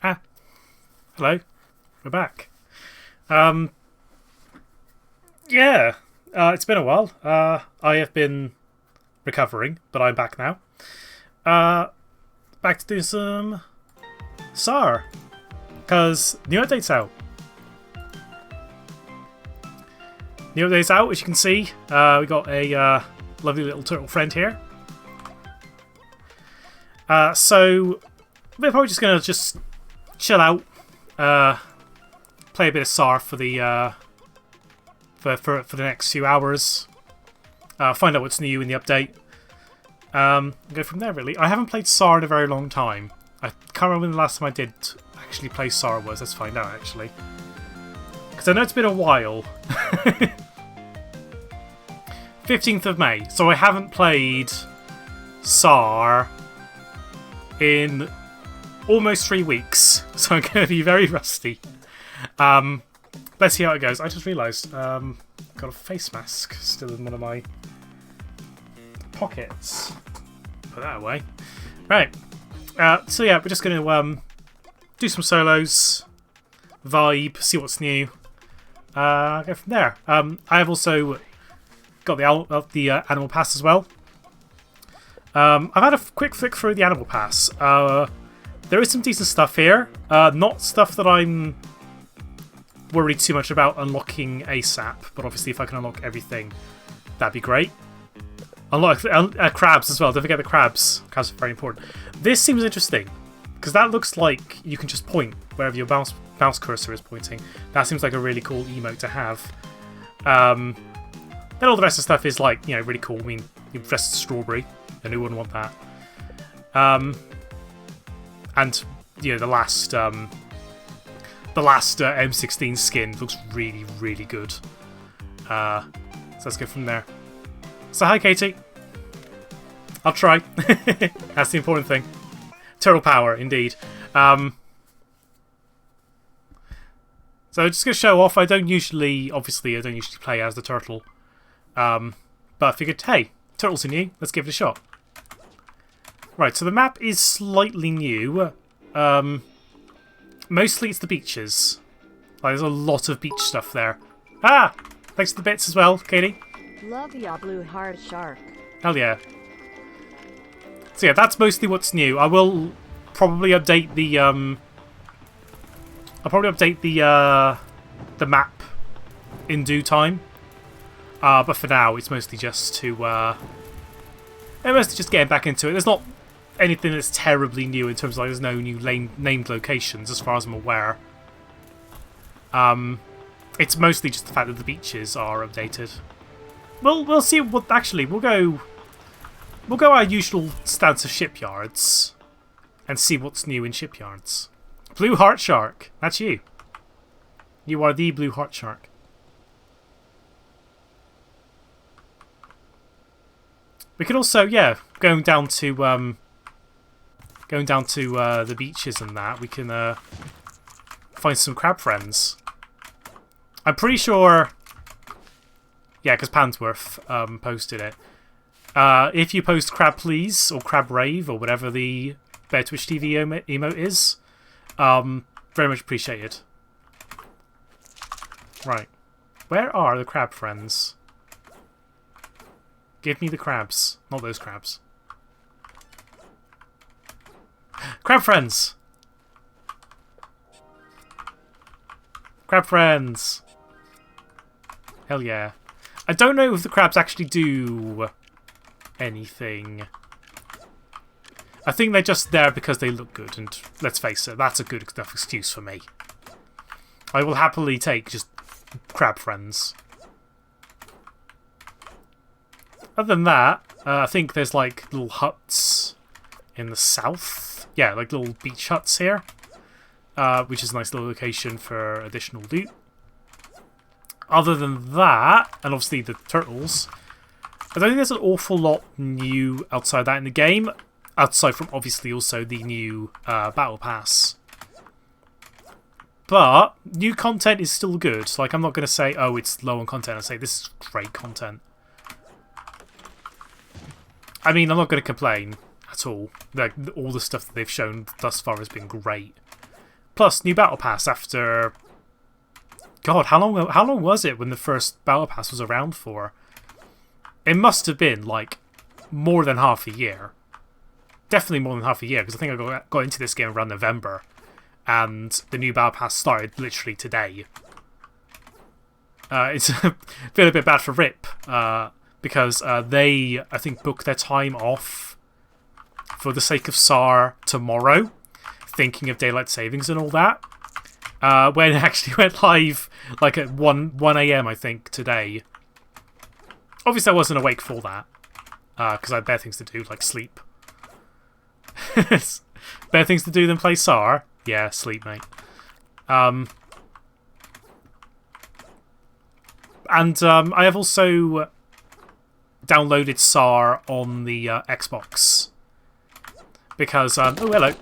Ah, hello. We're back. Um, yeah, it's been a while. I have been recovering, but I'm back now. Uh, Back to do some SAR, because new update's out. New update's out, as you can see. We got a lovely little turtle friend here. So we're probably just gonna chill out, play a bit of SAR for the for the next few hours. Find out what's new in the update. Go from there, really. I haven't played SAR in a very long time. I can't remember when the last time I did actually play SAR was. Let's find out, actually. Because I know it's been a while. 15th of May. So I haven't played SAR in almost 3 weeks. So I'm going to be very rusty. Let's see how it goes. I just realised got a face mask still in one of my pockets. Put that away. Right. So yeah, we're just going to do some solos, vibe, see what's new. Go from there. I have also got the Animal Pass as well. I've had a quick flick through the Animal Pass. There is some decent stuff here. Not stuff that I'm worried too much about unlocking ASAP, but obviously if I can unlock everything, that'd be great. Unlock crabs as well. Don't forget the crabs. Crabs are very important. This seems interesting because that looks like you can just point wherever your mouse cursor is pointing. That seems like a really cool emote to have. Then all the rest of the stuff is like, you know, really cool. I mean, you're dressed as strawberry, and who wouldn't want that? And you know, the last M16 skin looks really, really good. So let's go from there. So hi, Katie. I'll try. That's the important thing. Turtle power, indeed. So just gonna show off. I don't usually play as the turtle. But I figured, hey, turtles are new. Let's give it a shot. Right, so the map is slightly new. Mostly it's the beaches. Like, there's a lot of beach stuff there. Ah! Thanks for the bits as well, Katie. Love ya, blue heart shark. Hell yeah. So yeah, that's mostly what's new. I will probably update the map in due time. But for now, it's mostly just getting back into it. There's not anything that's terribly new in terms of, like, there's no new named locations as far as I'm aware. It's mostly just the fact that the beaches are updated. We'll see what actually we'll go our usual stance of shipyards and see what's new in shipyards. Blue heart shark, that's you. You are the blue heart shark. We could also, yeah, going down to the beaches and that, we can find some crab friends. I'm pretty sure, yeah, because Pansworth posted it. If you post crab please or crab rave or whatever the Bear Twitch TV emote is, very much appreciated. Right, where are the crab friends? Give me the crabs, not those crabs. Crab friends! Crab friends! Hell yeah. I don't know if the crabs actually do anything. I think they're just there because they look good, and let's face it, that's a good enough excuse for me. I will happily take just crab friends. Other than that, I think there's like little huts in the south. Yeah, like little beach huts here, which is a nice little location for additional loot. Other than that, and obviously the turtles, I don't think there's an awful lot new outside that in the game, outside from obviously also the new Battle Pass. But new content is still good. Like, I'm not going to say, oh, it's low on content. I say this is great content. I mean, I'm not going to complain at all. Like, all the stuff that they've shown thus far has been great. Plus, new battle pass after... God, how long was it when the first battle pass was around for? It must have been, like, more than half a year. Definitely more than half a year, because I think I got into this game around November. And the new battle pass started literally today. It's feel a bit bad for Rip, because they, I think, booked their time off for the sake of SAR tomorrow, thinking of daylight savings and all that. When it actually went live, like at 1 a.m, I think, today. Obviously, I wasn't awake for that, because I had better things to do, like sleep. Better things to do than play SAR? Yeah, sleep, mate. And I have also downloaded SAR on the Xbox. Because, oh, hello.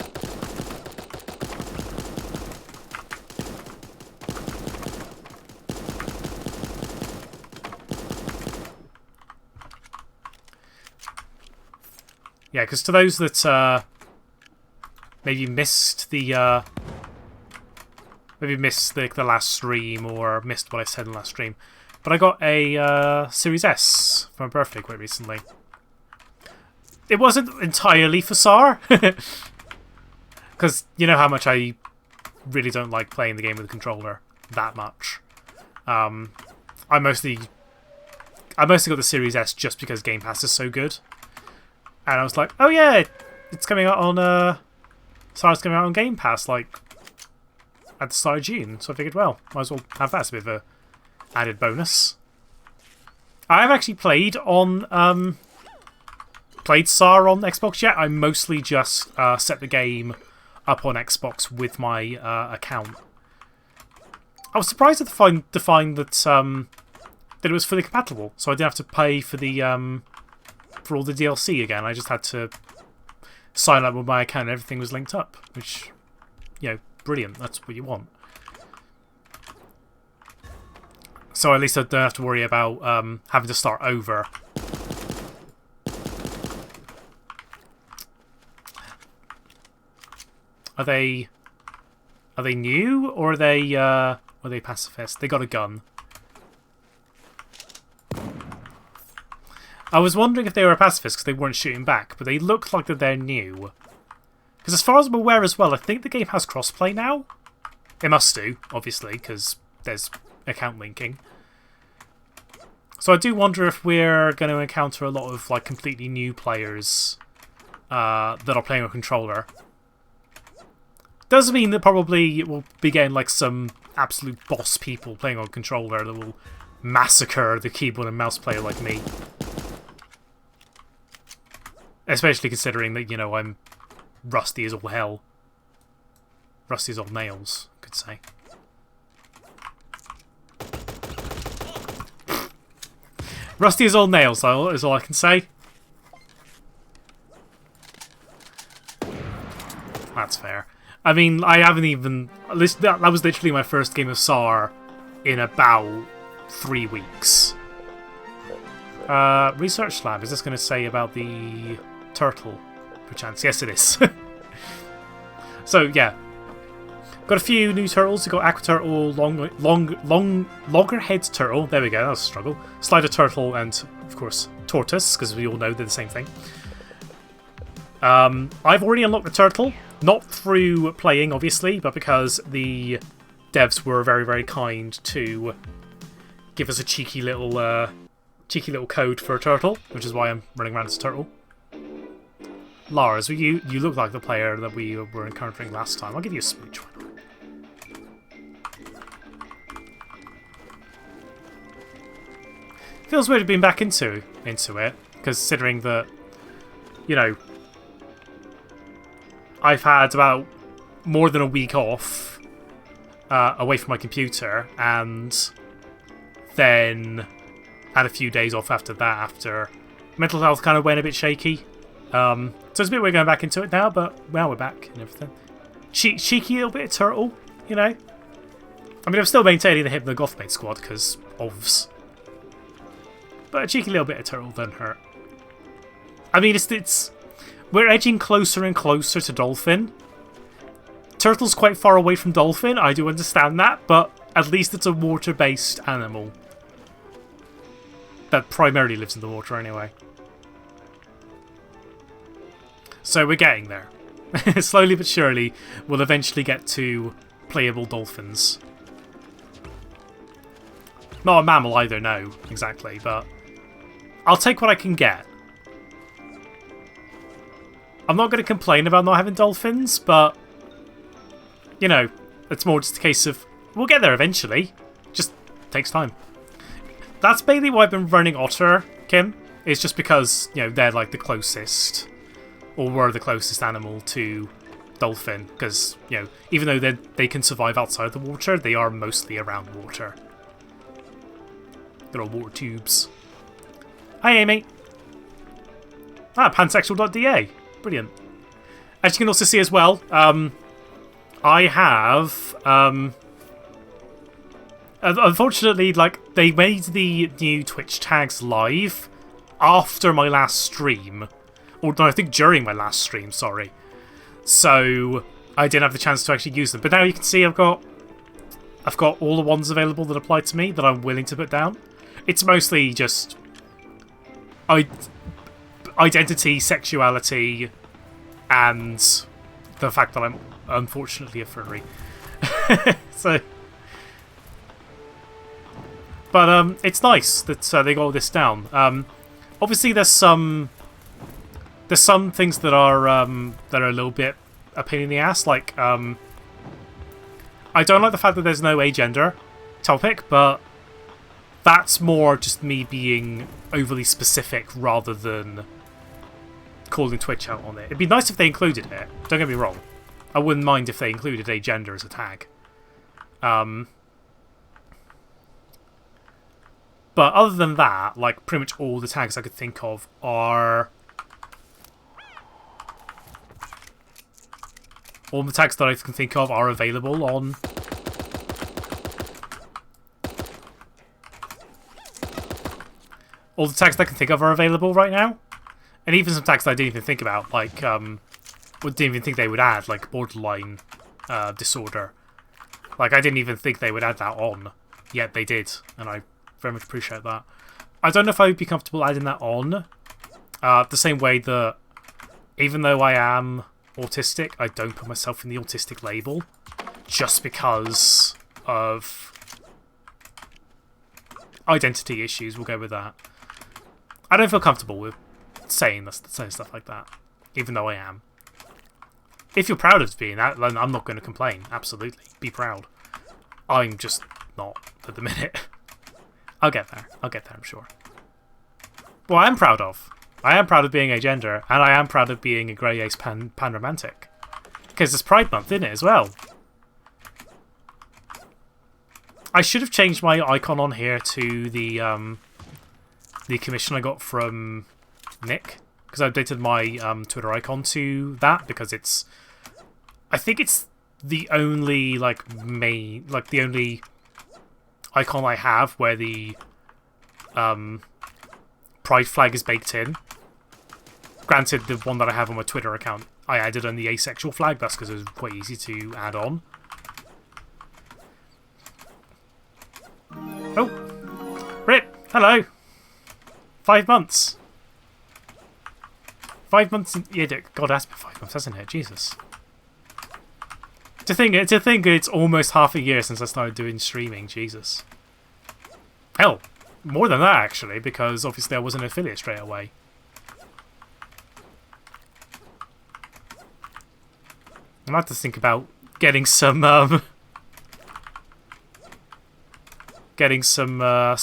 Yeah, because to those that maybe missed the last stream or missed what I said in the last stream, but I got a Series S for my birthday quite recently. It wasn't entirely for SAR, because you know how much I really don't like playing the game with a controller that much. I mostly got the Series S just because Game Pass is so good. And I was like, oh yeah, it's coming out on SAR's coming out on Game Pass like at the start of June, so I figured, well, might as well have that as a bit of a added bonus. I have actually played SAR on Xbox yet. I mostly just set the game up on Xbox with my account. I was surprised to find that it was fully compatible, so I didn't have to pay for the for all the DLC again. I just had to sign up with my account and everything was linked up, which, you know, brilliant. That's what you want. So at least I don't have to worry about having to start over. Are they new, or are they pacifist? They got a gun. I was wondering if they were a pacifist because they weren't shooting back, but they look like that they're new. Because as far as I'm aware as well, I think the game has crossplay now. It must do, obviously, because there's account linking. So I do wonder if we're going to encounter a lot of like completely new players that are playing a controller. Does mean that probably we'll be getting like some absolute boss people playing on controller that will massacre the keyboard and mouse player like me. Especially considering that, you know, I'm rusty as all hell. Rusty as all nails, I could say. Rusty as all nails, though, is all I can say. That's fair. I mean, I haven't even... That was literally my first game of SAR in about 3 weeks. Research lab, is this going to say about the turtle, perchance? Yes, it is. So, yeah. Got a few new turtles. We've got Aqua Turtle, Loggerhead Turtle. There we go, that was a struggle. Slider Turtle, and, of course, Tortoise, because we all know they're the same thing. I've already unlocked the turtle. Not through playing, obviously, but because the devs were very, very kind to give us a cheeky little code for a turtle, which is why I'm running around as a turtle. Lars, you look like the player that we were encountering last time. I'll give you a smooch. Why not? Feels weird being back into it, considering that, you know, I've had about more than a week off away from my computer, and then had a few days off after that, after mental health kind of went a bit shaky. So it's a bit weird going back into it now, but well, we're back and everything. Cheeky little bit of turtle, you know. I mean, I'm still maintaining the Hypno Gothmate squad because ovs. But a cheeky little bit of turtle doesn't hurt. I mean, it's we're edging closer and closer to Dolphin. Turtle's quite far away from dolphin, I do understand that, but at least it's a water-based animal. That primarily lives in the water anyway. So we're getting there. Slowly but surely, we'll eventually get to playable dolphins. Not a mammal either, no, exactly, but I'll take what I can get. I'm not going to complain about not having dolphins, but, you know, it's more just a case of, we'll get there eventually. Just takes time. That's mainly why I've been running otter, Kim. It's just because, you know, they're like the closest, or were the closest animal to dolphin. Because, you know, even though they can survive outside the water, they are mostly around water. Little water tubes. Hi, Amy. Ah, pansexual.da. Brilliant. As you can also see as well, I have... unfortunately, like, they made the new Twitch tags live after my last stream. Or no, I think during my last stream, sorry. So I didn't have the chance to actually use them. But now you can see I've got all the ones available that apply to me that I'm willing to put down. It's mostly just identity, sexuality, and the fact that I'm unfortunately a furry. So, but it's nice that they got all this down. Obviously, there's some things that are a little bit a pain in the ass. Like, I don't like the fact that there's no agender topic, but that's more just me being overly specific rather than calling Twitch out on it. It'd be nice if they included it. Don't get me wrong. I wouldn't mind if they included agender as a tag. But other than that, like, pretty much all the tags I could think of are... All the tags that I can think of are available on... All the tags that I can think of are available right now. And even some tags that I didn't even think about, like, didn't even think they would add, like, borderline disorder. Like, I didn't even think they would add that on, yet they did, and I very much appreciate that. I don't know if I would be comfortable adding that on, the same way that, even though I am autistic, I don't put myself in the autistic label, just because of identity issues, we'll go with that. I don't feel comfortable with saying stuff like that, even though I am. If you're proud of being that, then I'm not going to complain. Absolutely. Be proud. I'm just not at the minute. I'll get there. I'll get there, I'm sure. Well, I am proud of. I am proud of being agender, and I am proud of being a grey ace pan-romantic. Because it's Pride Month, isn't it, as well? I should have changed my icon on here to the commission I got from Nick, because I updated my Twitter icon to that, because it's... I think it's the only, like, the only icon I have where the pride flag is baked in. Granted, the one that I have on my Twitter account, I added on the asexual flag. That's because it was quite easy to add on. Oh! Rip! Hello! 5 months. 5 months... Yeah, God, that's been 5 months, hasn't it? Jesus. To think it's almost half a year since I started doing streaming. Jesus. Hell, more than that, actually, because obviously I wasn't an affiliate straight away. I'm about to think about getting some, like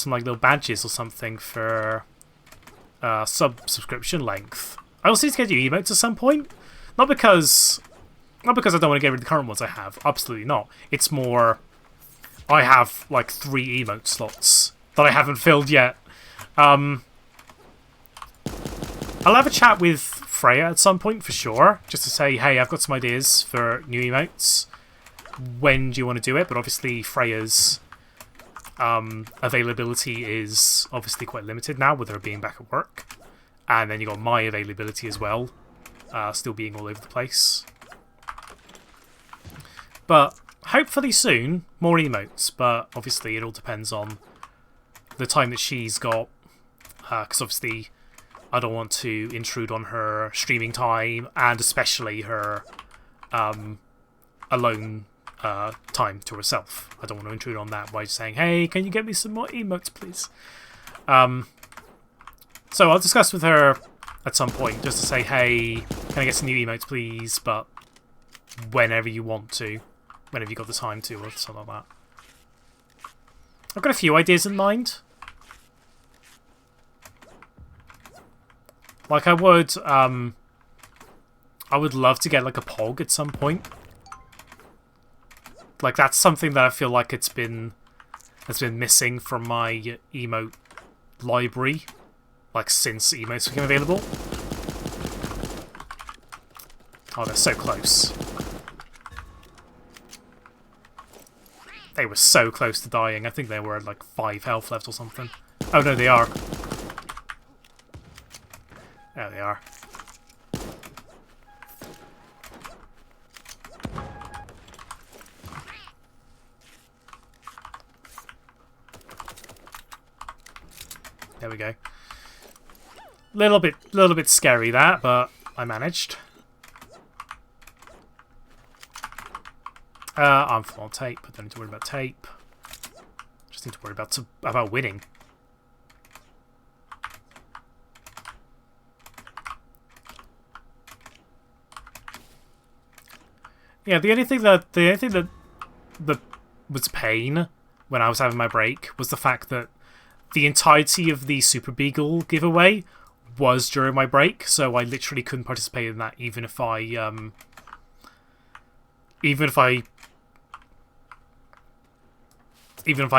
little badges or something for subscription length. I also need to get you emotes at some point. Not because I don't want to get rid of the current ones I have. Absolutely not. It's more, I have like 3 emote slots that I haven't filled yet. I'll have a chat with Freya at some point for sure, just to say, hey, I've got some ideas for new emotes. When do you want to do it? But obviously Freya's availability is obviously quite limited now, with her being back at work. And then you got my availability as well, still being all over the place. But hopefully soon, more emotes. But obviously it all depends on the time that she's got. Because obviously I don't want to intrude on her streaming time, and especially her alone time to herself. I don't want to intrude on that by saying, hey, can you get me some more emotes, please? So I'll discuss with her at some point, just to say, hey, can I get some new emotes, please? But whenever you want to. Whenever you got the time to, or something like that. I've got a few ideas in mind. Like, I would love to get, like, a POG at some point. Like, that's something that I feel like has been missing from my emote library. Like, since emotes became available. Oh, they're so close. They were so close to dying. I think they were at like 5 health left or something. Oh no, they are. There they are. There we go. Little bit scary that, but I managed. I'm full on tape, but don't need to worry about tape. Just need to worry about winning. Yeah, the only thing that was pain when I was having my break was the fact that the entirety of the Super Beagle giveaway was during my break, so I literally couldn't participate in that, even if I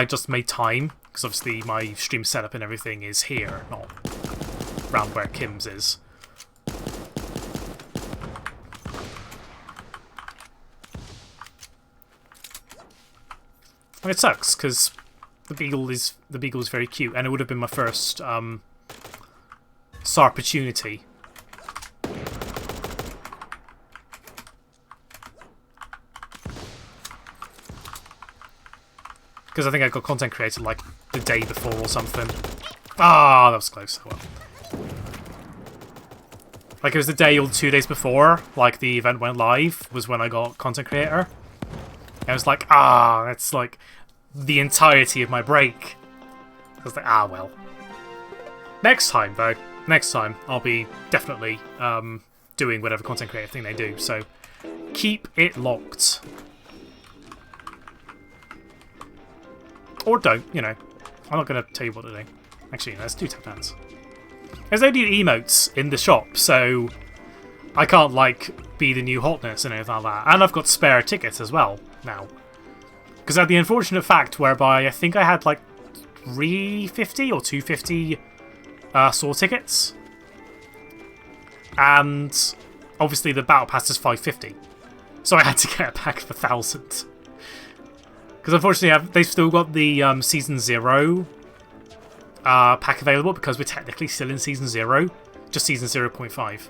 just made time, because obviously my stream setup and everything is here, not around where Kim's is. And it sucks, because the Beagle is very cute, and it would have been my first opportunity. Because I think I got content created like the day before or something. Ah, that was close. Oh, well. Like it was the day or 2 days before, like the event went live, was when I got content creator. And I was like, that's like the entirety of my break. I was like, well. Next time, though. Next time, I'll be definitely doing whatever content creator thing they do. So keep it locked. Or don't, you know. I'm not going to tell you what to do. Actually, let's do tap dance. There's no new emotes in the shop, so I can't, like, be the new hotness and anything like that. And I've got spare tickets as well, now. Because I had the unfortunate fact whereby I think I had, like, 350 or 250 SOAR tickets. And obviously the Battle Pass is 550. So I had to get a pack of 1,000. Because unfortunately, they've still got the Season 0 pack available, because we're technically still in Season 0. Just Season 0.5.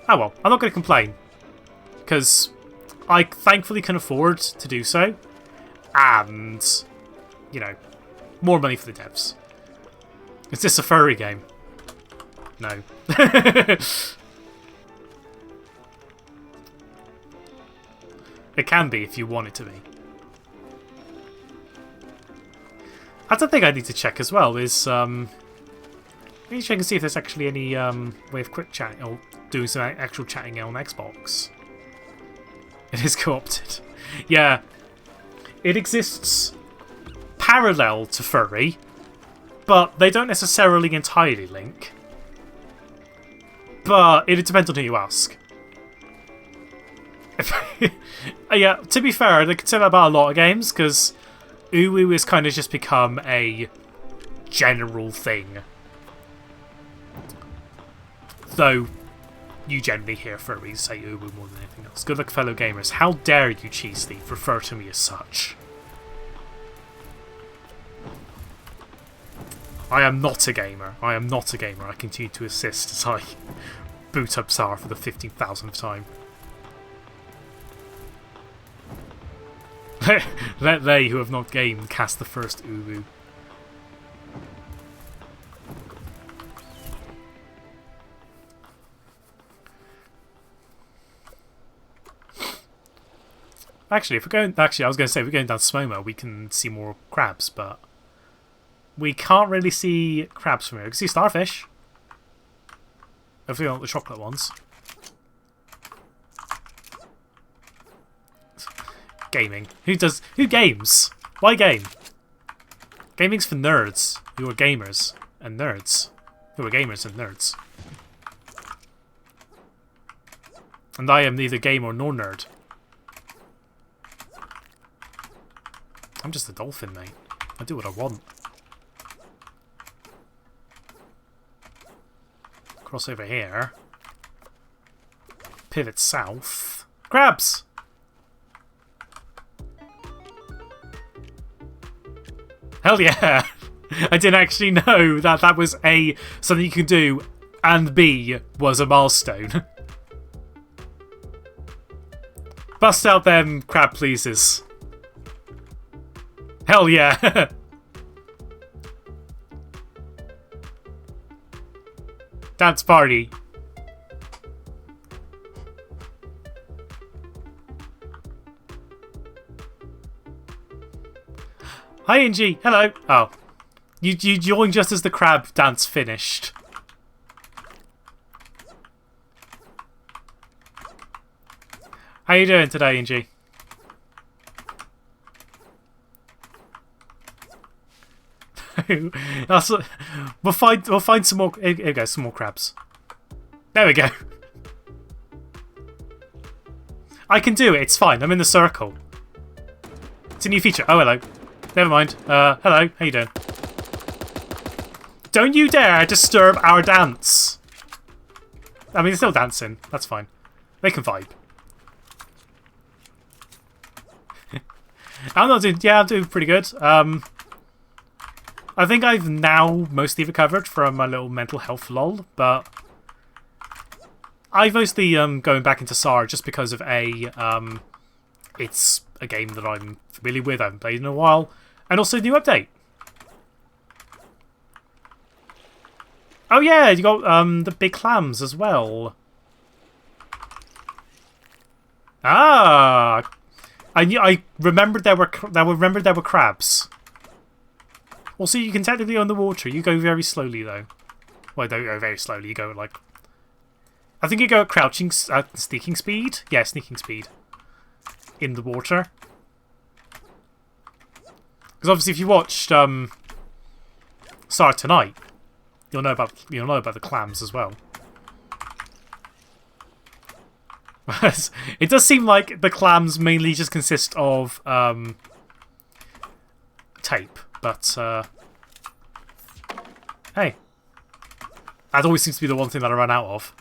Oh well, I'm not going to complain. Because I thankfully can afford to do so. And, you know, more money for the devs. Is this a furry game? No. It can be if you want it to be. That's the thing I need to check as well, is I need to check and see if there's actually any way of quick chatting or doing some actual chatting on Xbox. It is co-opted. Yeah. It exists parallel to furry, but they don't necessarily entirely link. But it depends on who you ask. Yeah, to be fair, they could say that about a lot of games, because uwu has kind of just become a general thing. Though, you generally hear furries say uwu more than anything else. Good luck, fellow gamers. How dare you, Cheese Thief, refer to me as such? I am not a gamer. I am not a gamer. I continue to assist as I boot up SAR for the 15,000th time. Let they who have not gamed cast the first uwu. Actually, if we're going... Actually, I was going to say, if we're going down Smoma, we can see more crabs, but... We can't really see crabs from here. We can see starfish. Hopefully not the chocolate ones. Gaming. Who games? Why game? Gaming's for nerds who are gamers and nerds who are gamers and nerds. And I am neither gamer nor nerd. I'm just a dolphin, mate. I do what I want. Cross over here. Pivot south. Crabs! Hell yeah! I didn't actually know that that was A, something you could do, and B, was a milestone. Bust out them crab pleases. Hell yeah! Dance party. Hi, Angie. Hello. Oh. You joined just as the crab dance finished. How you doing today, Angie? We'll find some more. Here we go, some more crabs. There we go. I can do it. It's fine. I'm in the circle. It's a new feature. Oh, hello. Never mind. Hello. How you doing? Don't you dare disturb our dance. I mean, they're still dancing. That's fine. They can vibe. I'm not doing. Yeah, I'm doing pretty good. I think I've now mostly recovered from my little mental health lull, but I've mostly going back into SAR just because of it's a game that I'm familiar with. I haven't played in a while, and also a new update. Oh yeah, you got the big clams as well. Ah, I remembered there were crabs. Well, see, you can technically on the water. You go very slowly, though. Well, don't go very slowly. You go, like... I think you go at crouching... sneaking speed? Yeah, sneaking speed. In the water. Because obviously, if you watched SAR tonight, you'll know about the clams as well. It does seem like the clams mainly just consist of tape. But, hey. That always seems to be the one thing that I run out of.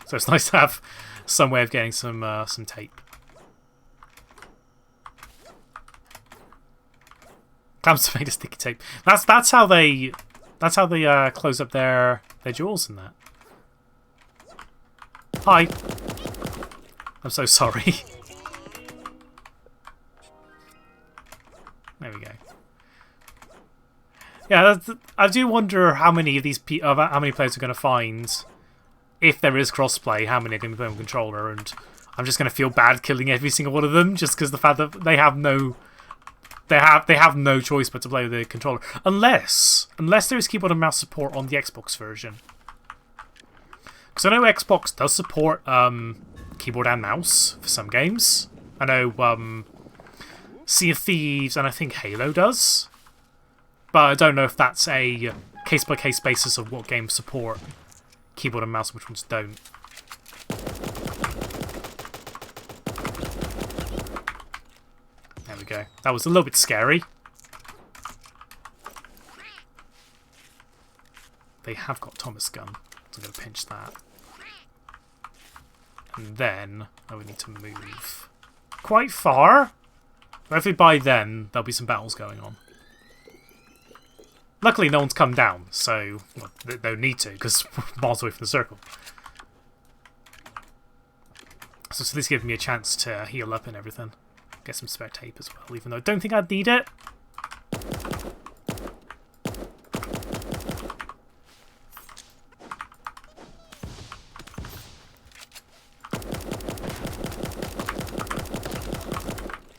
So it's nice to have some way of getting some tape. Clams made of sticky tape. That's how they close up their jaws and that. Hi. I'm so sorry. There we go. Yeah, I do wonder how many of these how many players are going to find, if there is crossplay, how many are going to be playing with controller, and I'm just going to feel bad killing every single one of them just because the fact that they have no choice but to play with the controller, unless there is keyboard and mouse support on the Xbox version. Because I know Xbox does support keyboard and mouse for some games. I know Sea of Thieves and I think Halo does. But I don't know if that's a case-by-case basis of what games support keyboard and mouse and which ones don't. There we go. That was a little bit scary. They have got Thomas gun, so I'm going to pinch that. And then I would need to move quite far. Hopefully by then there'll be some battles going on. Luckily, no one's come down, so well, they don't need to, because we're miles away from the circle. So this gives me a chance to heal up and everything. get some spare tape as well, even though I don't think I'd need it.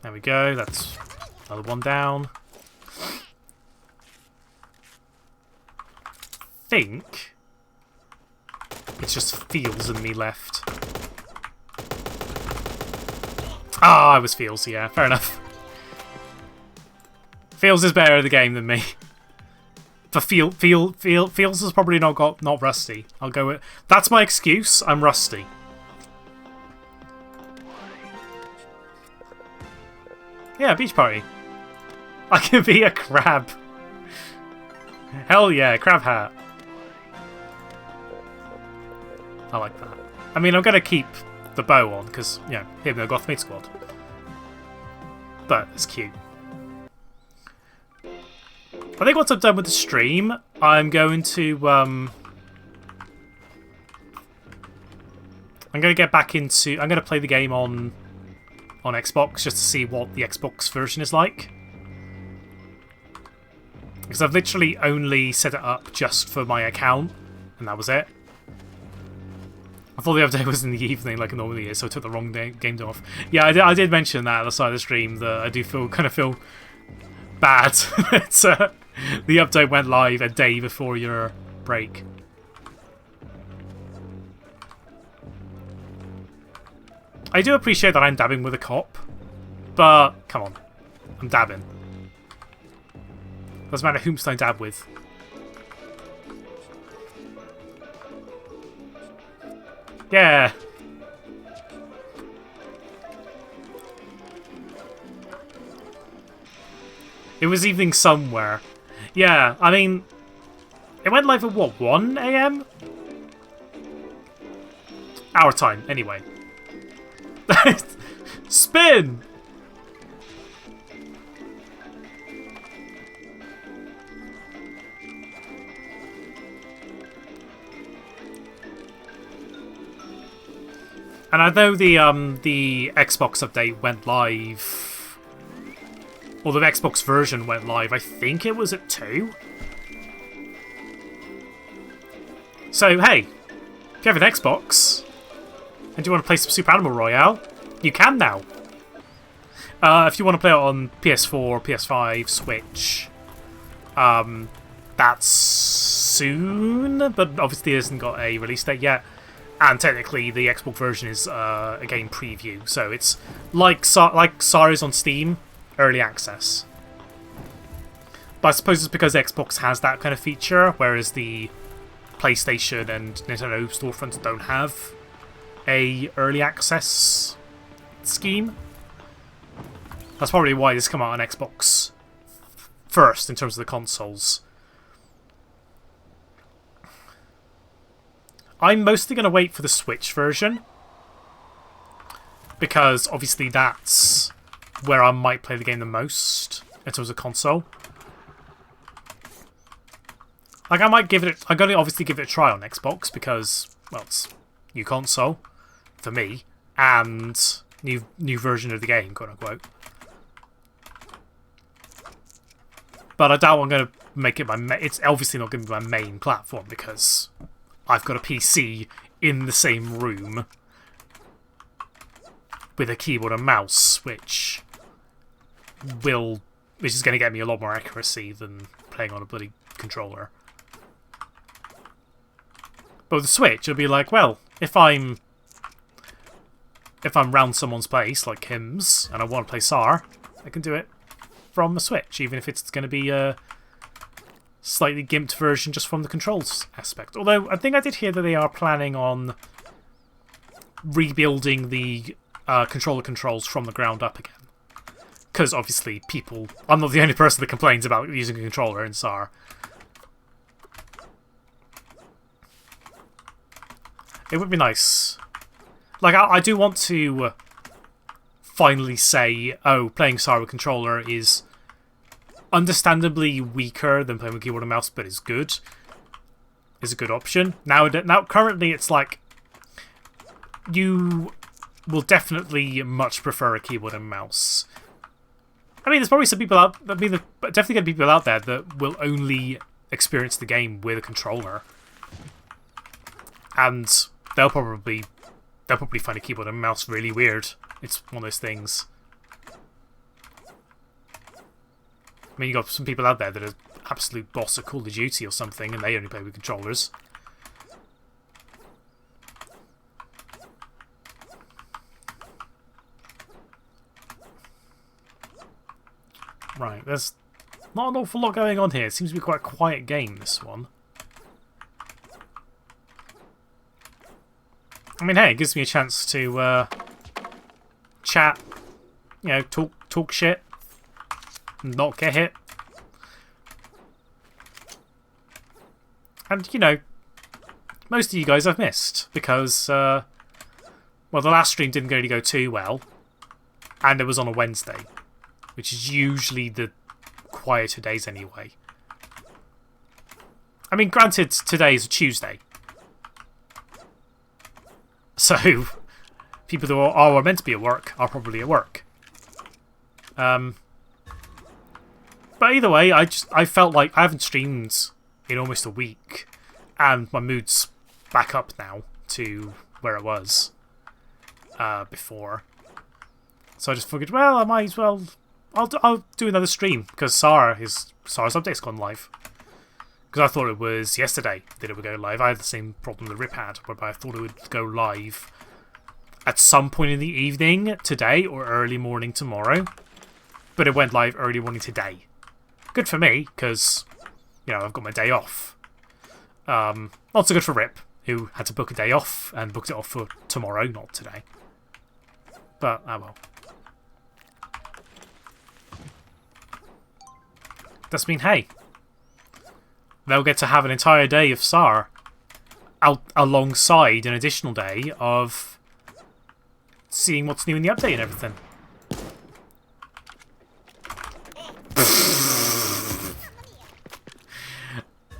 There we go, that's another one down. I think it's just Feels and me left. Ah, I was Feels, yeah, fair enough. Feels is better at the game than me. But Feels has probably not rusty. I'll go with that's my excuse. I'm rusty. Yeah, beach party. I can be a crab. Hell yeah, crab hat. I like that. I mean, I'm gonna keep the bow on because, you know, here we go, Gothmate Squad. But it's cute. I think once I'm done with the stream, I'm going to I'm gonna get back into. I'm gonna play the game on Xbox just to see what the Xbox version is like. Because I've literally only set it up just for my account, and that was it. I thought the update was in the evening like it normally is, so I took the wrong game off. Yeah, I did mention that at the start of the stream that I do kind of feel bad that the update went live a day before your break. I do appreciate that I'm dabbing with a cop, but come on, I'm dabbing. Doesn't matter whom I dab with. Yeah. It was evening somewhere. Yeah, I mean, it went live at what, 1 AM? Our time, anyway. Spin! And I know the Xbox update went live, or the Xbox version went live, I think it was at 2? So, hey, if you have an Xbox, and you want to play some Super Animal Royale, you can now. If you want to play it on PS4, PS5, Switch, that's soon, but obviously it hasn't got a release date yet. And technically, the Xbox version is a game preview, so it's like SARS on Steam, early access. But I suppose it's because Xbox has that kind of feature, whereas the PlayStation and Nintendo storefronts don't have a early access scheme. That's probably why this come out on Xbox first in terms of the consoles. I'm mostly going to wait for the Switch version, because obviously that's where I might play the game the most in terms of console. Like, I might give it. I'm going to obviously give it a try on Xbox because, well, it's new console for me and new version of the game, quote unquote. But I doubt I'm going to make it my. It's obviously not going to be my main platform because I've got a PC in the same room with a keyboard and mouse, which is going to get me a lot more accuracy than playing on a bloody controller. But with the Switch, it'll be like, well, if I'm round someone's place, like Kim's, and I want to play SAR, I can do it from the Switch, even if it's going to be a slightly gimped version just from the controls aspect. Although, I think I did hear that they are planning on rebuilding the controller controls from the ground up again. Because, obviously, I'm not the only person that complains about using a controller in SAR. It would be nice. Like, I do want to finally say, oh, playing SAR with controller is understandably weaker than playing with keyboard and mouse, but is good. Is a good option. Now, currently, it's like you will definitely much prefer a keyboard and mouse. I mean, there's probably some people out. I mean, definitely going to be people out there that will only experience the game with a controller, and they'll probably find a keyboard and mouse really weird. It's one of those things. I mean, you got some people out there that are absolute boss at Call of Duty or something, and they only play with controllers. Right, there's not an awful lot going on here. It seems to be quite a quiet game, this one. I mean, hey, it gives me a chance to chat, you know, talk shit, and not get hit. And, you know, most of you guys I've missed, because, well, the last stream didn't really go too well, and it was on a Wednesday, which is usually the quieter days anyway. I mean, granted, today is a Tuesday. So, people that are meant to be at work are probably at work. But either way, I felt like I haven't streamed in almost a week, and my mood's back up now to where it was before. So I just figured, well, I might as well. I'll do another stream because SAR's update's gone live. Because I thought it was yesterday that it would go live. I had the same problem that Rip had, whereby I thought it would go live at some point in the evening today or early morning tomorrow. But it went live early morning today. Good for me, because, you know, I've got my day off. Not so good for Rip, who had to book a day off and booked it off for tomorrow, not today. But, oh well. Does mean, hey, they'll get to have an entire day of SAR out alongside an additional day of seeing what's new in the update and everything.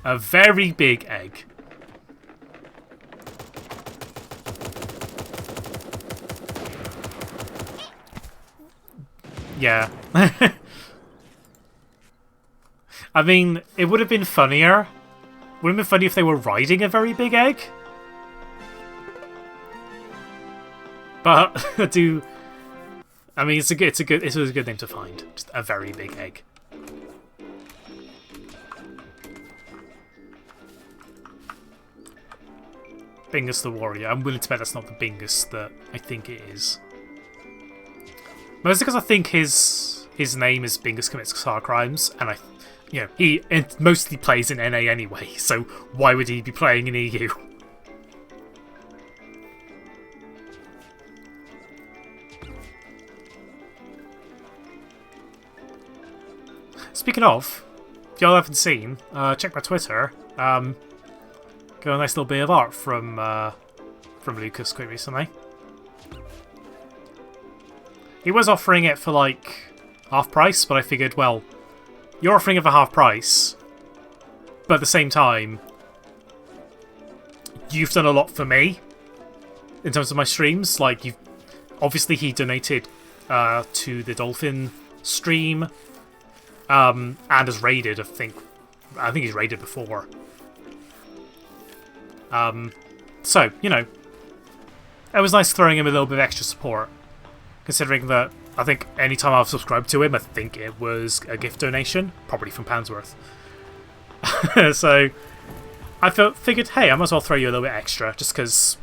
A very big egg. Yeah. I mean, it would have been funnier. Would have been funny if they were riding a very big egg. But I mean, it's a good name to find. Just a very big egg. Bingus the Warrior. I'm willing to bet that's not the Bingus that I think it is. Mostly because I think his name is Bingus Commits SAR Crimes, and you know, he mostly plays in NA anyway, so why would he be playing in EU? Speaking of, if y'all haven't seen, check my Twitter. Got a nice little bit of art from Lucas quite recently. He was offering it for like half price, but I figured, well, you're offering it for half price, but at the same time, you've done a lot for me in terms of my streams. Like, obviously he donated to the Dolphin stream, and has raided. I think he's raided before. So, you know, it was nice throwing him a little bit of extra support, considering that I think any time I've subscribed to him, I think it was a gift donation, probably from Pansworth. So I figured, hey, I might as well throw you a little bit extra, just because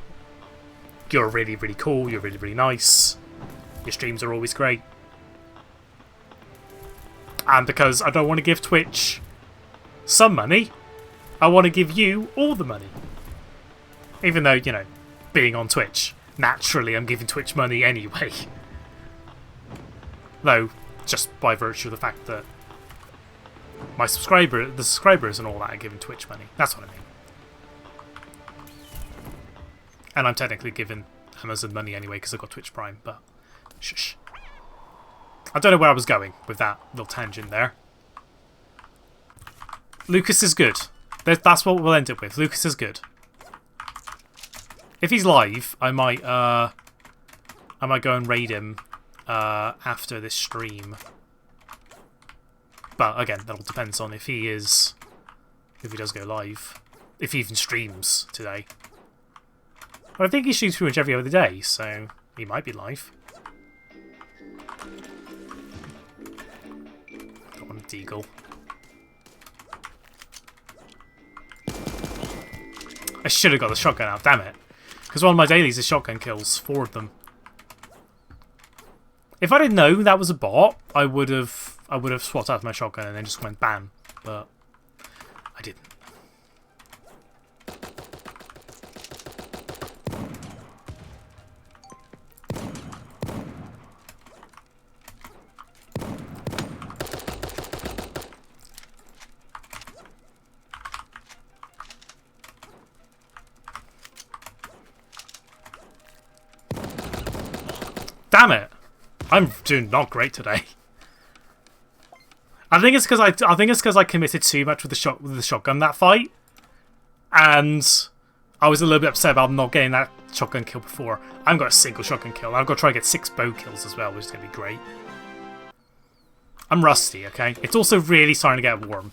you're really, really cool, you're really, really nice, your streams are always great, and because I don't want to give Twitch some money, I want to give you all the money. Even though, you know, being on Twitch, naturally I'm giving Twitch money anyway. Though, just by virtue of the fact that the subscribers and all that are giving Twitch money. That's what I mean. And I'm technically giving Amazon money anyway because I've got Twitch Prime, but shush. I don't know where I was going with that little tangent there. Lucas is good. That's what we'll end it with. Lucas is good. If he's live, I might I might go and raid him after this stream. But again, that all depends on if he does go live. If he even streams today. Well, I think he streams pretty much every other day, so he might be live. Don't want a deagle. I should have got the shotgun out, damn it. Because one of my dailies is shotgun kills, 4 of them. If I didn't know that was a bot, I would have swapped out my shotgun and then just went bam. But I didn't. Damn it! I'm doing not great today. I think it's because I committed too much with the shotgun that fight, and I was a little bit upset about not getting that shotgun kill before. I haven't got a single shotgun kill. I've got to try to get 6 bow kills as well, which is going to be great. I'm rusty, okay? It's also really starting to get warm.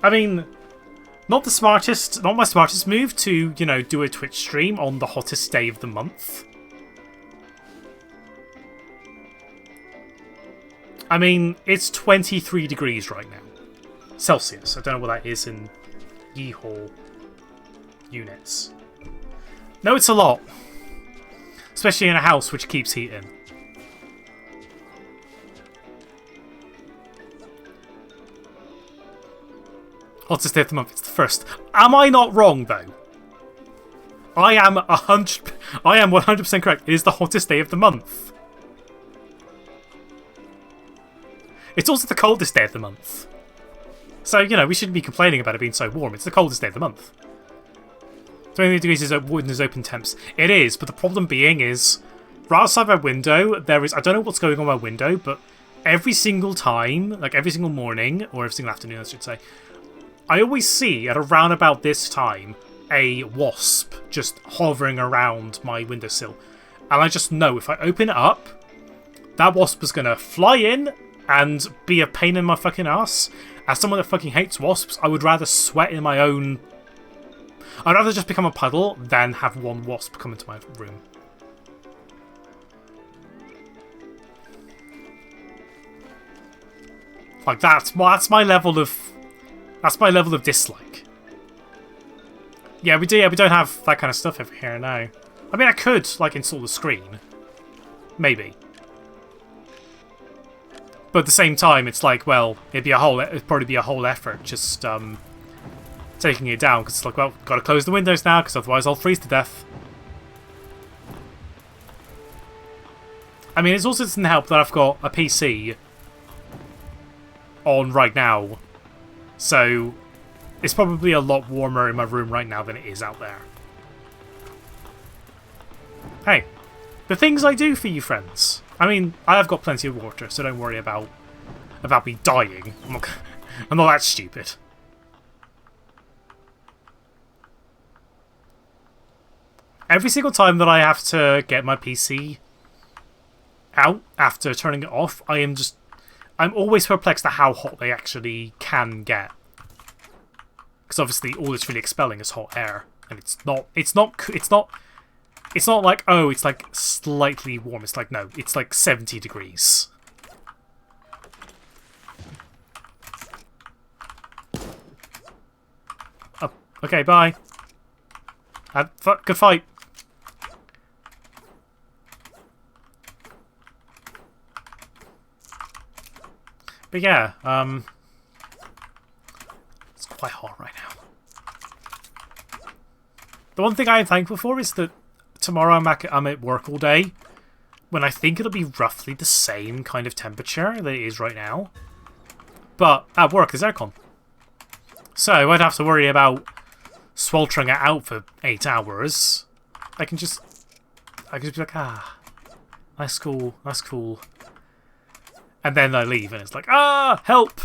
I mean, not my smartest move to, you know, do a Twitch stream on the hottest day of the month. I mean, it's 23 degrees right now. Celsius. I don't know what that is in yeehaw units. No, it's a lot. Especially in a house which keeps heating. Hottest day of the month. It's the 1st. Am I not wrong, though? I am 100% correct. It is the hottest day of the month. It's also the coldest day of the month. So, you know, we shouldn't be complaining about it being so warm. It's the coldest day of the month. 20 degrees is open temps. It is, but the problem being is, right outside my window, there is... I don't know what's going on my window, but every single time, like every single morning, or every single afternoon, I should say, I always see, at around about this time, a wasp just hovering around my windowsill. And I just know, if I open it up, that wasp is going to fly in and be a pain in my fucking ass. As someone that fucking hates wasps, I would rather sweat in my own... I'd rather just become a puddle than have one wasp come into my room. Like, that's my level of... That's my level of dislike. Yeah, we don't have that kind of stuff over here now. I mean, I could, like, install the screen. Maybe. But at the same time, it's like, well, it'd probably be a whole effort just taking it down, because it's like, well, gotta close the windows now, because otherwise I'll freeze to death. I mean, it also doesn't help that I've got a PC on right now, so it's probably a lot warmer in my room right now than it is out there. Hey, the things I do for you, friends. I mean, I have got plenty of water, so don't worry about me dying. I'm not that stupid. Every single time that I have to get my PC out after turning it off, I'm always perplexed at how hot they actually can get. Because obviously all it's really expelling is hot air, and it's not like, oh, it's like slightly warm. It's like, no, it's like 70 degrees. Oh, okay, bye. Good fight. But yeah, it's quite hot right now. The one thing I am thankful for is that tomorrow I'm at work all day, when I think it'll be roughly the same kind of temperature that it is right now. But at work there's aircon, so I won't have to worry about sweltering it out for 8 hours. I can just be like, ah, nice cool, and then I leave and it's like, ah, help!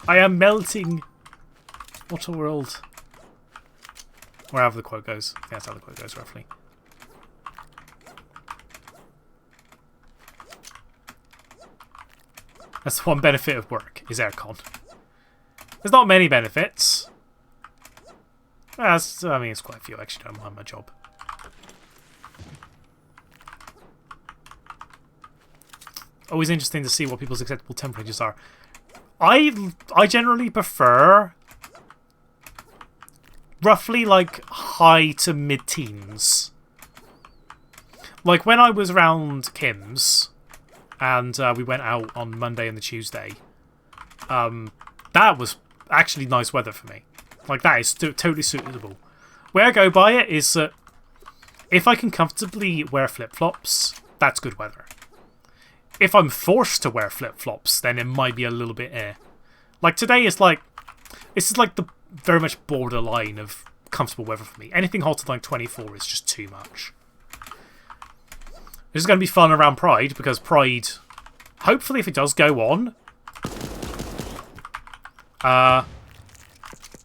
I am melting. What a world. Wherever the quote goes. I think that's how the quote goes, roughly. That's the one benefit of work, is aircon. There's not many benefits. I mean, it's quite a few. I actually don't mind my job. Always interesting to see what people's acceptable temperatures are. I generally prefer roughly like high to mid-teens. Like when I was around Kim's and we went out on Monday and the Tuesday, that was actually nice weather for me. Like that is totally suitable. Where I go by it is that if I can comfortably wear flip-flops, that's good weather. If I'm forced to wear flip-flops, then it might be a little bit Like today is like, this is like the very much borderline of comfortable weather for me. Anything hotter than 24 is just too much. This is going to be fun around Pride, because Pride, hopefully if it does go on,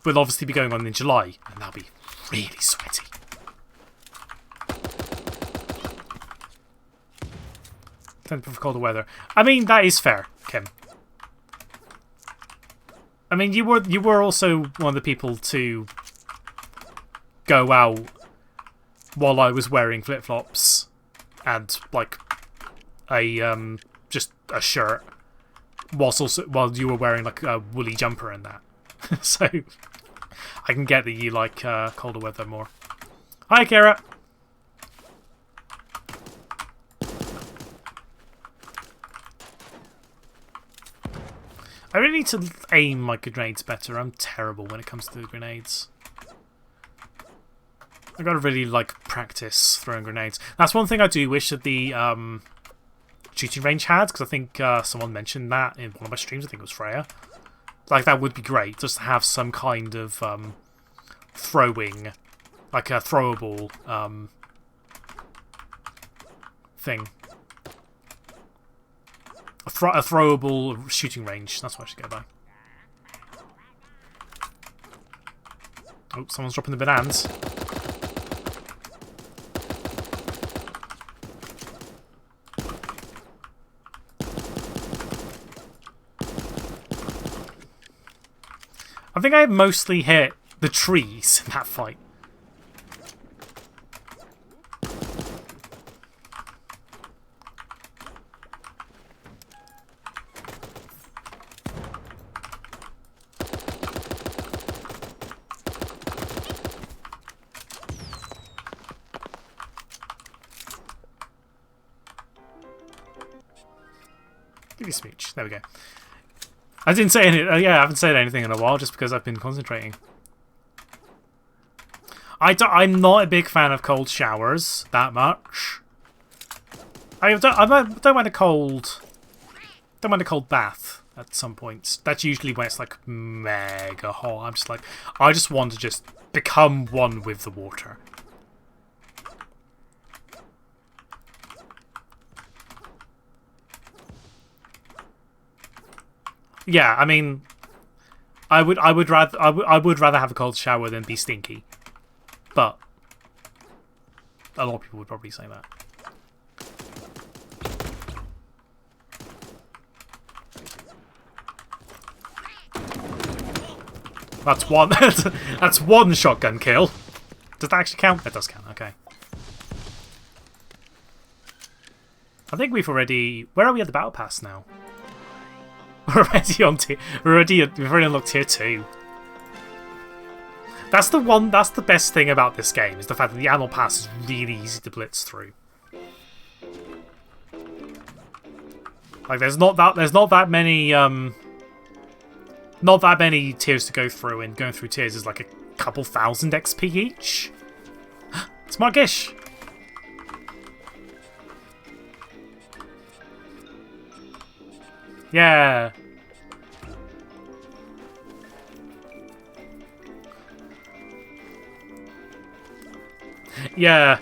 will obviously be going on in July, and that'll be really sweaty. Tend to prefer colder weather. I mean, that is fair, Kim. I mean, you were also one of the people to go out while I was wearing flip-flops and like a just a shirt, while you were wearing like a woolly jumper and that. So I can get that you like colder weather more. Hi, Kara. I really need to aim my grenades better. I'm terrible when it comes to grenades. I gotta really like practice throwing grenades. That's one thing I do wish that the shooting range had, because I think someone mentioned that in one of my streams. I think it was Freya. Like that would be great, just to have some kind of throwing, like a throwable thing. A throwable shooting range. That's what I should go by. Oh, someone's dropping the bananas. I think I mostly hit the trees in that fight. Give you a smooch. There we go. I didn't say anything. Yeah, I haven't said anything in a while just because I've been concentrating. I'm not a big fan of cold showers that much. I don't mind a cold bath at some points. That's usually when it's like mega hot. I'm just like, I just want to just become one with the water. Yeah, I mean, I would rather have a cold shower than be stinky, but a lot of people would probably say that. That's one. That's one shotgun kill. Does that actually count? That does count. Okay. I think we've already. Where are we at the battle pass now? We're already on tier. We've already unlocked tier 2. That's the one. That's the best thing about this game, is the fact that the annual pass is really easy to blitz through. Like there's not that many tiers to go through, and going through tiers is like a couple thousand XP each. Smartish. Yeah. Yeah.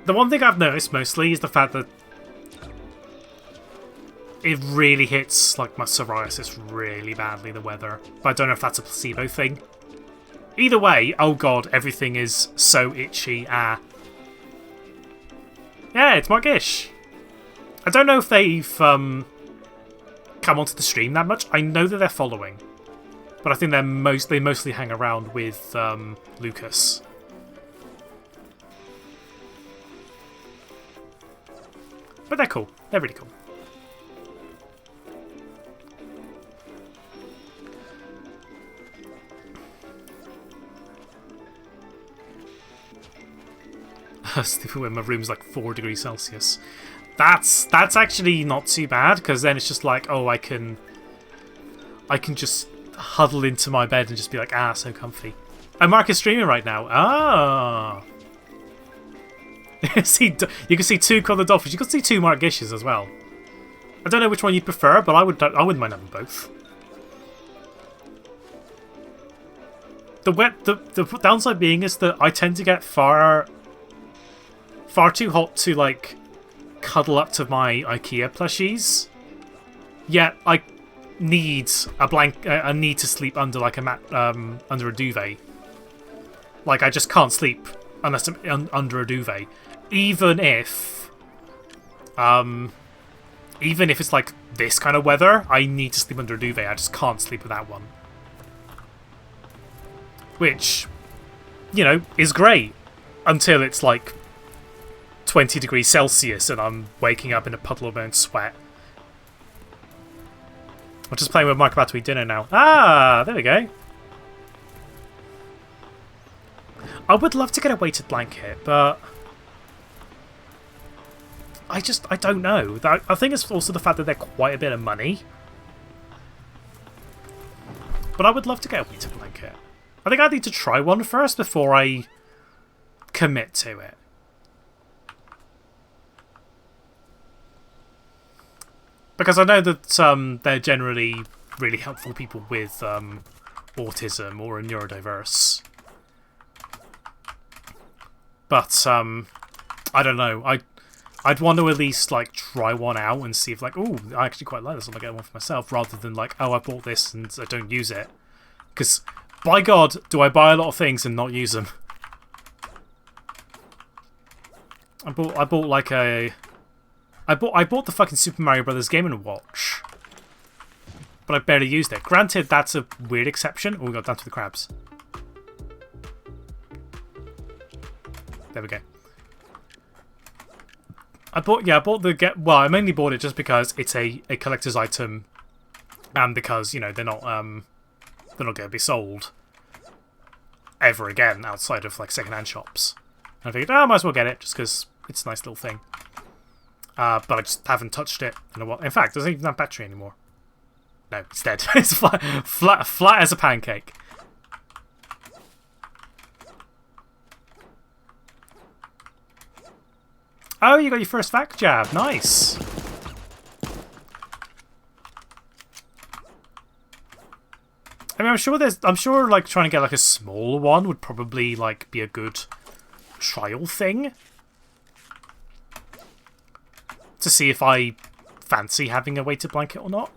The one thing I've noticed mostly is the fact that it really hits like my psoriasis really badly, the weather. But I don't know if that's a placebo thing. Either way, oh god, everything is so itchy. Yeah, it's Markish. I don't know if they've come onto the stream that much. I know that they're following, but I think they mostly hang around with Lucas. But they're cool. They're really cool. Stupid when my room's like 4 degrees Celsius. That's actually not too bad, because then it's just like, oh, I can just huddle into my bed and just be like, ah, so comfy. And Mark is streaming right now. Ah. You can see 2 CollaredDolphins. You can see 2 Mark Gishes as well. I don't know which one you'd prefer, but I wouldn't mind having both. The downside being is that I tend to get far too hot to like cuddle up to my IKEA plushies. Yet I need I need to sleep under like a mat, under a duvet. Like I just can't sleep unless I'm under a duvet, even if it's like this kind of weather. I need to sleep under a duvet. I just can't sleep without one, which, you know, is great until it's like 20 degrees Celsius and I'm waking up in a puddle of my own sweat. I'm just playing with Mike about to eat dinner now. Ah, there we go. I would love to get a weighted blanket, but I don't know. I think it's also the fact that they're quite a bit of money. But I would love to get a weighted blanket. I think I need to try one first before I commit to it. Because I know that they're generally really helpful to people with autism or are neurodiverse. But I don't know. I'd want to at least like try one out and see if like, oh, I actually quite like this. I'll get one for myself, rather than like, oh, I bought this and I don't use it. Because by God, do I buy a lot of things and not use them? I bought like a. I bought the fucking Super Mario Brothers Game & Watch, but I barely used it. Granted, that's a weird exception. Oh, we got down to the crabs. There we go. I mainly bought it just because it's a collector's item, and because, you know, they're not going to be sold ever again outside of like secondhand shops. And I figured, oh, I might as well get it just because it's a nice little thing. But I just haven't touched it in a while. In fact, it doesn't even have battery anymore. No, it's dead. It's flat as a pancake. Oh, you got your first vac jab. Nice. I mean, I'm sure like trying to get like a smaller one would probably like be a good trial thing. To see if I fancy having a weighted blanket or not.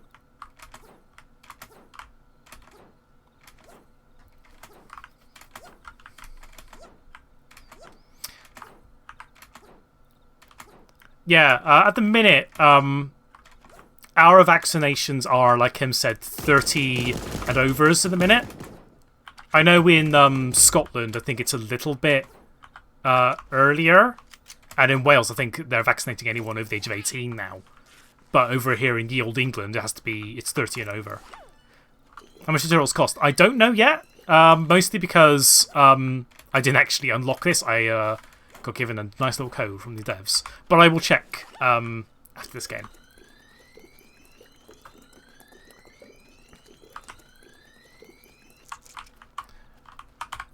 Yeah, at the minute, our vaccinations are, like Kim said, 30 and overs at the minute. I know in Scotland, I think it's a little bit earlier. And in Wales, I think they're vaccinating anyone over the age of 18 now. But over here in ye old England, it's 30 and over. How much does it cost? I don't know yet. Mostly because I didn't actually unlock this. I got given a nice little code from the devs. But I will check after this game.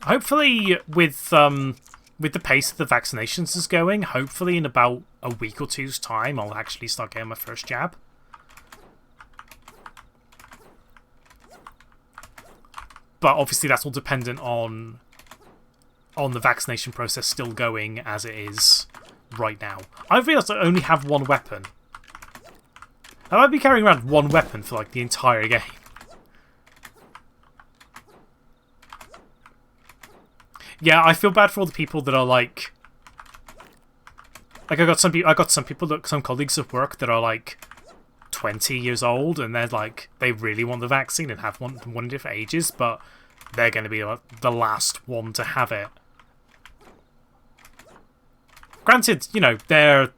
Hopefully, with the pace that the vaccinations is going, hopefully in about a week or two's time, I'll actually start getting my first jab. But obviously that's all dependent on the vaccination process still going as it is right now. I've realised I only have one weapon. I might be carrying around one weapon for like the entire game. Yeah, I feel bad for all the people that are like I got some colleagues at work that are like 20 years old and they're like, they really want the vaccine and have one different ages, but they're going to be like, the last one to have it. Granted, you know, they're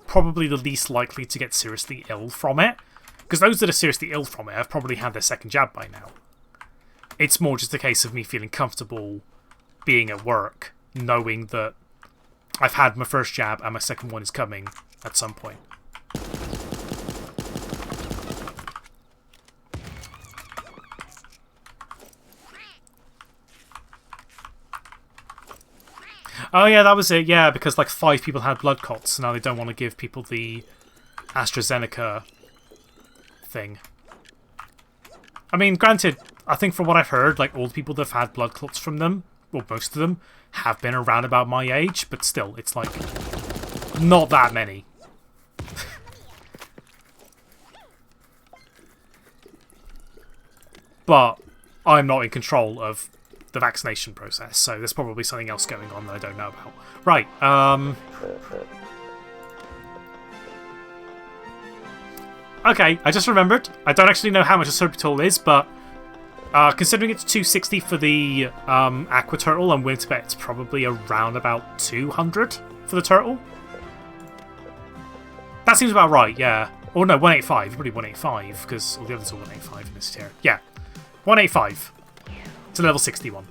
probably the least likely to get seriously ill from it, because those that are seriously ill from it have probably had their second jab by now. It's more just a case of me feeling comfortable being at work, knowing that I've had my first jab and my second one is coming at some point. Oh yeah, that was it, yeah, because like 5 people had blood clots, so now they don't want to give people the AstraZeneca thing. I mean, granted, I think from what I've heard, like all the people that have had blood clots from them, well, most of them, have been around about my age, but still, it's like, not that many. But I'm not in control of the vaccination process, so there's probably something else going on that I don't know about. Right, okay, I just remembered. I don't actually know how much a sorbitol is, but considering it's 260 for the aqua turtle, I'm willing to bet it's probably around about 200 for the turtle. That seems about right, yeah. Or no, 185. Probably 185, because all the others are 185 in this tier. Yeah, 185 to level 61.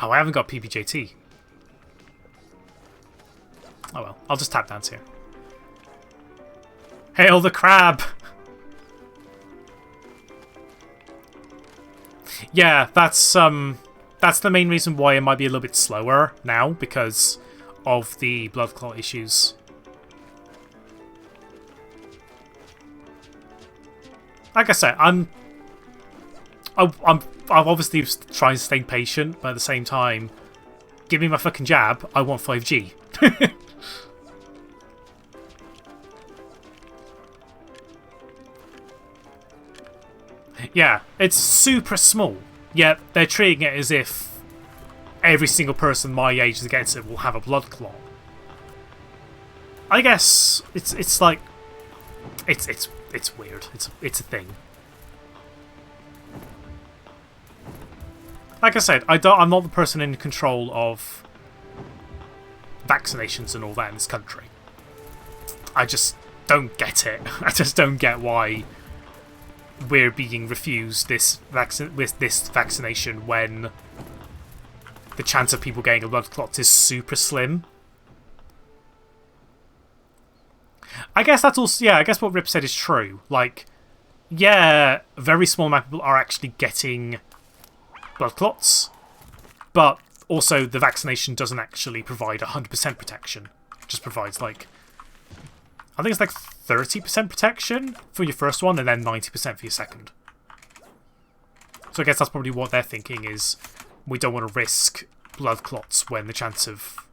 Oh, I haven't got PPJT. Oh well, I'll just tap dance here. Hail the crab! Yeah, that's the main reason why it might be a little bit slower now, because of the blood clot issues. Like I said, I'm obviously trying to stay patient, but at the same time, give me my fucking jab, I want 5G. Yeah, it's super small, yet they're treating it as if every single person my age that gets it will have a blood clot. I guess it's like it's weird. It's a thing. Like I said, I'm not the person in control of vaccinations and all that in this country. I just don't get it. I just don't get why we're being refused this vaccination when the chance of people getting a blood clot is super slim. I guess that's also, yeah, I guess what Rip said is true. Like, yeah, a very small amount of people are actually getting blood clots, but also the vaccination doesn't actually provide 100% protection. It just provides, like, I think it's like 30% protection for your first one and then 90% for your second. So I guess that's probably what they're thinking is we don't want to risk blood clots when the chance of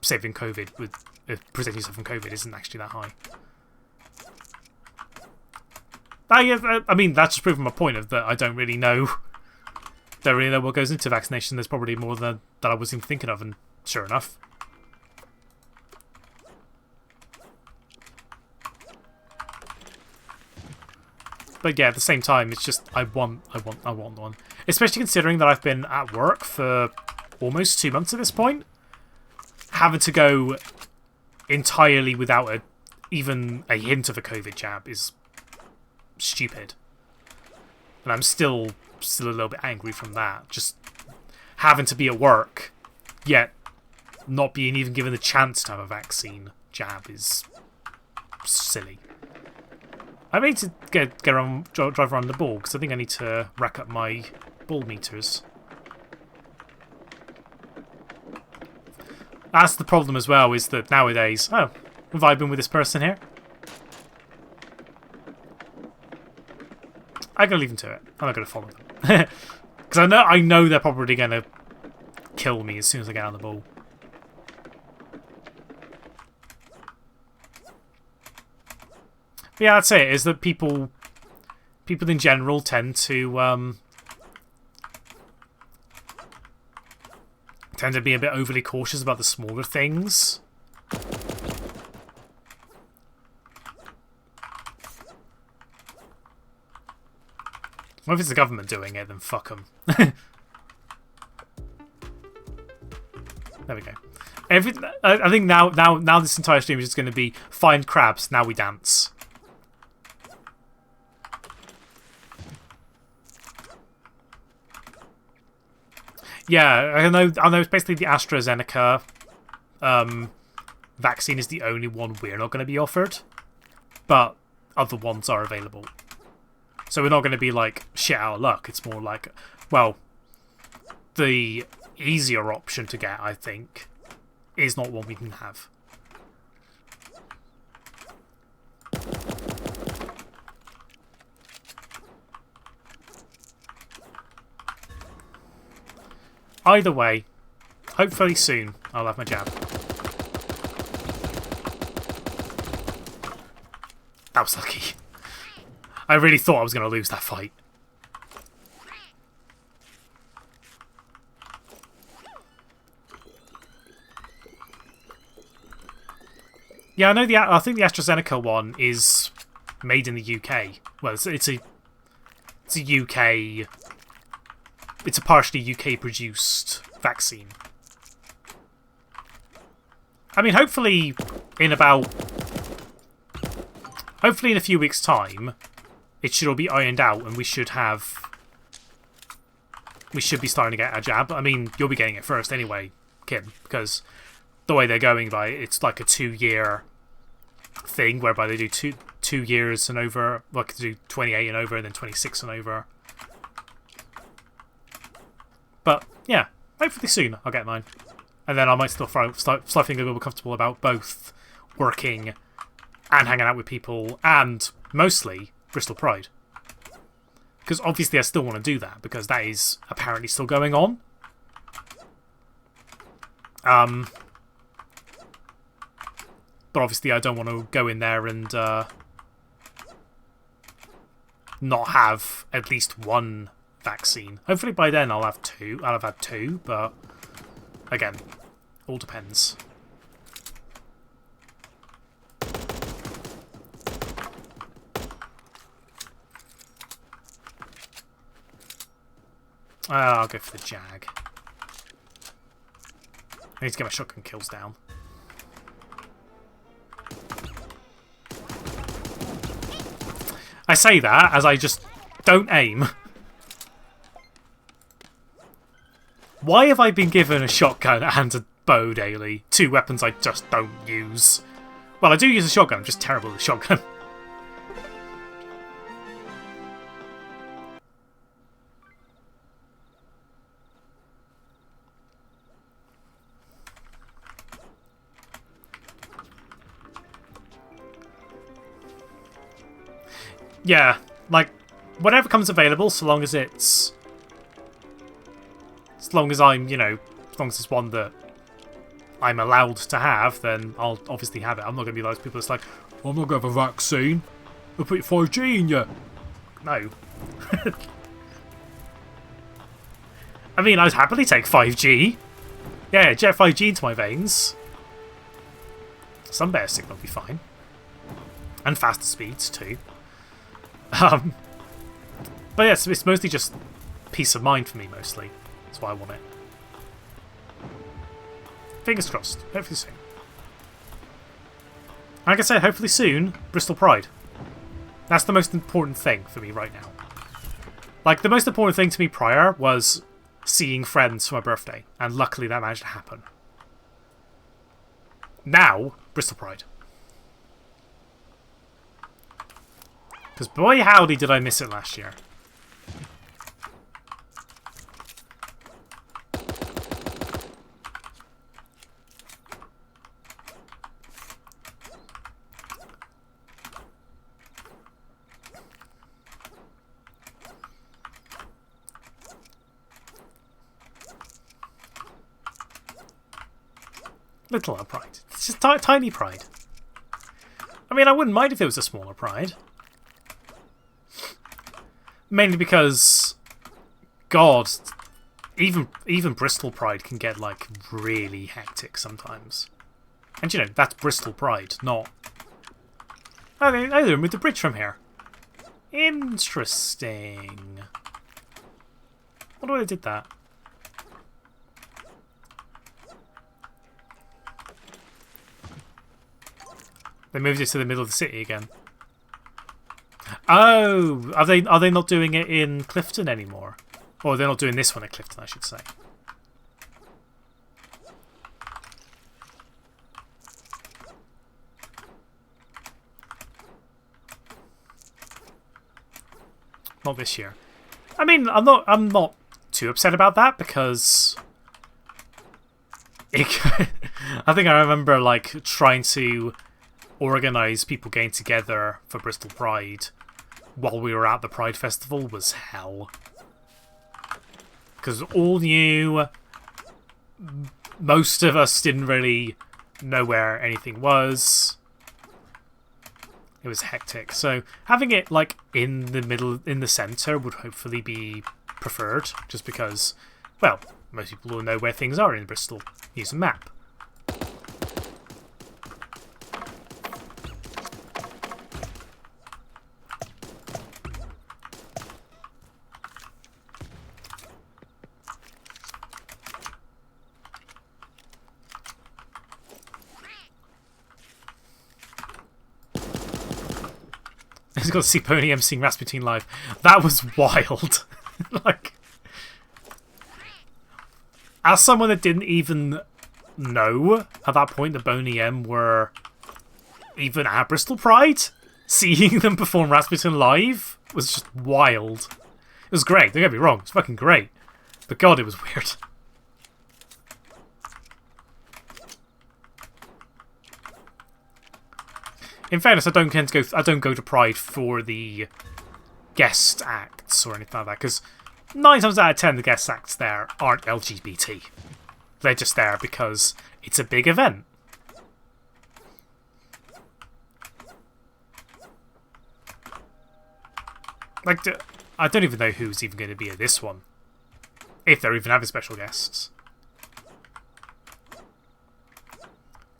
saving COVID with presenting yourself from COVID isn't actually that high. I mean, that's just proving my point of that I don't really know what goes into vaccination. There's probably more than that I wasn't even thinking of, and sure enough. But yeah, at the same time, it's just I want one. Especially considering that I've been at work for almost 2 months at this point. Having to go entirely without even a hint of a COVID jab is stupid. And I'm still a little bit angry from that. Just having to be at work, yet not being even given the chance to have a vaccine jab is silly. I need to get around, drive around the ball, because I think I need to rack up my ball meters. That's the problem as well, is that nowadays... Oh, I'm vibing with this person here. I'm going to leave them to it. I'm not going to follow them. Because I know they're probably going to kill me as soon as I get on the ball. But yeah, that's it, is that people in general tend to tend to be a bit overly cautious about the smaller things. Well, if it's the government doing it, then fuck them. There we go. I think now this entire stream is just going to be find crabs, now we dance. Yeah, I know it's basically the AstraZeneca vaccine is the only one we're not going to be offered, but other ones are available. So we're not going to be like shit out of luck. It's more like, well, the easier option to get, I think, is not one we can have. Either way, hopefully soon I'll have my jab. That was lucky. I really thought I was going to lose that fight. Yeah, I know. I think the AstraZeneca one is made in the UK. Well, it's a UK. It's a partially UK produced vaccine. I mean, hopefully in a few weeks' time, it should all be ironed out, and we should be starting to get a jab. I mean, you'll be getting it first anyway, Kim, because the way they're going, like, it's like a 2-year thing whereby they do two years and over, like they do 28 and over, and then 26 and over. But yeah, hopefully soon I'll get mine, and then I might still start feeling a little bit comfortable about both working and hanging out with people, and mostly Bristol Pride. Because obviously I still want to do that, because that is apparently still going on. But obviously I don't want to go in there and not have at least one vaccine. Hopefully by then I'll have two. I'll have had two, but again, all depends. I'll go for the Jag. I need to get my shotgun kills down. I say that as I just don't aim. Why have I been given a shotgun and a bow daily? Two weapons I just don't use. Well, I do use a shotgun, I'm just terrible with a shotgun. Yeah, like, whatever comes available, so long as it's... As long as I'm, you know, as long as it's one that I'm allowed to have, then I'll obviously have it. I'm not going to be those people that's like, oh, I'm not going to have a vaccine. I'll put 5G in you. No. I mean, I'd happily take 5G. Yeah, jet 5G into my veins. Some better signal will be fine. And faster speeds, too. But yeah, so it's mostly just peace of mind for me, mostly. That's why I want it. Fingers crossed. Hopefully soon. Like I said, hopefully soon, Bristol Pride. That's the most important thing for me right now. Like, the most important thing to me prior was seeing friends for my birthday, and luckily that managed to happen. Now, Bristol Pride. Because boy howdy did I miss it last year. Little pride. It's just tiny pride. I mean, I wouldn't mind if it was a smaller pride. Mainly because, God, even Bristol Pride can get like really hectic sometimes. And you know, that's Bristol Pride, not... Oh, they removed the bridge from here. Interesting. I wonder why they did that. They moved it to the middle of the city again. Oh, are they not doing it in Clifton anymore? Or they're not doing this one at Clifton, I should say. Not this year. I mean, I'm not too upset about that because I think I remember like trying to organise people getting together for Bristol Pride while we were at the Pride Festival was hell. Because all new, most of us didn't really know where anything was. It was hectic. So having it like in the middle, in the centre would hopefully be preferred, just because, well, most people will know where things are in Bristol. Use a map. He's got to see Pony emceeing Rasputin live. That was wild. Like, as someone that didn't even know at that point that Boney M were even at Bristol Pride, seeing them perform Rasputin live was just wild. It was great, don't get me wrong, it's fucking great. But God, it was weird. In fairness, I don't go to Pride for the guest acts or anything like that, because 9 times out of 10 the guest acts there aren't LGBT. They're just there because it's a big event. Like, I don't even know who's even going to be at this one, if they're even having special guests.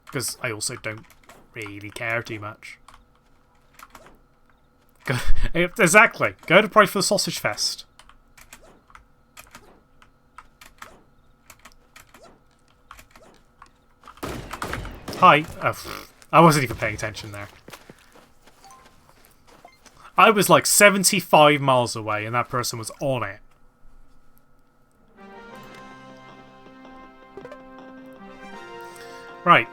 Because I also don't really care too much. Exactly. Go to Pride for the Sausage Fest. Hi. Oh, I wasn't even paying attention there. I was like 75 miles away and that person was on it. Right.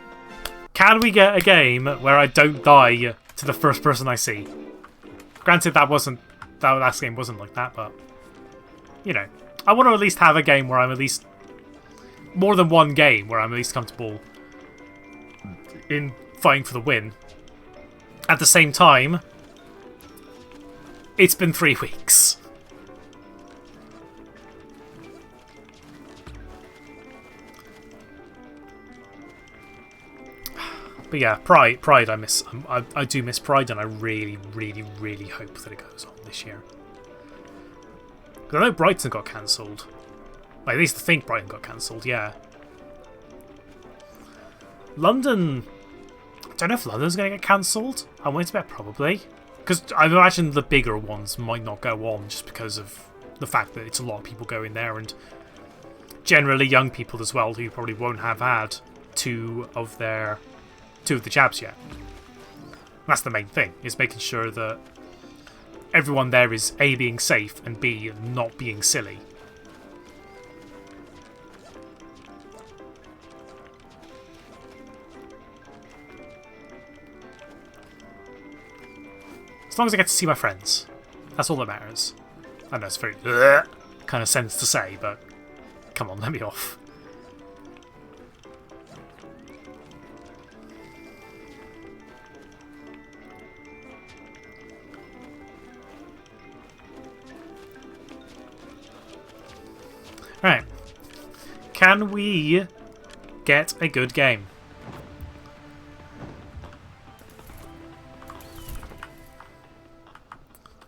Can we get a game where I don't die to the first person I see? Granted, that last game wasn't like that, but you know, I want to at least have a game where I'm at least more than one game where I'm at least comfortable in fighting for the win. At the same time, it's been 3 weeks. But yeah, Pride I miss. I do miss Pride, and I really, really, really hope that it goes on this year. Because I know Brighton got cancelled. At least I think Brighton got cancelled, yeah. London... I don't know if London's going to get cancelled. I'm willing to bet probably. Because I imagine the bigger ones might not go on just because of the fact that it's a lot of people going there, and generally young people as well who probably won't have had two of the jabs yet. That's the main thing, is making sure that everyone there is A, being safe, and B, not being silly. As long as I get to see my friends. That's all that matters. I know it's very kind of sense to say, but come on, let me off. Right. Can we get a good game?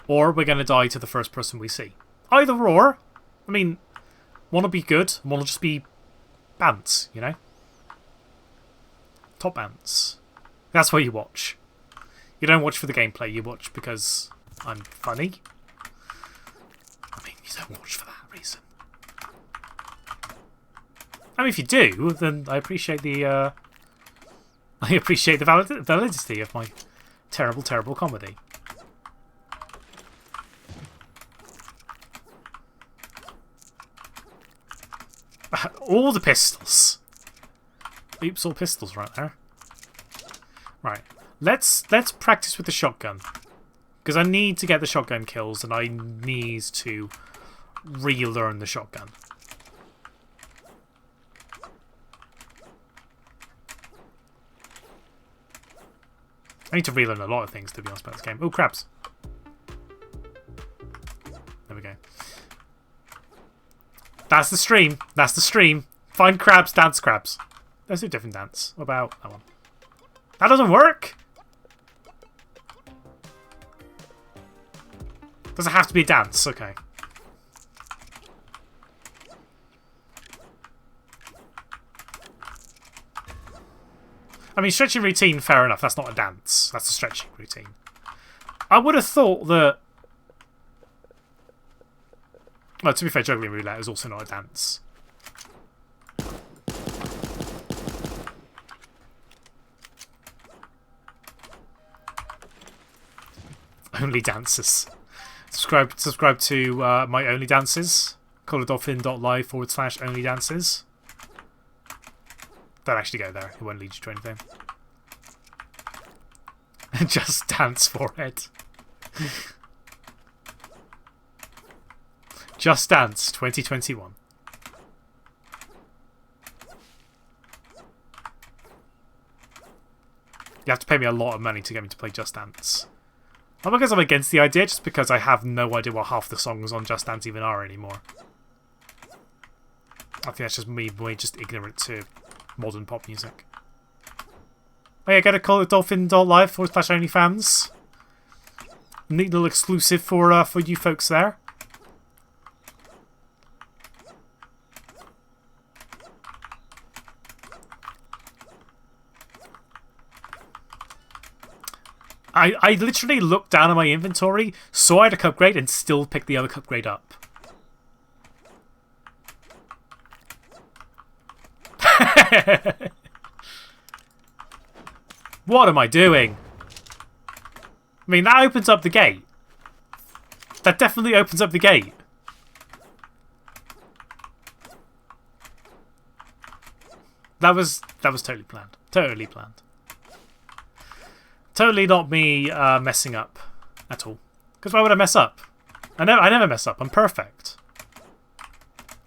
Or we're going to die to the first person we see. Either or. I mean, want to be good, want to just be bants, you know? Top bants. That's what you watch. You don't watch for the gameplay, you watch because I'm funny. I mean, you don't watch for that reason. I mean, if you do, then I appreciate the validity of my terrible, terrible comedy. All the pistols. Oops, all pistols right there. Right. Let's practice with the shotgun. Because I need to get the shotgun kills and I need to relearn the shotgun. I need to relearn a lot of things, to be honest, about this game. Oh, crabs. There we go. That's the stream. That's the stream. Find crabs, dance crabs. Let's do a different dance. What about that one? That doesn't work! Does it have to be a dance? Okay. I mean, stretching routine, fair enough. That's not a dance. That's a stretching routine. I would have thought that... Well, to be fair, juggling roulette is also not a dance. Only dances. Subscribe to my only dances. CollaredDolphin.live/only dances. Don't actually go there. It won't lead you to anything. Just dance forehead. Just Dance 2021. You have to pay me a lot of money to get me to play Just Dance. Not because I'm against the idea, just because I have no idea what half the songs on Just Dance even are anymore. I think that's just me being just ignorant to modern pop music. Oh yeah, go to CollaredDolphin.live/onlyfans. Neat little exclusive for you folks there. I literally looked down at my inventory, saw I had a cup grade, and still picked the other cup grade up. What am I doing? I mean, that opens up the gate. That definitely opens up the gate. That was totally planned. Totally planned. Totally not me messing up at all. Because why would I mess up? I never mess up. I'm perfect.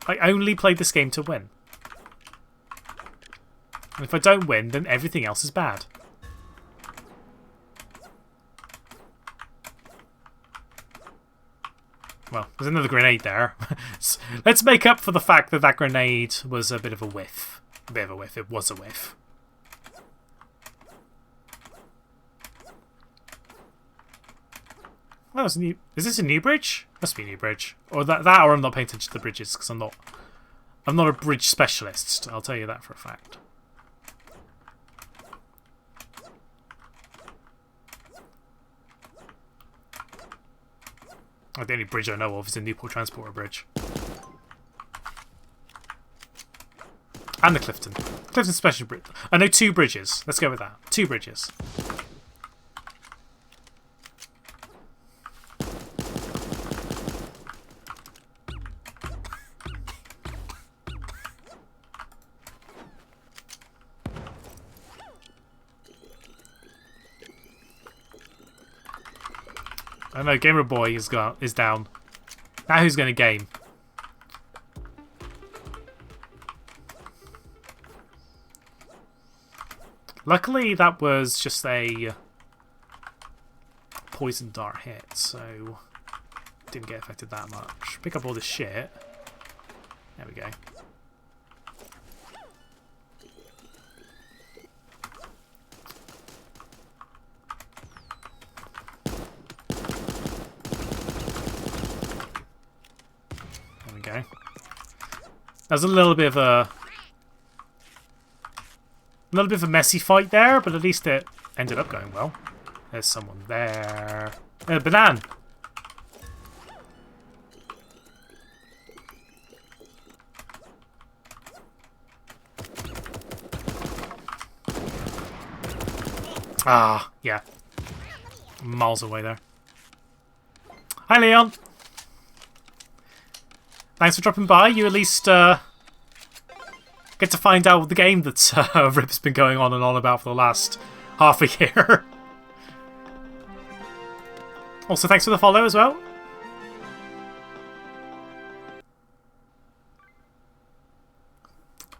I only played this game to win. And if I don't win, then everything else is bad. Well, there's another grenade there. Let's make up for the fact that that grenade was a bit of a whiff. A bit of a whiff. It was a whiff. Oh, it's a new... Is this a new bridge? Must be a new bridge. Or that or I'm not paying attention to the bridges because I'm not a bridge specialist. I'll tell you that for a fact. The only bridge I know of is the Newport Transporter Bridge. And the Clifton. Clifton Special Bridge. I know 2 bridges. Let's go with that. 2 bridges. I know, Gamer Boy is down. Now who's going to game? Luckily, that was just a poison dart hit, so didn't get affected that much. Pick up all this shit. There we go. There's a little bit of a messy fight there, but at least it ended up going well. There's someone there. Banana. Ah, yeah. Miles away there. Hi, Leon. Thanks for dropping by. You at least get to find out the game that Rip's been going on and on about for the last half a year. Also, thanks for the follow as well.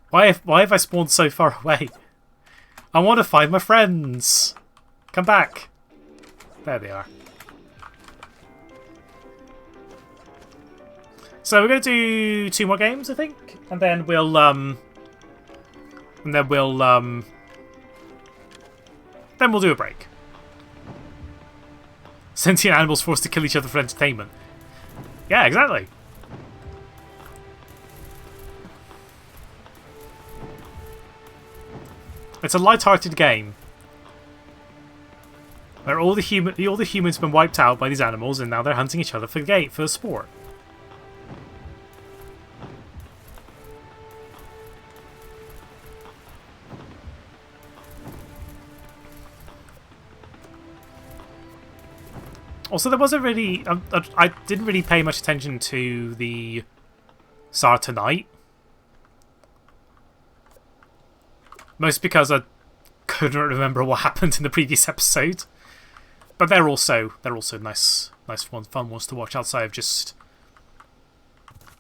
Why have I spawned so far away? I want to find my friends. Come back. There they are. So we're going to do 2 more games, I think, and then we'll then we'll do a break. Sentient animals forced to kill each other for entertainment. Yeah, exactly. It's a light-hearted game where all the humans have been wiped out by these animals, and now they're hunting each other for sport. Also, there wasn't really... I didn't really pay much attention to the SAR tonight. Mostly because I couldn't remember what happened in the previous episode. But they're also nice fun ones to watch outside of just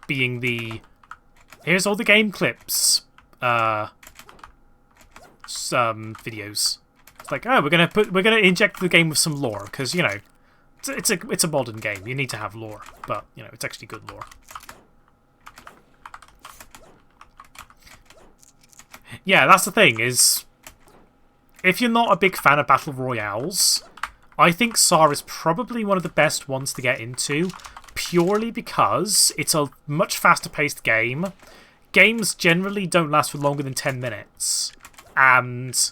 being the... Here's all the game clips videos. It's like, oh, we're gonna inject the game with some lore, because, you know, it's a modern game. You need to have lore, but you know it's actually good lore. Yeah, that's the thing. Is if you're not a big fan of battle royales, I think SAR is probably one of the best ones to get into, purely because it's a much faster paced game. Games generally don't last for longer than 10 minutes, and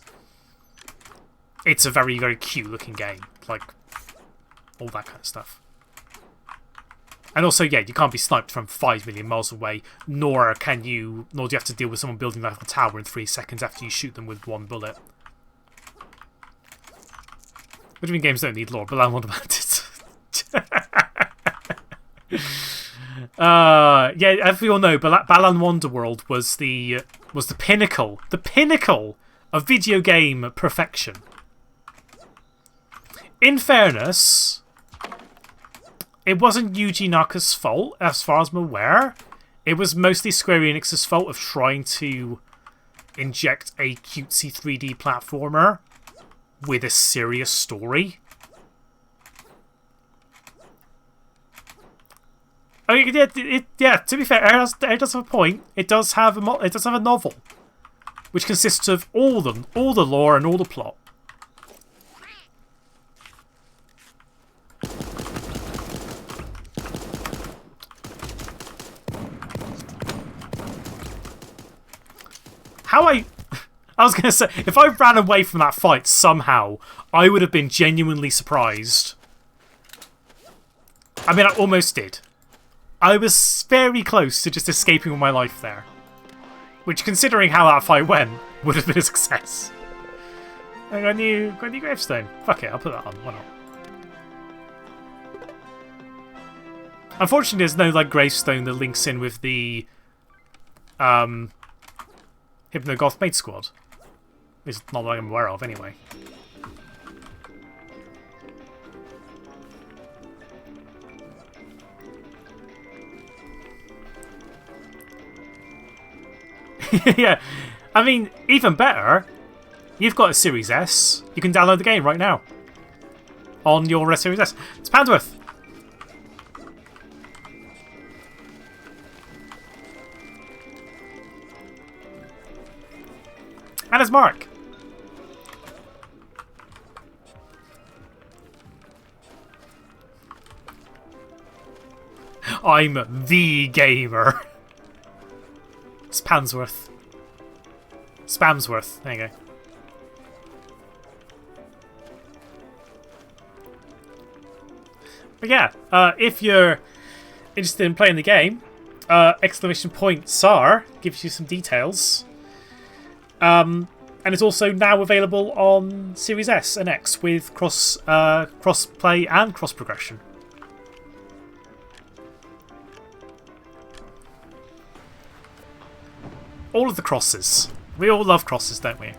it's a very, very cute looking game. Like, all that kind of stuff. And also, yeah, you can't be sniped from 5 million miles away, nor do you have to deal with someone building like a tower in 3 seconds after you shoot them with 1 bullet. Which mean games don't need lore, but I'm all about it. Yeah, as we all know, Balan Wonderworld was the pinnacle of video game perfection. In fairness, it wasn't Yuji Naka's fault, as far as I'm aware. It was mostly Square Enix's fault of trying to inject a cutesy 3D platformer with a serious story. Oh, yeah. To be fair, it does have a point. It does have a novel, which consists of all the lore and all the plot. I was going to say, if I ran away from that fight somehow, I would have been genuinely surprised. I mean, I almost did. I was very close to just escaping with my life there. Which, considering how that fight went, would have been a success. I got a new gravestone. Fuck it, I'll put that on. Why not? Unfortunately, there's no like gravestone that links in with the Hypnogoth Maid Squad. It's not that I'm aware of, anyway. Yeah, I mean, even better, you've got a Series S. You can download the game right now on your Series S. It's Pandworth. And it's Mark. I'm the gamer. Spansworth. Spamsworth. There you go. But yeah, if you're interested in playing the game, exclamation point SAR gives you some details. And it's also now available on Series S and X with cross play and cross progression. All of the crosses. We all love crosses, don't we?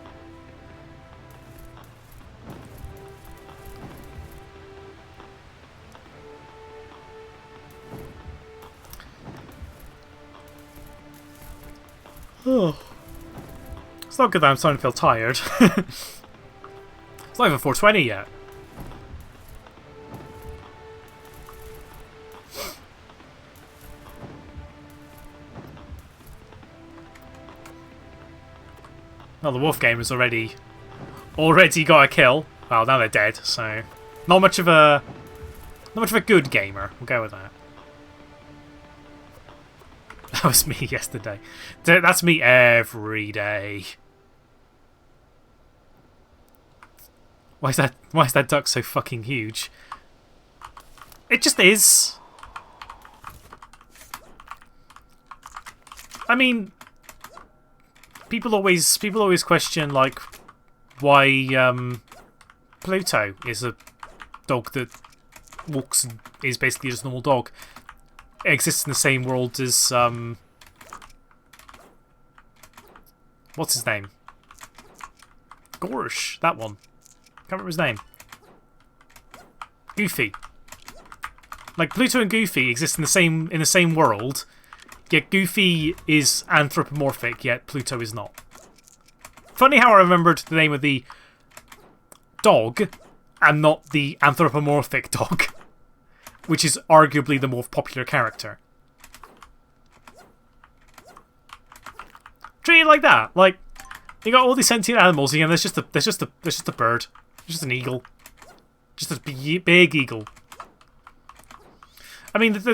Oh. It's not good that I'm starting to feel tired. It's not even 4:20 yet. Well, the Wolf Gamer's already got a kill. Well, now they're dead, so not much of a good gamer. We'll go with that. That was me yesterday. That's me every day. Why is that duck so fucking huge? It just is. I mean, people always question like why Pluto is a dog that walks and is basically just a normal dog. It exists in the same world as what's his name? Gorsh, that one. Can't remember his name. Goofy. Like Pluto and Goofy exist in the same world, yet Goofy is anthropomorphic, yet Pluto is not. Funny how I remembered the name of the dog and not the anthropomorphic dog, which is arguably the more popular character. Treat it like that. Like you got all these sentient animals, and there's just a bird, just an eagle, just a big eagle. I mean, the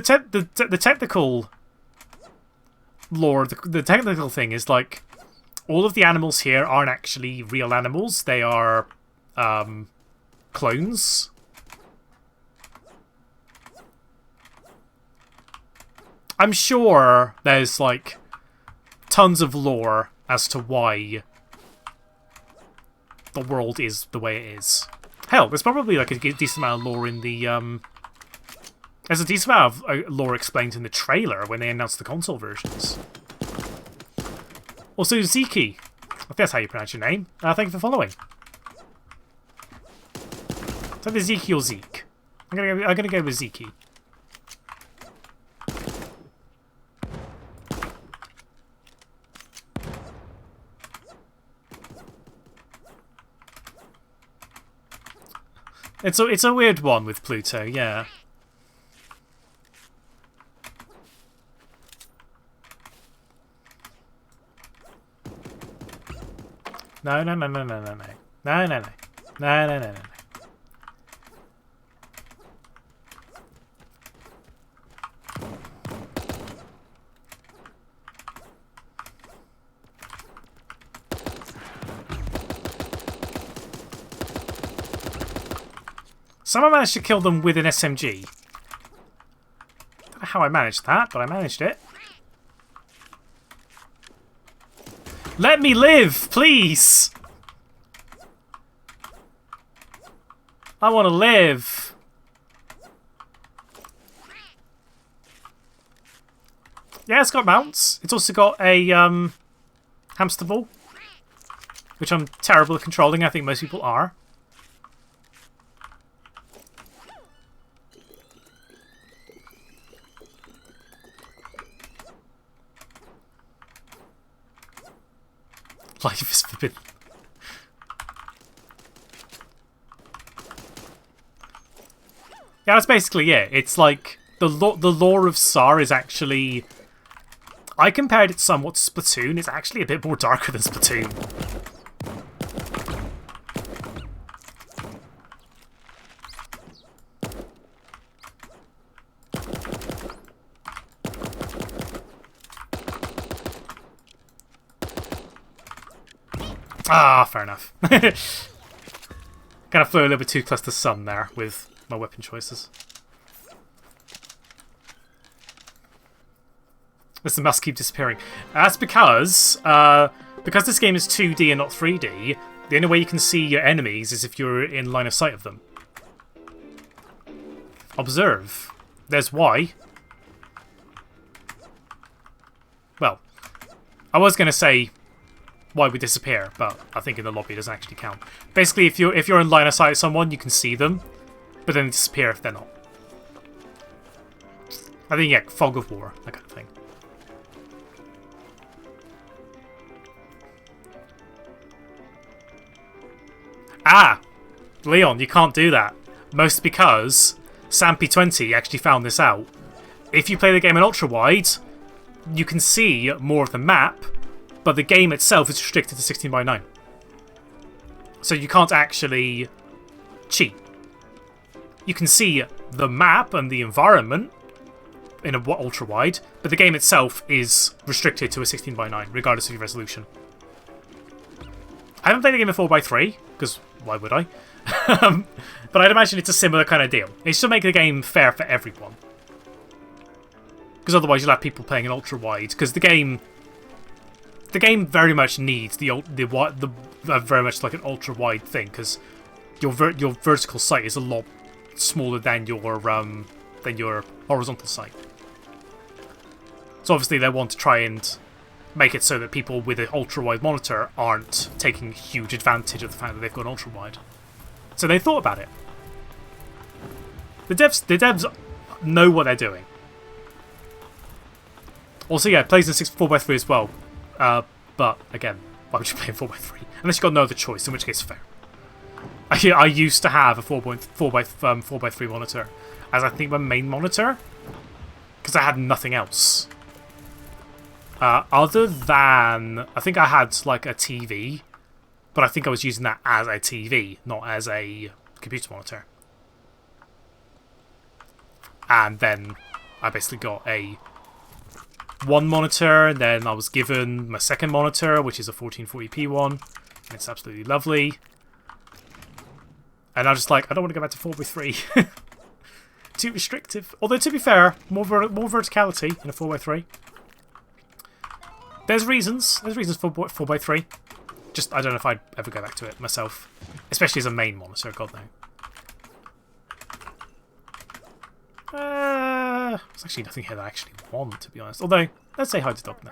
technical lore, the technical thing is like all of the animals here aren't actually real animals. They are clones. I'm sure there's like tons of lore as to why the world is the way it is. Hell, there's probably like a decent amount of lore in the there's a decent amount of lore explained in the trailer when they announced the console versions. Also, Ziki, if that's how you pronounce your name, thank you for following. Is that the Ziki or Zeke? I'm gonna go with Ziki. It's a weird one with Pluto, yeah. No. Someone managed to kill them with an SMG. Don't know how I managed that, but I managed it. Let me live, please! I want to live. Yeah, it's got mounts. It's also got a hamster ball, which I'm terrible at controlling. I think most people are. Life is forbidden. Yeah, that's basically it. It's like the lore of SAR is actually. I compared it somewhat to Splatoon. It's actually a bit more darker than Splatoon. Ah, fair enough. Kind of flew a little bit too close to the sun there with my weapon choices. This must keep disappearing. That's because this game is 2D and not 3D, the only way you can see your enemies is if you're in line of sight of them. Observe. There's Y. Well, I was going to say Y would disappear, but I think in the lobby it doesn't actually count. Basically, if you're in line of sight of someone, you can see them, but then they disappear if they're not. I think, yeah, fog of war, that kind of thing. Ah! Leon, you can't do that. Mostly because Sampy20 actually found this out. If you play the game in ultra-wide, you can see more of the map, but the game itself is restricted to 16:9. So you can't actually cheat. You can see the map and the environment in a ultra-wide, but the game itself is restricted to a 16:9, regardless of your resolution. I haven't played the game in 4:3, because why would I? But I'd imagine it's a similar kind of deal. It should make the game fair for everyone. Because otherwise you'll have people playing in ultra-wide, because the game very much needs the very much like an ultra-wide thing, because your vertical sight is a lot smaller than your horizontal sight. So obviously they want to try and make it so that people with an ultra-wide monitor aren't taking huge advantage of the fact that they've got an ultra-wide. So they thought about it. The devs know what they're doing. Also, yeah, it plays in 4:3 as well. But again, why would you play in 4:3? Unless you've got no other choice, in which case fair. I used to have a 4:3 monitor as I think my main monitor, because I had nothing else. Other than, I think I had like a TV, but I think I was using that as a TV, not as a computer monitor. And then I basically got one monitor, and then I was given my second monitor, which is a 1440p one, and it's absolutely lovely. And I was just like, I don't want to go back to 4:3. Too restrictive. Although, to be fair, more verticality in a 4:3. There's reasons for 4:3. Just, I don't know if I'd ever go back to it myself. Especially as a main monitor, god no. There's actually nothing here that I actually want, to be honest. Although, let's say hi to Dog now.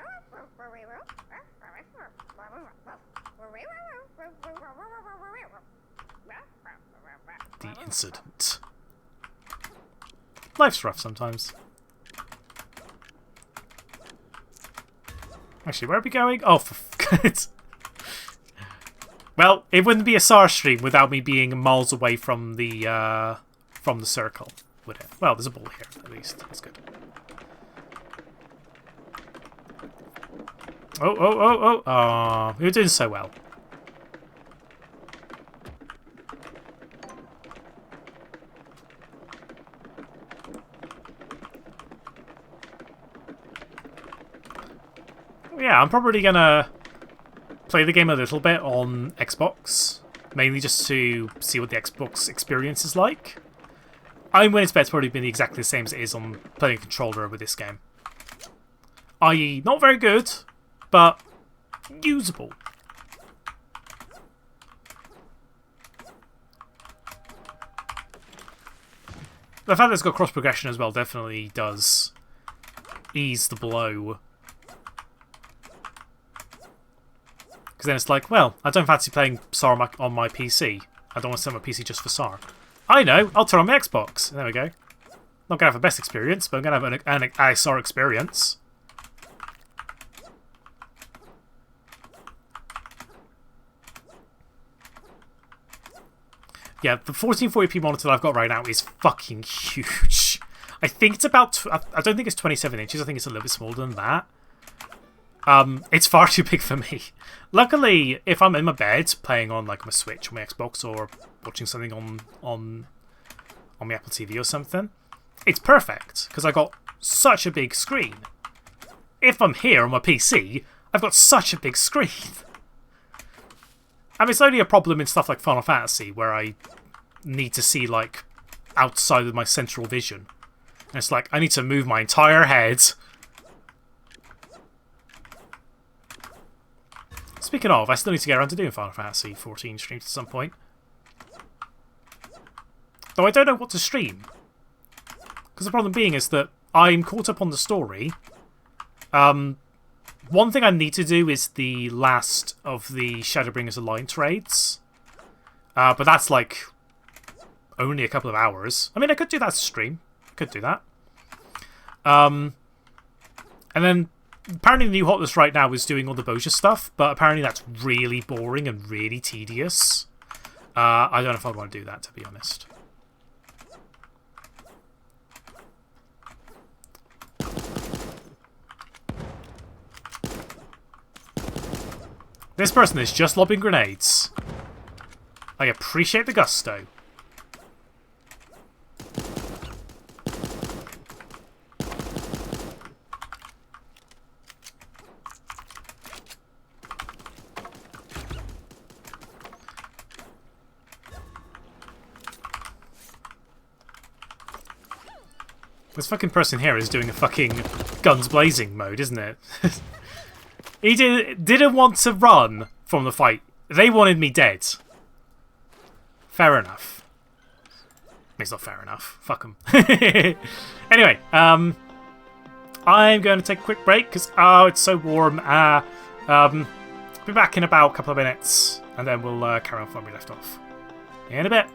The incident. Life's rough sometimes. Actually, where are we going? Oh, for good. Well, it wouldn't be a SAR stream without me being miles away from the circle, would it? Well, there's a ball here, at least. That's good. Oh, you're doing so well. Yeah, I'm probably gonna play the game a little bit on Xbox, mainly just to see what the Xbox experience is like. I'm willing to bet it's probably been exactly the same as it is on playing a controller with this game. I.e., not very good, but usable. The fact that it's got cross progression as well definitely does ease the blow. Because then it's like, well, I don't fancy playing SAR on my PC. I don't want to set my PC just for SAR. I know, I'll turn on my Xbox. There we go. Not going to have the best experience, but I'm going to have a SAR experience. Yeah, the 1440p monitor that I've got right now is fucking huge. I think it's about... I don't think it's 27 inches. I think it's a little bit smaller than that. It's far too big for me. Luckily, if I'm in my bed playing on like my Switch or my Xbox or watching something on my Apple TV or something, it's perfect because I got such a big screen. If I'm here on my PC, I've got such a big screen. I mean, it's only a problem in stuff like Final Fantasy where I need to see, like, outside of my central vision. And it's like, I need to move my entire head. Speaking of, I still need to get around to doing Final Fantasy 14 streams at some point. Though I don't know what to stream. Because the problem being is that I'm caught up on the story. One thing I need to do is the last of the Shadowbringers Alliance raids. But that's like only a couple of hours. I mean, I could do that stream. I could do that. And then apparently the new hotlist right now is doing all the Boja stuff, but apparently that's really boring and really tedious. I don't know if I want to do that, to be honest. This person is just lobbing grenades. I appreciate the gusto. This fucking person here is doing a fucking guns blazing mode, isn't it? He didn't want to run from the fight. They wanted me dead. Fair enough. It's not fair enough. Fuck them. Anyway, I'm going to take a quick break because, oh, it's so warm. Be back in about a couple of minutes and then we'll carry on from where we left off. In a bit.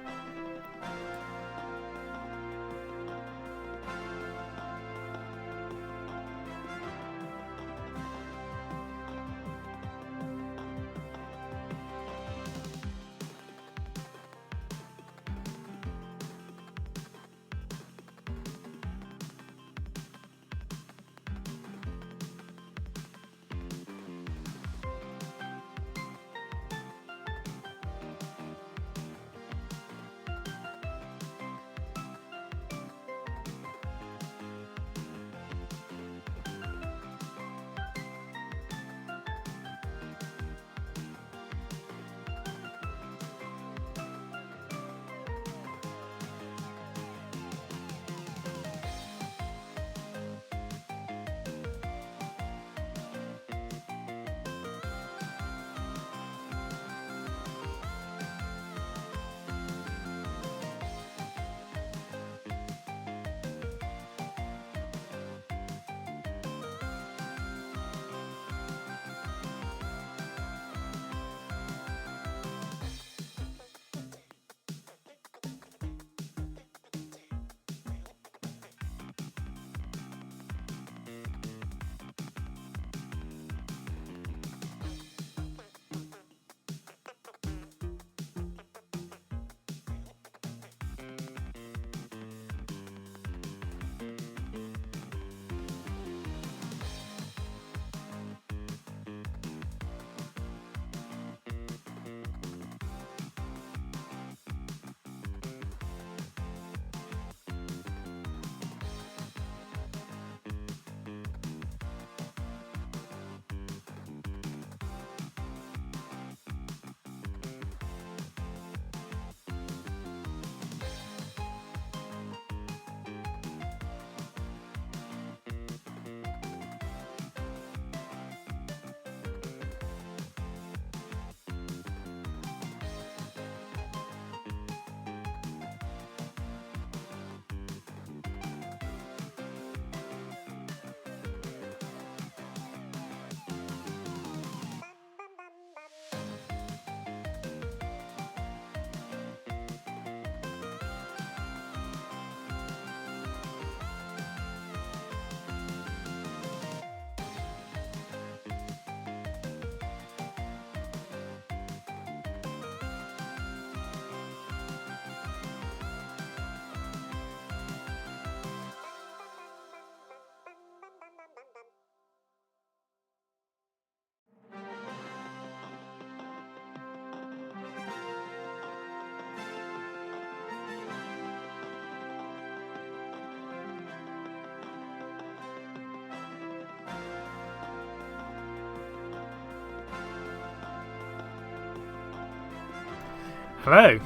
Hello.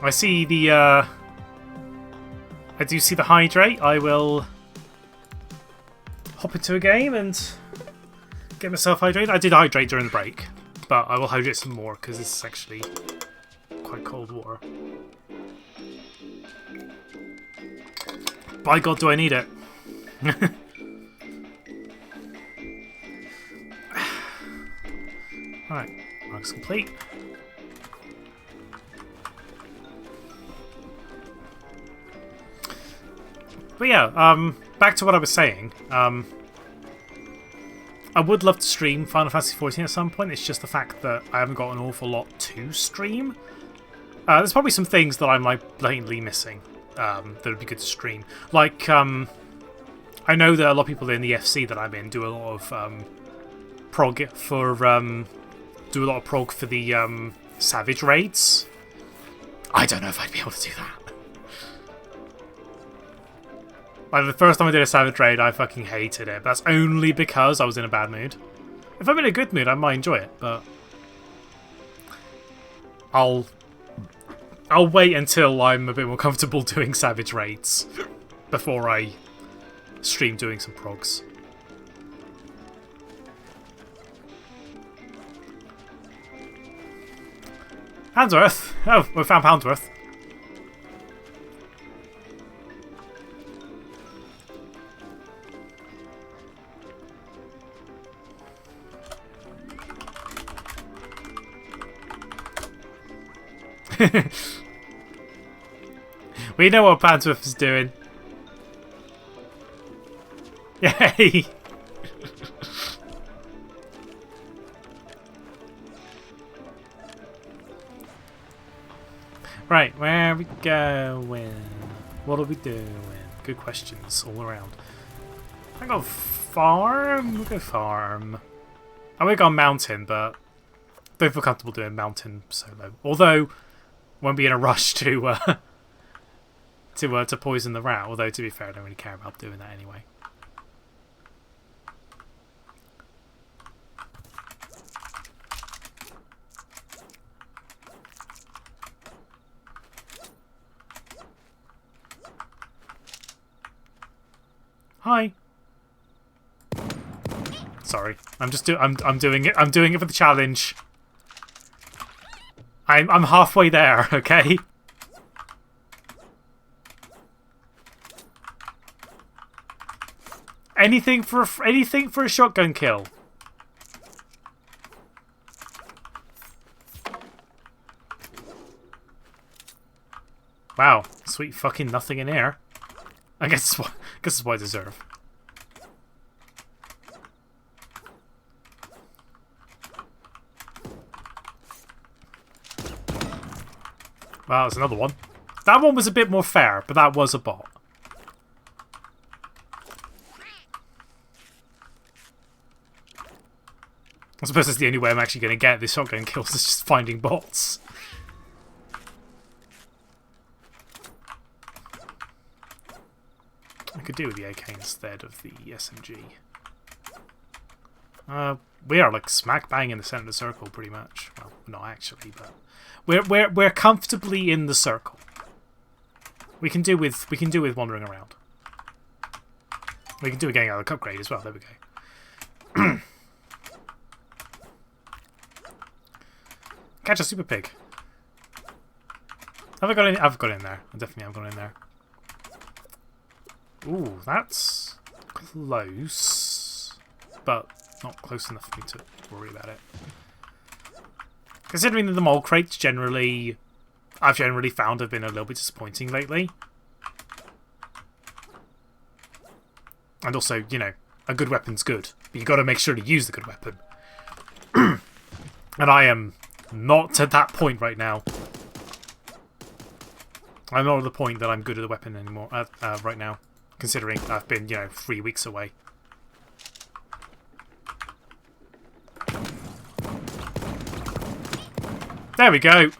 I see the, I do see the hydrate. I will hop into a game and get myself hydrated. I did hydrate during the break, but I will hydrate some more because this is actually quite cold water. By God, do I need it? Alright, mark's complete. But yeah, back to what I was saying. I would love to stream Final Fantasy XIV at some point. It's just the fact that I haven't got an awful lot to stream. There's probably some things that I'm like blatantly missing that would be good to stream. Like, I know that a lot of people in the FC that I'm in do a lot of prog for the Savage raids. I don't know if I'd be able to do that. Like, the first time I did a Savage raid, I fucking hated it. But that's only because I was in a bad mood. If I'm in a good mood, I might enjoy it, but I'll wait until I'm a bit more comfortable doing Savage raids before I stream doing some progs. Handsworth! Oh, we found Poundsworth. We know what Poundsworth is doing. Yay! Right, where are we going? What are we doing? Good questions all around. I go farm? We'll go farm. I would go mountain, but don't feel comfortable doing mountain solo. Although, won't be in a rush to to poison the rat. Although, to be fair, I don't really care about doing that anyway. Hi. Sorry, I'm doing it. I'm doing it for the challenge. I'm halfway there. Okay. Anything for a shotgun kill. Wow, sweet fucking nothing in here. I guess it's what I deserve. Wow, there's another one. That one was a bit more fair, but that was a bot. I suppose that's the only way I'm actually going to get this shotgun kills is just finding bots. I could do with the AK instead of the SMG. We are like smack bang in the centre of the circle, pretty much. Well, not actually, but we're comfortably in the circle. We can do with wandering around. We can do a getting out of the upgrade as well. There we go. Catch a super pig. Have I got in? I've got in there. I definitely have got in there. Ooh, that's close, but not close enough for me to worry about it. Considering that the mole crates generally, I've generally found have been a little bit disappointing lately. And also, you know, a good weapon's good, but you got to make sure to use the good weapon. And I am not at that point right now. I'm not at the point that I'm good at the weapon anymore right now, considering I've been, you know, 3 weeks away. There we go.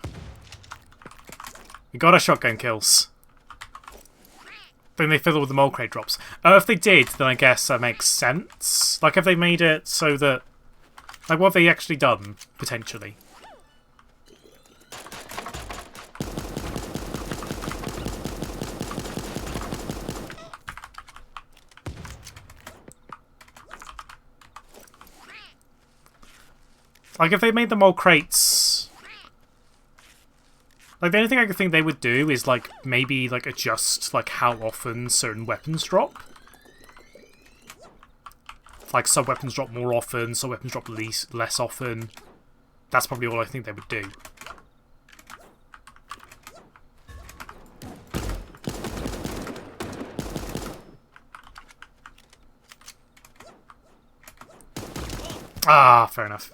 We got our shotgun kills. Then they fiddle with the mole crate drops. If they did, then I guess that makes sense. Like, have they made it so that... Like, what have they actually done, potentially? Like, if they made them all crates... Like, the only thing I could think they would do is, like, maybe, like, adjust, like, how often certain weapons drop. Like, some weapons drop more often, some weapons drop less often. That's probably all I think they would do. Ah, fair enough.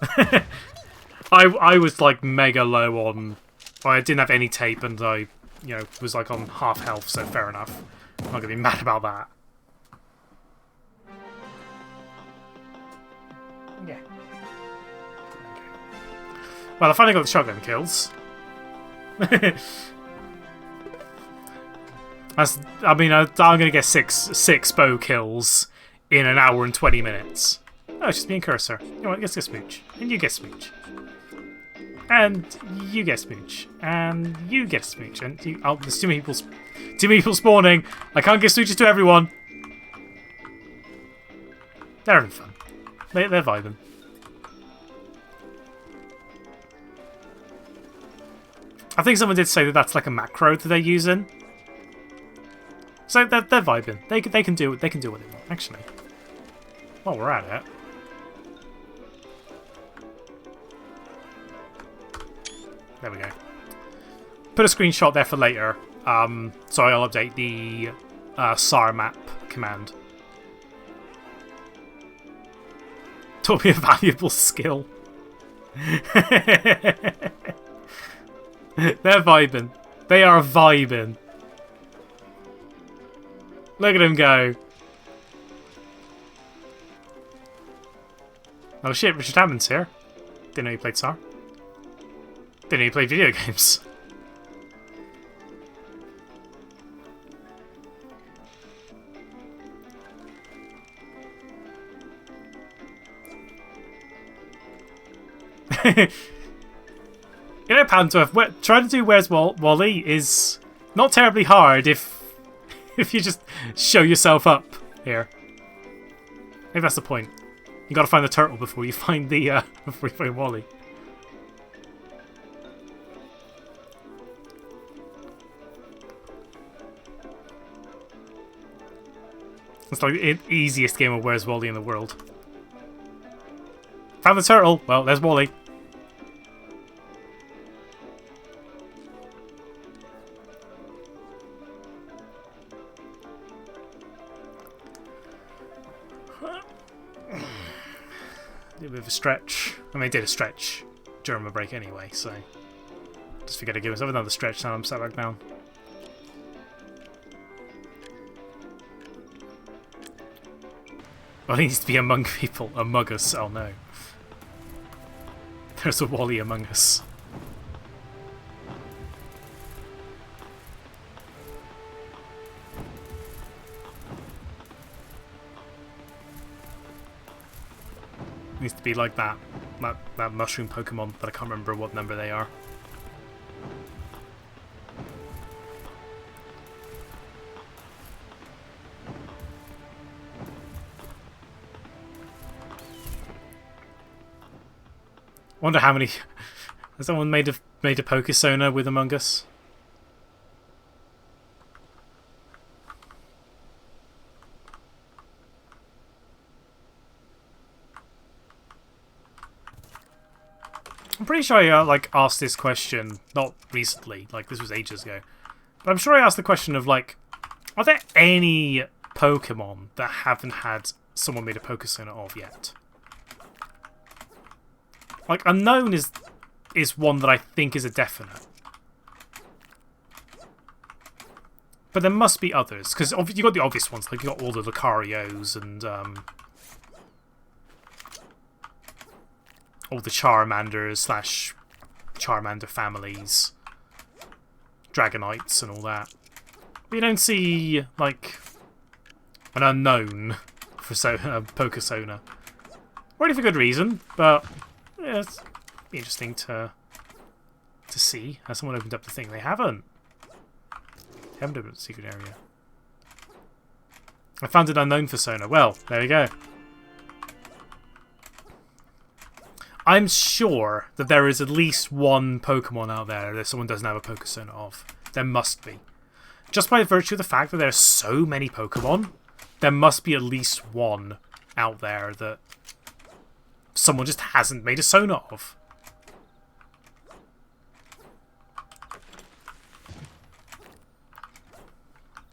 I was, like, mega low on... I didn't have any tape, and I, you know, was, like, on half health, so fair enough. I'm not going to be mad about that. Yeah. Okay. Well, I finally got the shotgun kills. I mean, I'm going to get six bow kills in an hour and 20 minutes. Oh, it's just me and Cursor. You know what, let's get Smooch. And you get Smooch. And you get Smooch. And you get Smooch. And you, oh, there's too many people spawning. I can't give Smooches to everyone. They're having fun. They're vibing. I think someone did say that that's like a macro that they're using. So they're vibing. They can do what they want. Actually, while we're at it, there we go. Put a screenshot there for later. So I'll update the SAR map command. Taught me a valuable skill. They're vibing. They are vibing. Look at him go. Oh shit, Richard Hammond's here. Didn't know you played SAR. Didn't know you played video games. You know, Pantworth, trying to do Where's Wally is not terribly hard if you just show yourself up here. Maybe that's the point. You gotta find the turtle before you find the before you find Wally. It's like the easiest game of Where's Wally in the world. Found the turtle. Well, there's Wally. A bit of a stretch. I mean, I did a stretch during my break anyway, so just figured I'd give myself another stretch now I'm sat back down. Well, he needs to be among people. Among us. Oh no. There's a Wally among us. Needs to be like that mushroom Pokemon, but I can't remember what number they are. Wonder how many. Has someone made a Pokesona with Among Us? I'm pretty sure I like asked this question not recently, like this was ages ago. But I'm sure I asked the question of like, are there any Pokemon that haven't had someone made a Pokesona of yet? Like Unknown is one that I think is a definite. But there must be others, because you got the obvious ones, like you got all the Lucarios and all the Charmanders / Charmander families, Dragonites and all that. But you don't see like an Unknown for Pokesona. Really for good reason, but yeah, it's interesting to see. Has someone opened up the thing? They haven't. They haven't opened up the secret area. I found an Unknown persona. Well, there we go. I'm sure that there is at least one Pokemon out there that someone doesn't have a Pokesona of. There must be. Just by virtue of the fact that there are so many Pokemon, there must be at least one out there that someone just hasn't made a Sona of.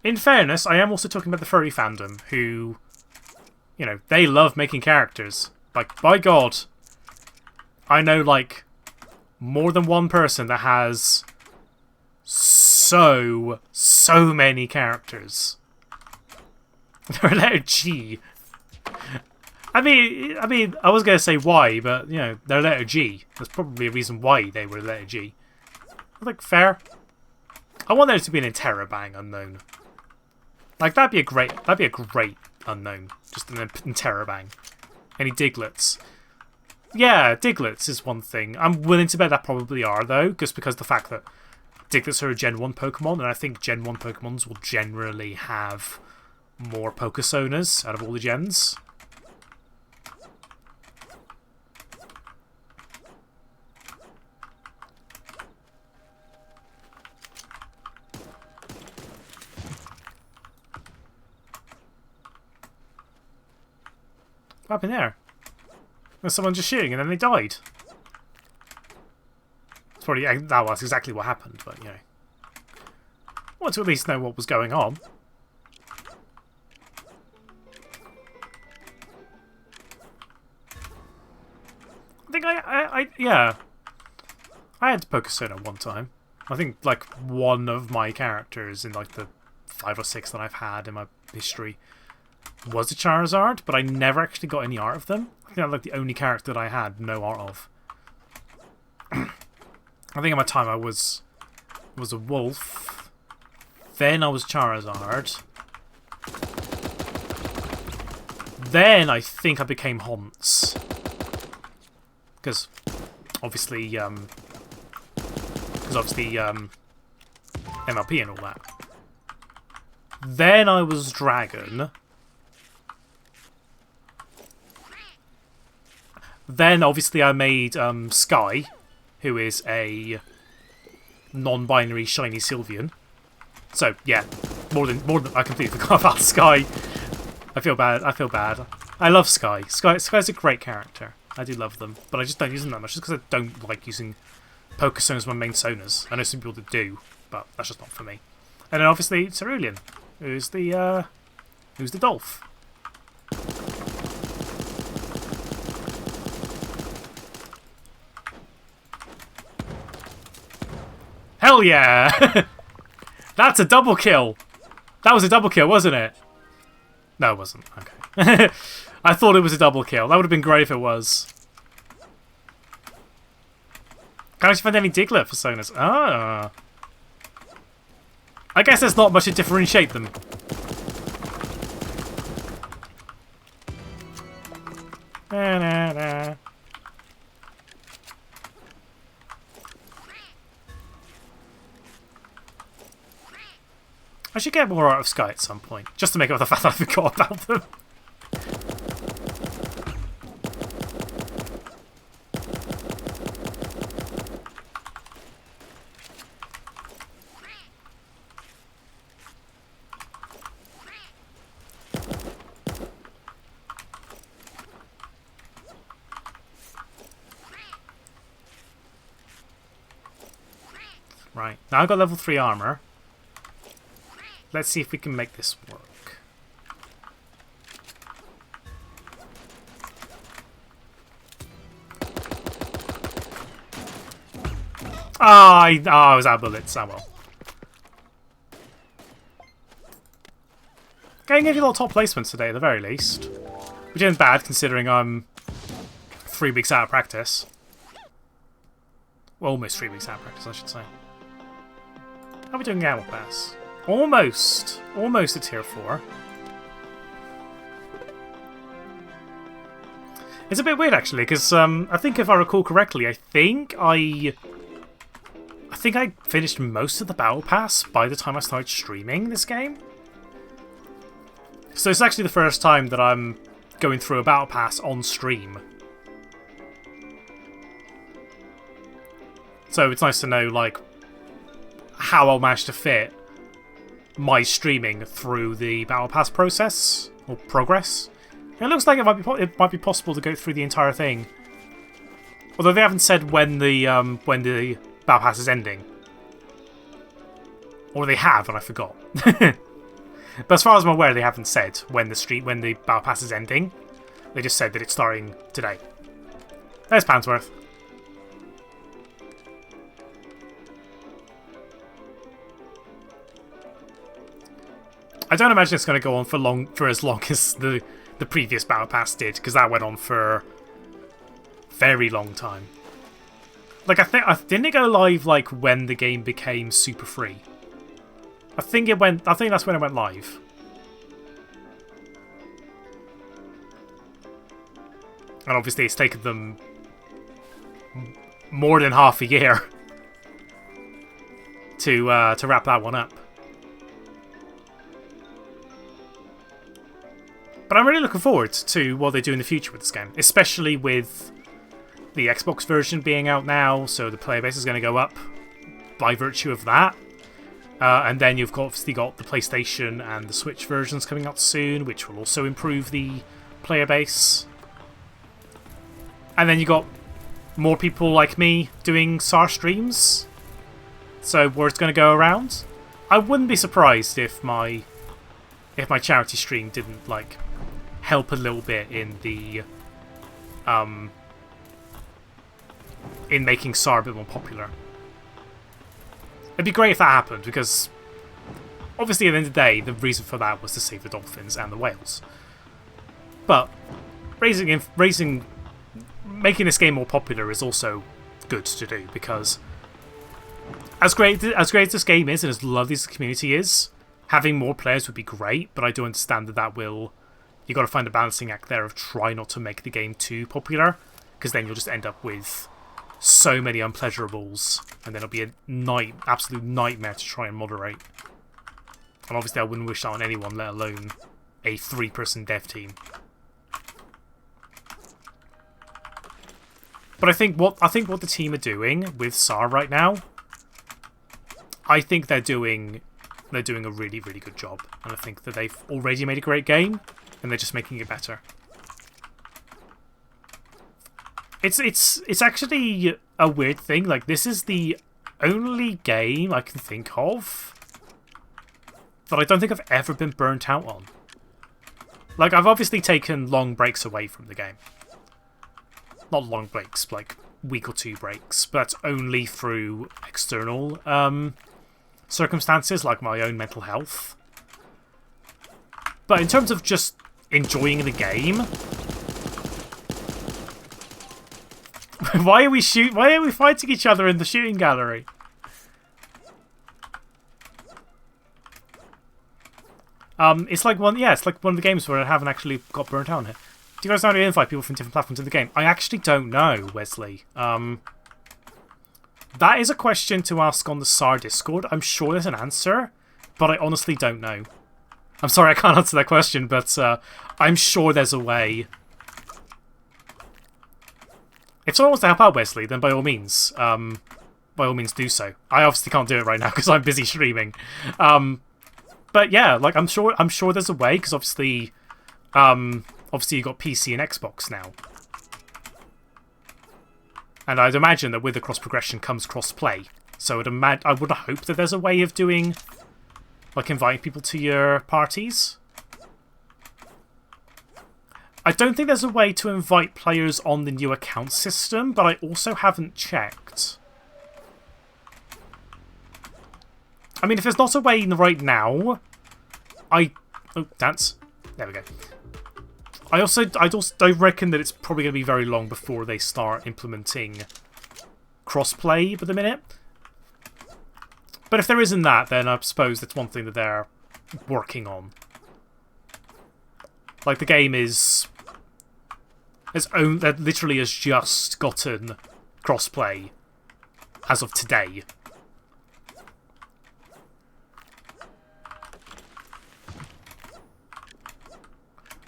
In fairness, I am also talking about the furry fandom, who, you know, they love making characters. Like, by God, I know, like, more than one person that has so many characters. They're a letter G. I mean, I was gonna say Y, but, you know, they're a letter G. There's probably a reason why they were a letter G. Like, fair. I want there to be an Interrobang unknown. Like, that'd be a great unknown. Just an Interrobang. Any Diglets? Yeah, Diglets is one thing. I'm willing to bet that probably are, though, just because the fact that Diglets are a Gen 1 Pokemon, and I think Gen 1 Pokemons will generally have more Pokesonas out of all the gens. What happened there? There's someone just shooting and then they died. It's probably, that was exactly what happened, but, you know. I want to at least know what was going on. I think yeah. I had Pokesona one time. I think, like, one of my characters in, like, the 5 or 6 that I've had in my history was a Charizard, but I never actually got any art of them. I think that's like the only character that I had no art of. I think at my time I was a wolf. Then I was Charizard. Then I think I became Haunts. Because obviously MLP and all that. Then I was Dragon. Then, obviously, I made Sky, who is a non-binary shiny Sylveon. So, yeah, more than I completely forgot about Sky. I feel bad. I love Sky. Sky's a great character. I do love them, but I just don't use them that much, just because I don't like using Pokestones as my main Sonas. I know some people that do, but that's just not for me. And then, obviously, Cerulean, who's the Dolph. Hell yeah! That's a double kill! That was a double kill, wasn't it? No, it wasn't. Okay. I thought it was a double kill. That would have been great if it was. Can't actually find any Diglett Personas. Ah. I guess there's not much to differentiate them. Na, na, na. I should get more out of Sky at some point, just to make up for the fact that I forgot about them. Right, now I've got level 3 armor. Let's see if we can make this work. I was out of bullets. Oh well. Getting a lot of top placements today, at the very least. Which isn't bad, considering I'm 3 weeks out of practice. Well, almost 3 weeks out of practice, I should say. How are we doing Gamma Pass? Almost a tier 4. It's a bit weird actually, because I think if I recall correctly, I think I finished most of the Battle Pass by the time I started streaming this game. So it's actually the first time that I'm going through a Battle Pass on stream. So it's nice to know, like, how I'll manage to fit my streaming through the Battle Pass process, or progress. It looks like it might be possible to go through the entire thing. Although they haven't said when the Battle Pass is ending. Or they have, and I forgot. But as far as I'm aware, they haven't said when the Battle Pass is ending. They just said that it's starting today. There's Pansworth. I don't imagine it's going to go on for as long as the previous Battle Pass did, because that went on for a very long time. Like, didn't it go live like when the game became super free? I think that's when it went live. And obviously it's taken them more than half a year to wrap that one up. But I'm really looking forward to what they do in the future with this game, especially with the Xbox version being out now, so the player base is going to go up by virtue of that. And then you've obviously got the PlayStation and the Switch versions coming out soon, which will also improve the player base. And then you got more people like me doing SAR streams, so word's going to go around. I wouldn't be surprised if my charity stream didn't like help a little bit in the in making SAR a bit more popular. It'd be great if that happened, because obviously at the end of the day, the reason for that was to save the dolphins and the whales. But making this game more popular is also good to do, because as great as this game is and as lovely as the community is, having more players would be great. But I do understand that you got to find a balancing act there of try not to make the game too popular, because then you'll just end up with so many unpleasurables, and then it'll be a absolute nightmare to try and moderate. And obviously I wouldn't wish that on anyone, let alone a 3-person dev team. But I think what the team are doing with SAR right now, I think they're doing a really, really good job. And I think that they've already made a great game, and they're just making it better. It's actually a weird thing. Like, this is the only game I can think of that I don't think I've ever been burnt out on. Like, I've obviously taken long breaks away from the game. Not long breaks, like week or two breaks, but that's only through external circumstances, like my own mental health. But in terms of just enjoying the game, why are we fighting each other in the shooting gallery? It's like one of the games where I haven't actually got burnt out on it. Do you guys know how to invite people from different platforms in the game? I actually don't know, Wesley. That is a question to ask on the SAR Discord. I'm sure there's an answer, but I honestly don't know. I'm sorry I can't answer that question, but I'm sure there's a way. If someone wants to help out Wesley, then by all means do so. I obviously can't do it right now because I'm busy streaming. But yeah, like I'm sure there's a way, because obviously you've got PC and Xbox now. And I'd imagine that with the cross progression comes cross play. So I would hope that there's a way of doing, like, inviting people to your parties. I don't think there's a way to invite players on the new account system, but I also haven't checked. I mean, if there's not a way right now, oh, dance. There we go. I also don't reckon that it's probably going to be very long before they start implementing crossplay for the minute. But if there isn't that, then I suppose that's one thing that they're working on. Like, the game that literally has just gotten crossplay as of today.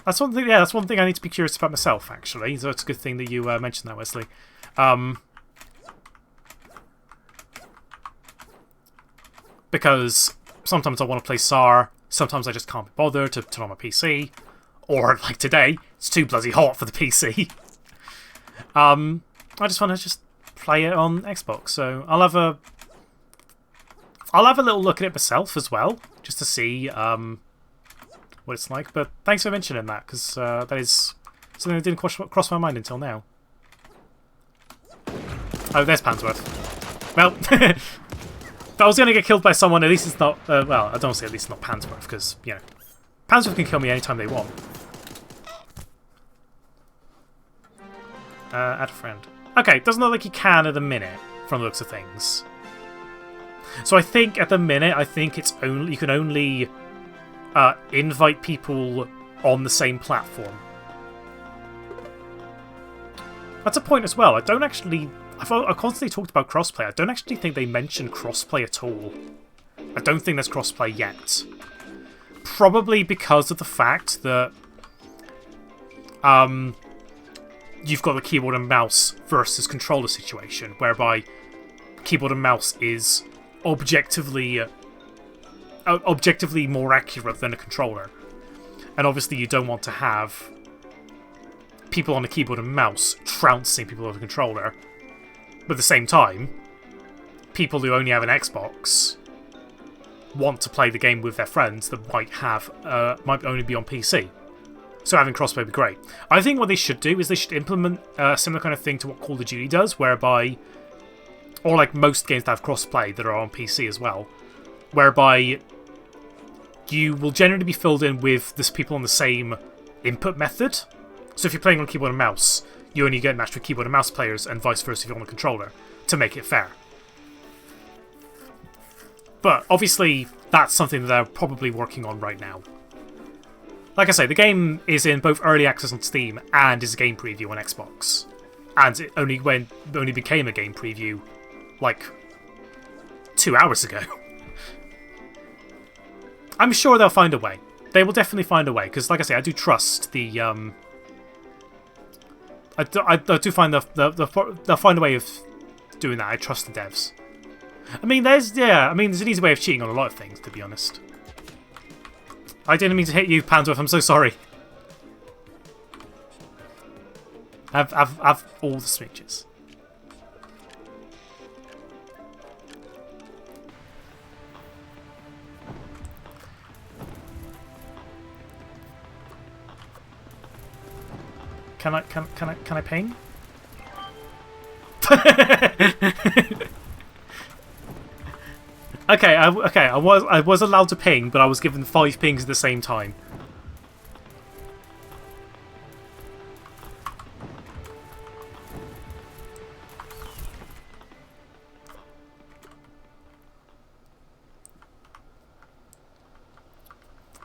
That's one thing. Yeah, that's one thing I need to be curious about myself, actually. So it's a good thing that you mentioned that, Wesley. because sometimes I want to play SAR, sometimes I just can't be bothered to turn on my PC, or like today, it's too bloody hot for the PC. I just want to just play it on Xbox, so I'll have a little look at it myself as well, just to see what it's like. But thanks for mentioning that, because that is something that didn't cross my mind until now. Oh, there's Pansworth. Well, if I was going to get killed by someone, at least it's not... well, I don't say at least it's not Pansworth, because, you know, Pansworth can kill me anytime they want. Add a friend. Okay, doesn't look like you can at the minute, from the looks of things. So I think at the minute, it's only you can only invite people on the same platform. That's a point as well. I don't actually... I've constantly talked about crossplay. I don't actually think they mentioned crossplay at all. I don't think there's crossplay yet. Probably because of the fact that you've got the keyboard and mouse versus controller situation, whereby keyboard and mouse is objectively more accurate than a controller. And obviously you don't want to have people on a keyboard and mouse trouncing people on a controller. But at the same time, people who only have an Xbox want to play the game with their friends that might only be on PC. So having crossplay would be great. I think what they should do is they should implement a similar kind of thing to what Call of Duty does, whereby, or like most games that have crossplay that are on PC as well, whereby you will generally be filled in with this people on the same input method. So if you're playing on keyboard and mouse, you only get matched with keyboard and mouse players, and vice versa if you're on a controller, to make it fair. But obviously, that's something that they're probably working on right now. Like I say, the game is in both early access on Steam and is a game preview on Xbox. And it only became a game preview like 2 hours ago. I'm sure they'll find a way. They will definitely find a way, because like I say, I do trust the... I do find they'll find a way of doing that. I trust the devs. I mean, there's an easy way of cheating on a lot of things, to be honest. I didn't mean to hit you, Pansworth. I'm so sorry. Have all the switches. Can I ping? Okay, I was allowed to ping, but I was given 5 pings at the same time.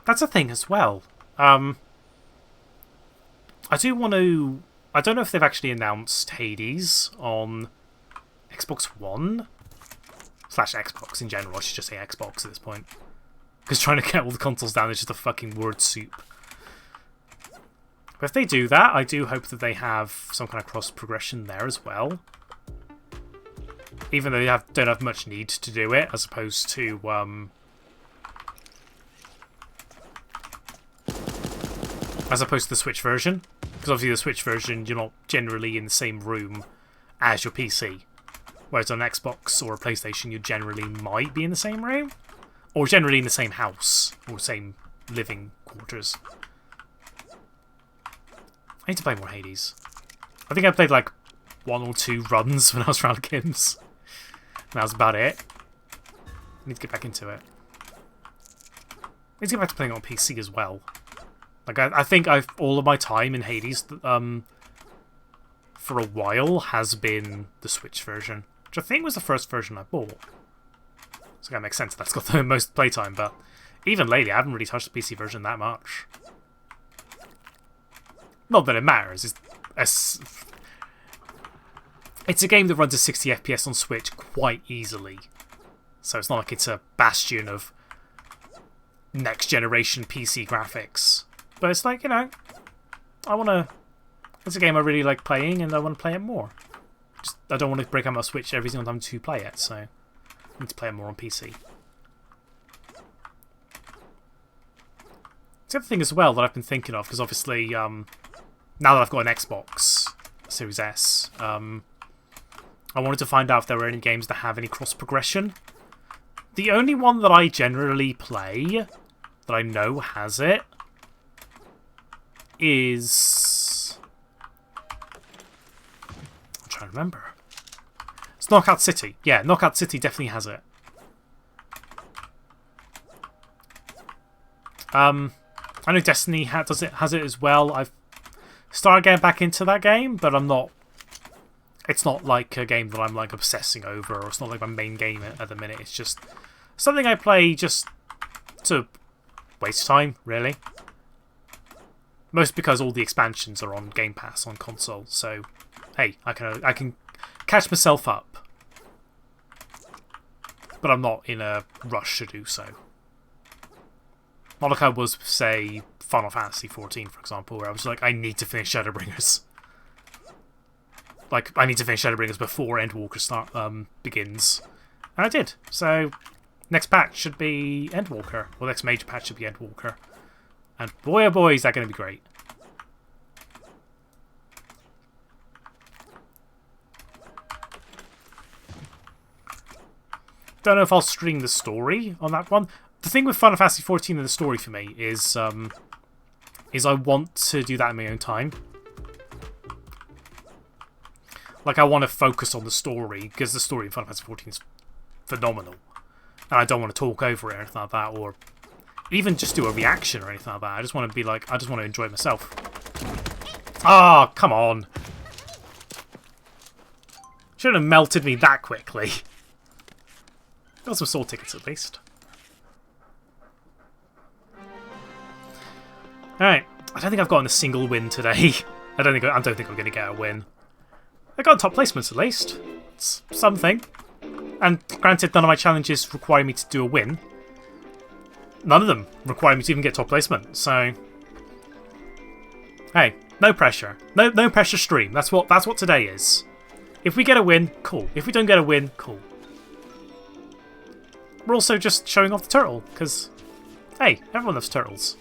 That's a thing as well. I do want to... I don't know if they've actually announced Hades on Xbox One. / Xbox in general. I should just say Xbox at this point. Because trying to get all the consoles down is just a fucking word soup. But if they do that, I do hope that they have some kind of cross-progression there as well. Even though they don't have much need to do it, as opposed to... as opposed to the Switch version. Because obviously the Switch version, you're not generally in the same room as your PC. Whereas on Xbox or a PlayStation, you generally might be in the same room. Or generally in the same house. Or same living quarters. I need to play more Hades. I think I played like 1 or 2 runs when I was around Kim's. And that was about it. I need to get back into it. I need to get back to playing it on PC as well. Like, I think all of my time in Hades, for a while, has been the Switch version. Which I think was the first version I bought. So that makes sense, that's got the most playtime, but even lately, I haven't really touched the PC version that much. Not that it matters, it's a game that runs at 60 FPS on Switch quite easily. So it's not like it's a bastion of next-generation PC graphics. But it's like, you know, it's a game I really like playing, and I want to play it more. I don't want to break out my Switch every single time to play it, so I need to play it more on PC. the other thing as well that I've been thinking of, because obviously now that I've got an Xbox Series S, I wanted to find out if there were any games that have any cross-progression. The only one that I generally play, that I know has it, is... I'm trying to remember. It's Knockout City. Yeah, Knockout City definitely has it. I know Destiny has it as well. I've started getting back into that game, but I'm not... It's not like a game that I'm like obsessing over, or it's not like my main game at the minute. It's just something I play just to waste time, really. Most because all the expansions are on Game Pass on console, so hey, I can catch myself up. But I'm not in a rush to do so. Not like I was, say, Final Fantasy XIV, for example, where I was like, I need to finish Shadowbringers. Like, I need to finish Shadowbringers before Endwalker begins. And I did. So, next patch should be Endwalker. Well, next major patch should be Endwalker. And boy oh boy, is that going to be great. Don't know if I'll stream the story on that one. The thing with Final Fantasy XIV and the story for me is I want to do that in my own time. Like, I want to focus on the story, because the story in Final Fantasy XIV is phenomenal. And I don't want to talk over it or anything like that, or even just do a reaction or anything like that. I just want to be like, I just want to enjoy it myself. Ah, oh, come on. Shouldn't have melted me that quickly. Got some sword tickets at least. Alright, I don't think I've gotten a single win today. I don't think I'm going to get a win. I got top placements at least. It's something. And granted, none of my challenges require me to do a win. None of them require me to even get top placement. So, hey, no pressure. No pressure stream. That's what today is. If we get a win, cool. If we don't get a win, cool. We're also just showing off the turtle because, hey, everyone loves turtles.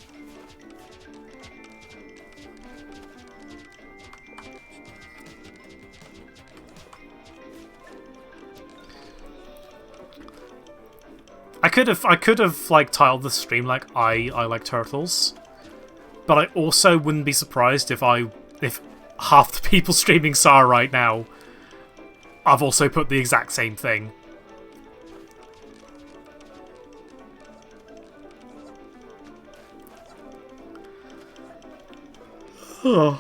I could have like tiled the stream like I like turtles, but I also wouldn't be surprised if half the people streaming SAR right now, I've also put the exact same thing. Oh.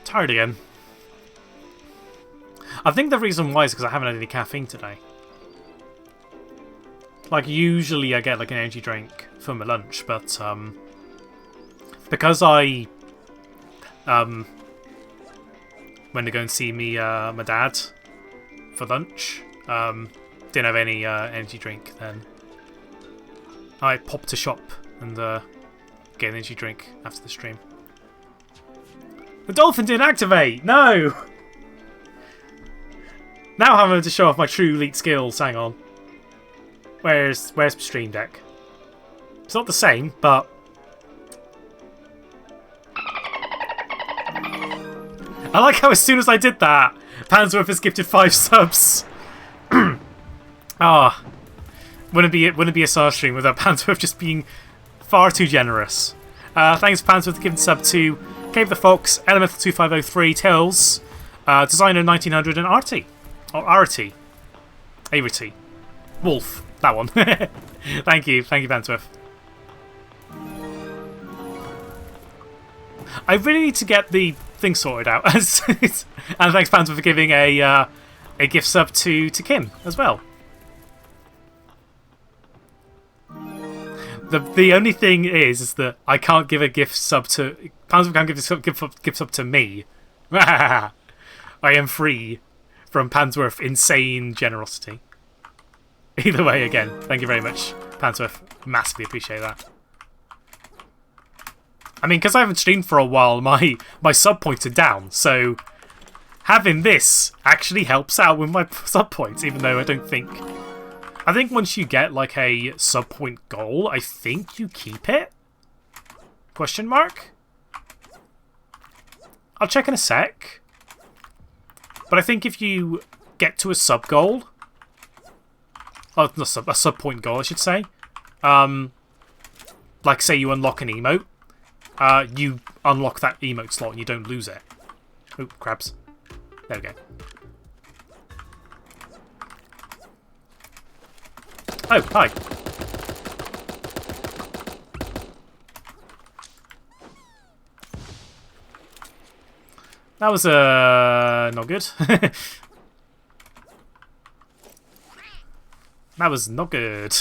Tired again. I think the reason why is because I haven't had any caffeine today. Like, usually I get like an energy drink for my lunch, but because I went to go and see my dad for lunch, didn't have any energy drink then. I popped to shop and get an energy drink after the stream. The dolphin didn't activate! No! Now I'm having to show off my true elite skills, hang on. Where's my stream deck? It's not the same, but I like how as soon as I did that, Pansworth has gifted 5 subs. Ah, wouldn't be a SAR stream without Pansworth just being far too generous. Thanks Pansworth for giving sub to Cave the Fox, Elemental 2503, Tails, Designer 1900, and Artie. Or Artie. Artie. Wolf. That one. Thank you, Pansworth. I really need to get the thing sorted out. And thanks, Pansworth, for giving a gift sub to Kim as well. The only thing is that I can't give a gift sub to Pansworth. Can't give a gift sub to me. I am free from Pansworth insane generosity. Either way, again, thank you very much, Pansworth. Massively appreciate that. I mean, because I haven't streamed for a while, my sub points are down, so having this actually helps out with my sub points, even though I think once you get like a sub point goal, I think you keep it. Question mark? I'll check in a sec. But I think if you get to a sub-goal... Oh, not a sub-point goal, I should say. Like, say you unlock an emote. You unlock that emote slot and you don't lose it. Oh, crabs. There we go. Oh, hi. That was, not good. That was not good.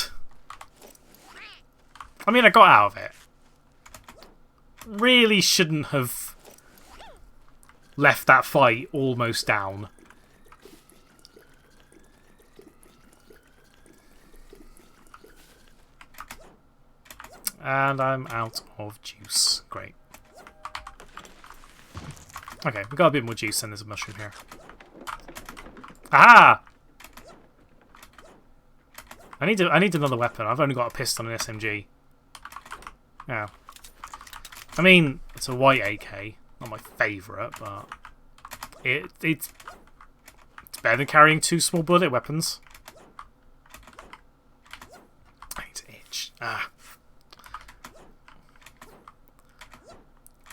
I mean, I got out of it. Really shouldn't have left that fight almost down. And I'm out of juice. Great. Okay, we got a bit more juice and there's a mushroom here. Aha! I need another weapon. I've only got a pistol and an SMG. Yeah. I mean, it's a white AK. Not my favourite, but it's better than carrying 2 small bullet weapons. I need to itch. Ah.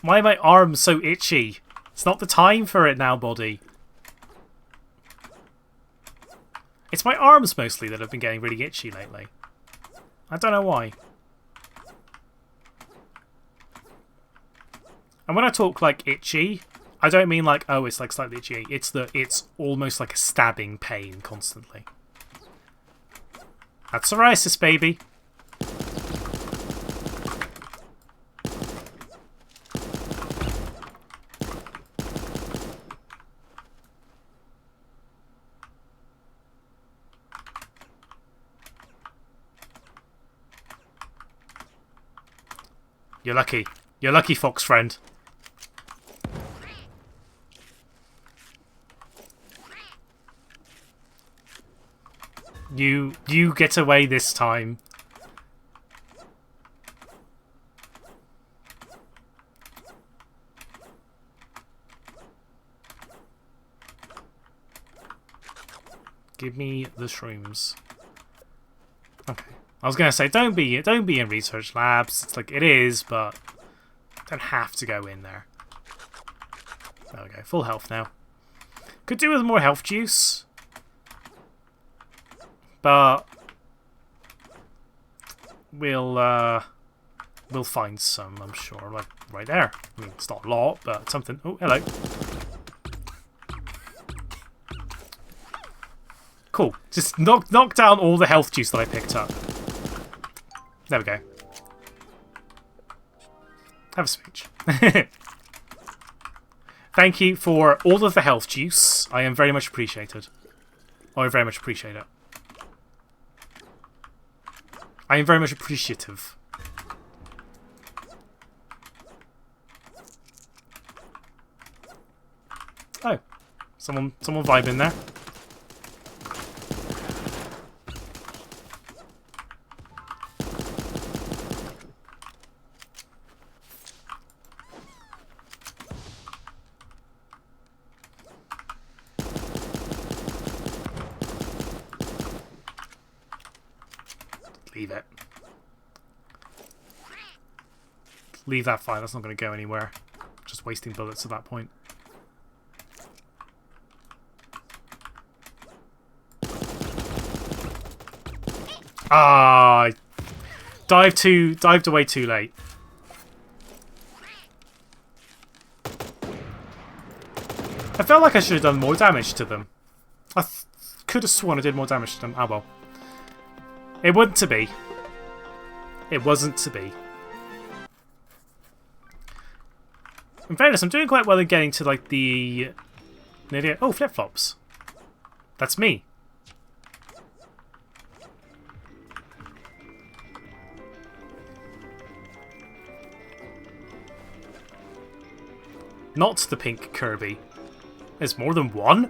Why are my arms so itchy? It's not the time for it now, body. It's my arms mostly that have been getting really itchy lately. I don't know why. And when I talk like itchy, I don't mean like, oh, it's like slightly itchy. It's almost like a stabbing pain constantly. That's psoriasis, baby. You're lucky. You're lucky, fox friend. You get away this time. Give me the shrooms. Okay. I was gonna say don't be in research labs. It's like it is, but don't have to go in there. There we go. Full health now. Could do with more health juice. But we'll find some, I'm sure. Like right there. I mean, it's not a lot, but something. Oh, hello. Cool. Just knock down all the health juice that I picked up. There we go. Have a speech. Thank you for all of the health juice. I am very much appreciated. I very much appreciate it. I am very much appreciative. Oh, someone vibing there. Leave it. Leave that fire. That's not going to go anywhere. Just wasting bullets at that point. Ah, I dived away too late. I felt like I should have done more damage to them. I could have sworn I did more damage to them. Ah, well. It wasn't to be. It wasn't to be. In fairness, I'm doing quite well in getting to like the... Oh, flip-flops. That's me. Not the pink Kirby. There's more than one?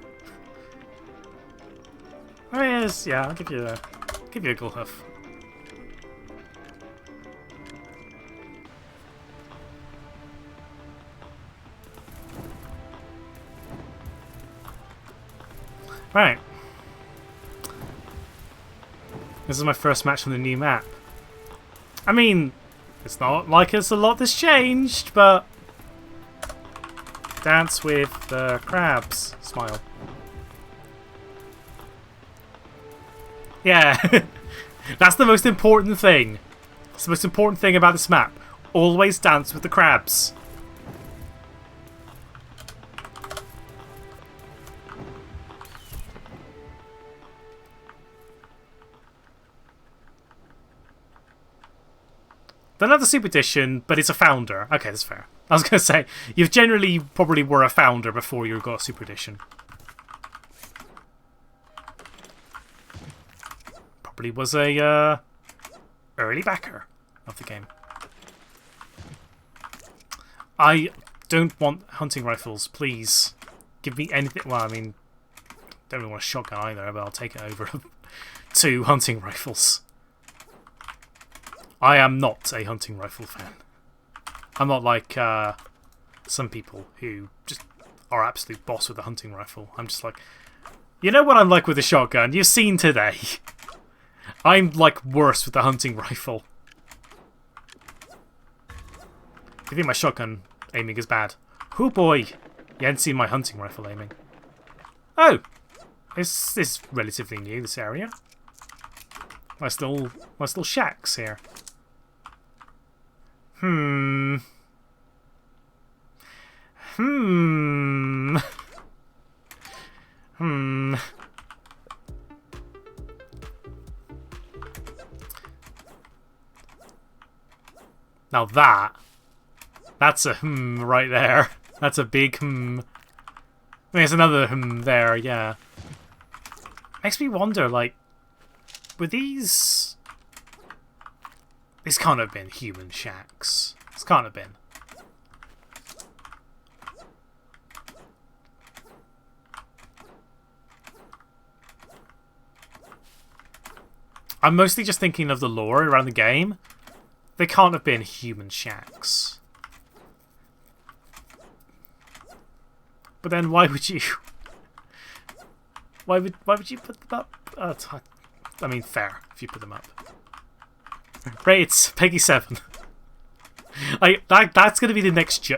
Oh yes, yeah, I'll give you a gold hoof. Right. This is my first match on the new map. I mean, it's not like it's a lot that's changed, but... Dance with the crabs. Smile. Yeah. That's the most important thing. It's the most important thing about this map. Always dance with the crabs. Don't have the Super Edition, but it's a founder. Okay, that's fair. I was going to say, you've generally probably were a founder before you got a Super Edition. Probably was a early backer of the game. I don't want hunting rifles, please. Give me anything. Well, I mean, don't really want a shotgun either, but I'll take it over 2 hunting rifles. I am not a hunting rifle fan. I'm not like some people who just are absolute boss with a hunting rifle. I'm just like, you know what I'm like with a shotgun? You've seen today. I'm like worse with the hunting rifle. You think my shotgun aiming is bad? Oh boy, you hadn't seen my hunting rifle aiming. Oh, this is relatively new, this area. Nice little shacks here. Hmm. Now that's a right there. That's a big There's another there, yeah. Makes me wonder, like, were these can't have been human shacks. This can't have been. I'm mostly just thinking of the lore around the game. They can't have been human shacks. But then why would you... Why would you put them up? I mean, fair, if you put them up. Right, it's Peggy 7. That's gonna be the next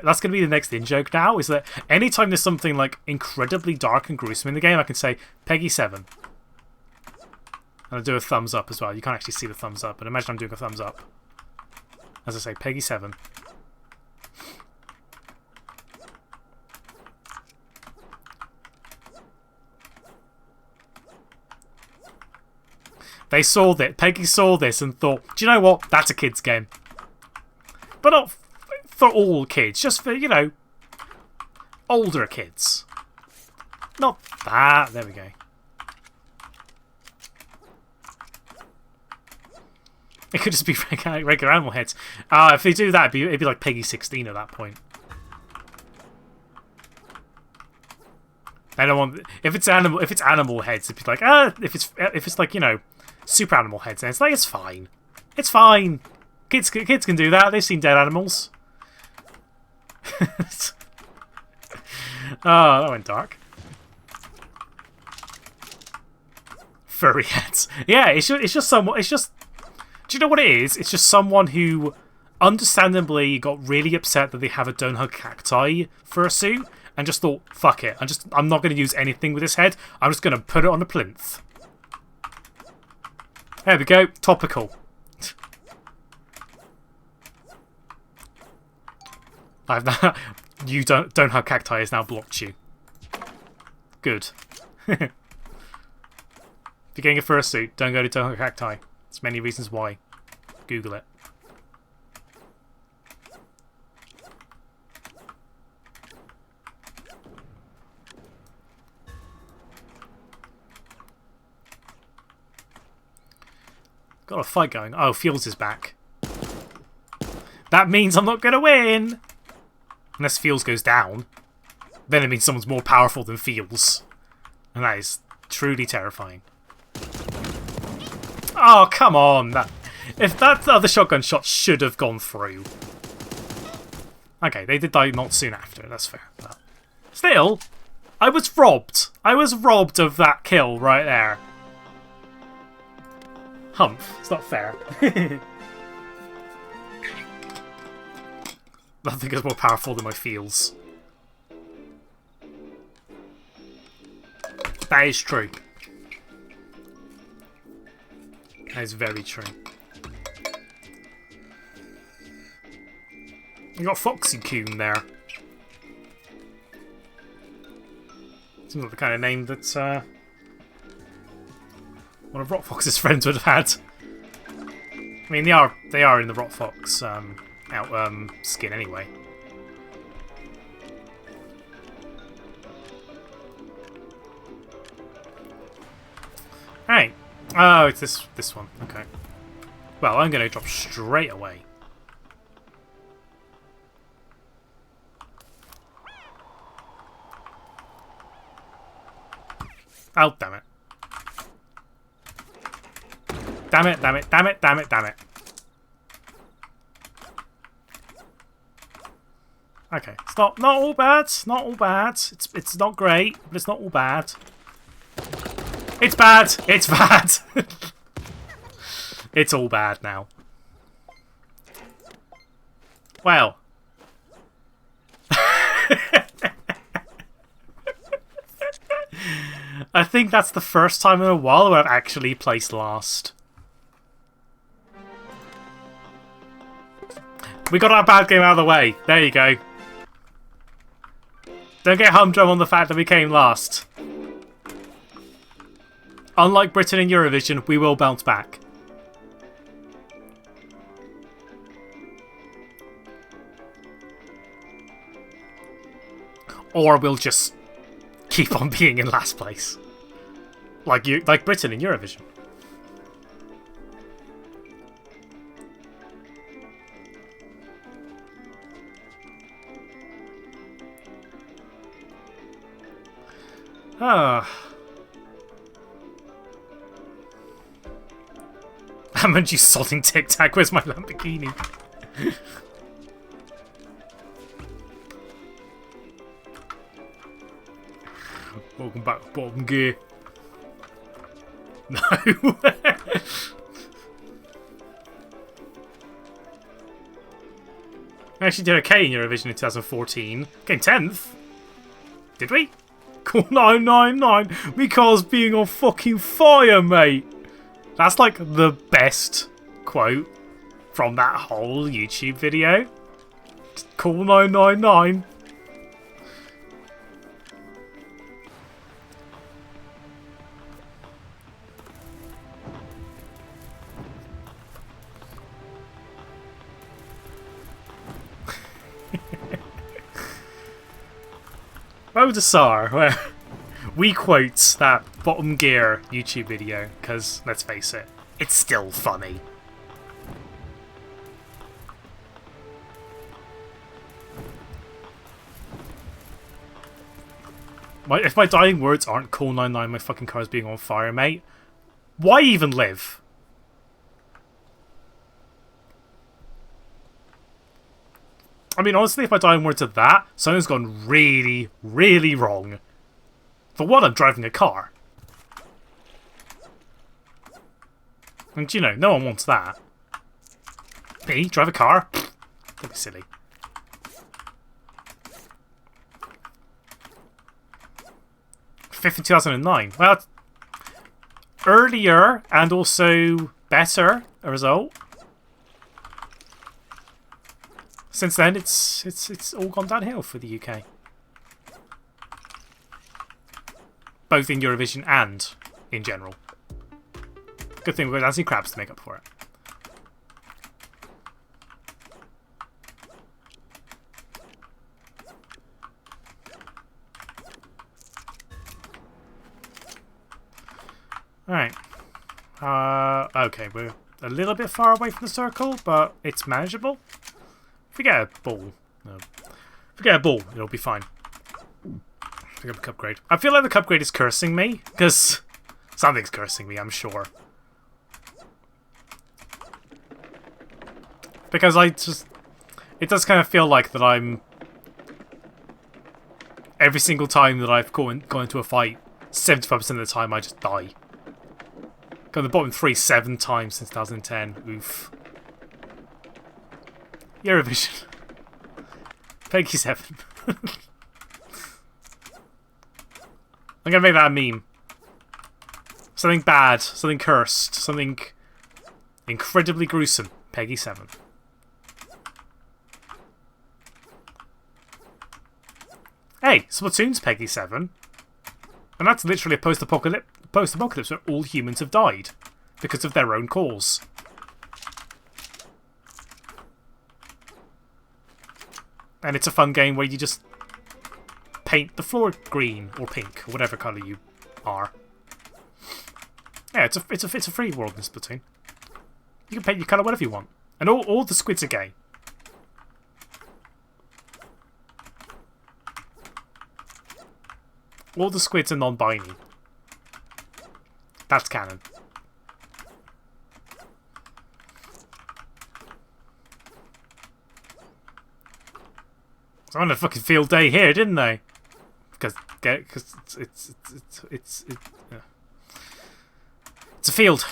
in joke now, is that anytime there's something like incredibly dark and gruesome in the game, I can say Peggy 7. And I'll do a thumbs up as well. You can't actually see the thumbs up, but imagine I'm doing a thumbs up. As I say, Peggy 7. They saw that. Peggy saw this and thought, do you know what? That's a kid's game. But not for all kids, just for, you know, older kids. Not that. There we go. It could just be regular animal heads. If they do that, it'd be like Peggy 16 at that point. I don't want if it's animal heads, it'd be like if it's like, you know, super animal heads, then it's like it's fine. It's fine. Kids can do that. They've seen dead animals. Oh, that went dark. Furry heads. Yeah, it's just someone. It's just. Do you know what it is? It's just someone who, understandably, got really upset that they have a Don't Hug Cacti fursuit and just thought, fuck it. I'm not going to use anything with this head. I'm just going to put it on a plinth. There we go. Topical. You don't Hug Cacti has now blocked you. Good. If you're getting a fursuit, don't go to Don't Hug Cacti. There's many reasons why. Google it. Got a fight going. Oh, Fields is back. That means I'm not going to win! Unless Fields goes down. Then it means someone's more powerful than Fields. And that is truly terrifying. Oh, come on! If that other shotgun shot should have gone through. Okay, they did die not soon after, that's fair. But still, I was robbed. I was robbed of that kill right there. Humph. It's not fair. Nothing is more powerful than my feels. That is true. That is very true. You got Foxy Coon there. Seems like the kind of name that one of Rockfox's friends would have had. I mean, they are in the Rockfox skin anyway. Right. Oh, it's this one. Okay. Well, I'm going to drop straight away. Oh, damn it. Damn it, damn it, damn it, damn it, damn it. Okay, it's not all bad. Not all bad. It's not great, but it's not all bad. It's bad. It's bad. It's all bad now. Well. I think that's the first time in a while where I've actually placed last. We got our bad game out of the way. There you go. Don't get humdrum on the fact that we came last. Unlike Britain in Eurovision, we will bounce back. Or we'll just keep on being in last place. Like Britain in Eurovision. Ah. Haven't you sodding Tic Tac? Where's my Lamborghini? Welcome back, bottom gear. No. We actually did okay in Eurovision in 2014. Came 10th. Did we? Cool 999. Because being on fucking fire, mate. That's like the best quote from that whole YouTube video. Cool 999. Odasar, where we quote that bottom gear YouTube video, because, let's face it, it's still funny. If my dying words aren't cool 99, my fucking car's being on fire, mate, why even live? I mean, honestly, if my dying words are that, something's gone really, really wrong. For one, I'm driving a car. And, you know, no one wants that. Me? Drive a car? Don't be silly. Fifth in 2009. Well, earlier and also better a result. Since then, it's all gone downhill for the UK. Both in Eurovision and in general. Good thing we've got Dancing Crabs to make up for it. Alright. Okay, we're a little bit far away from the circle, but it's manageable. If we get a ball, no. If we get a ball, it'll be fine. Pick up a cup grade. I feel like the cup grade is cursing me, because something's cursing me, I'm sure. Because it does kind of feel like that I'm every single time that I've gone into a fight, 75% of the time I just die. Got the bottom 3 7 times since 2010. Oof. Eurovision. Peggy 7. I'm gonna make that a meme. Something bad, something cursed, something incredibly gruesome. Peggy 7. Hey, Splatoon's Peggy 7. And that's literally a post-apocalypse where all humans have died because of their own cause. And it's a fun game where you just paint the floor green or pink or whatever colour you are. Yeah, it's a free world in Splatoon. You can paint your colour whatever you want, and all the squids are gay. All the squids are non-binary. That's canon. I had a fucking field day here, didn't they? Because it's a field.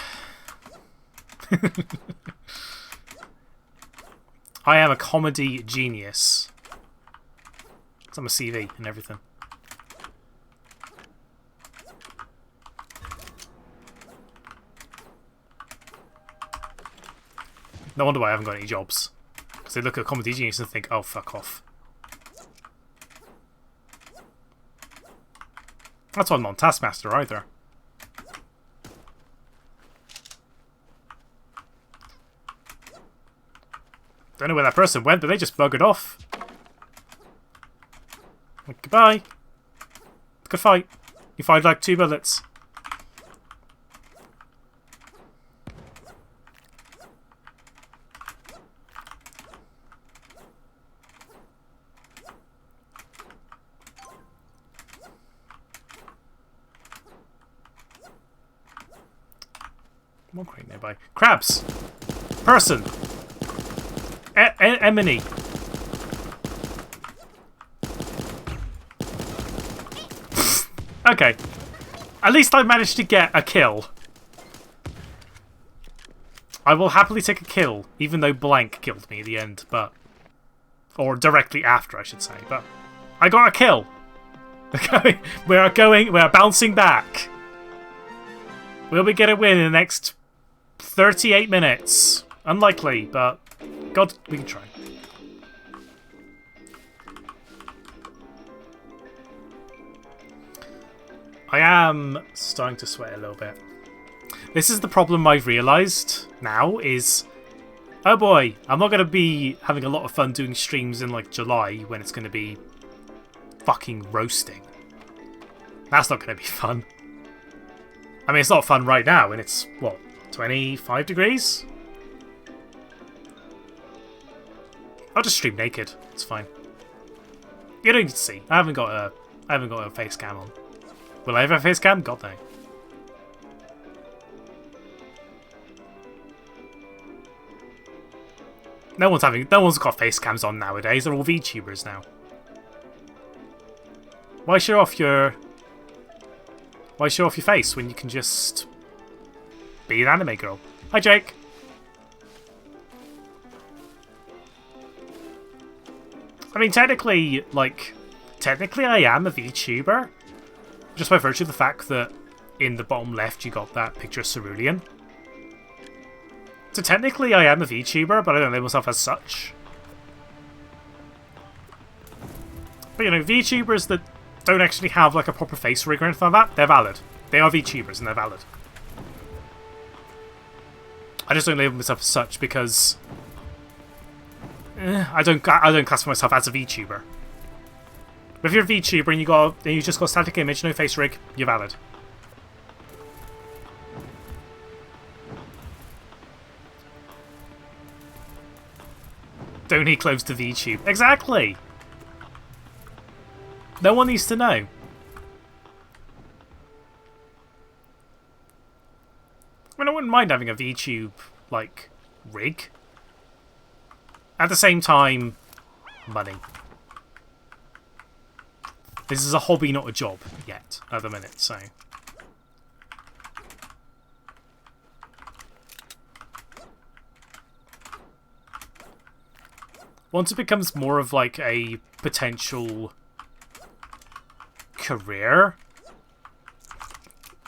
I am a comedy genius. It's on my CV and everything. No wonder why I haven't got any jobs. Because they look at comedy genius and think, oh, fuck off. That's why I'm not Taskmaster either. Don't know where that person went, but they just buggered off. Like, goodbye. Good fight. You fired like 2 bullets. More crate nearby. Crabs! Person! Emily! Okay. At least I managed to get a kill. I will happily take a kill, even though blank killed me at the end, but... Or directly after, I should say, but... I got a kill! Okay, we are bouncing back. Will we get a win in the next 38 minutes? Unlikely, but God, we can try. I am starting to sweat a little bit. This is the problem I've realised now is, oh boy, I'm not going to be having a lot of fun doing streams in like July when it's going to be fucking roasting. That's not going to be fun. I mean, it's not fun right now, and it's, what, 25 degrees? I'll just stream naked. It's fine. You don't need to see. I haven't got a face cam on. Will I ever have a face cam? God no. No one's got face cams on nowadays. They're all VTubers now. Why show off your face when you can just be an anime girl? Hi, Jake. I mean, technically I am a VTuber, just by virtue of the fact that in the bottom left you got that picture of Cerulean. So technically I am a VTuber, but I don't label myself as such. But you know, VTubers that don't actually have like a proper face rig or anything like that, they're valid. They are VTubers and they're valid. I just don't label myself as such because I don't classify myself as a VTuber. But if you're a VTuber and you just got a static image, no face rig, you're valid. Don't need clothes to VTube. Exactly! No one needs to know. I mean, I wouldn't mind having a VTube, like, rig. At the same time, money. This is a hobby, not a job yet at the minute, so. Once it becomes more of like a potential career,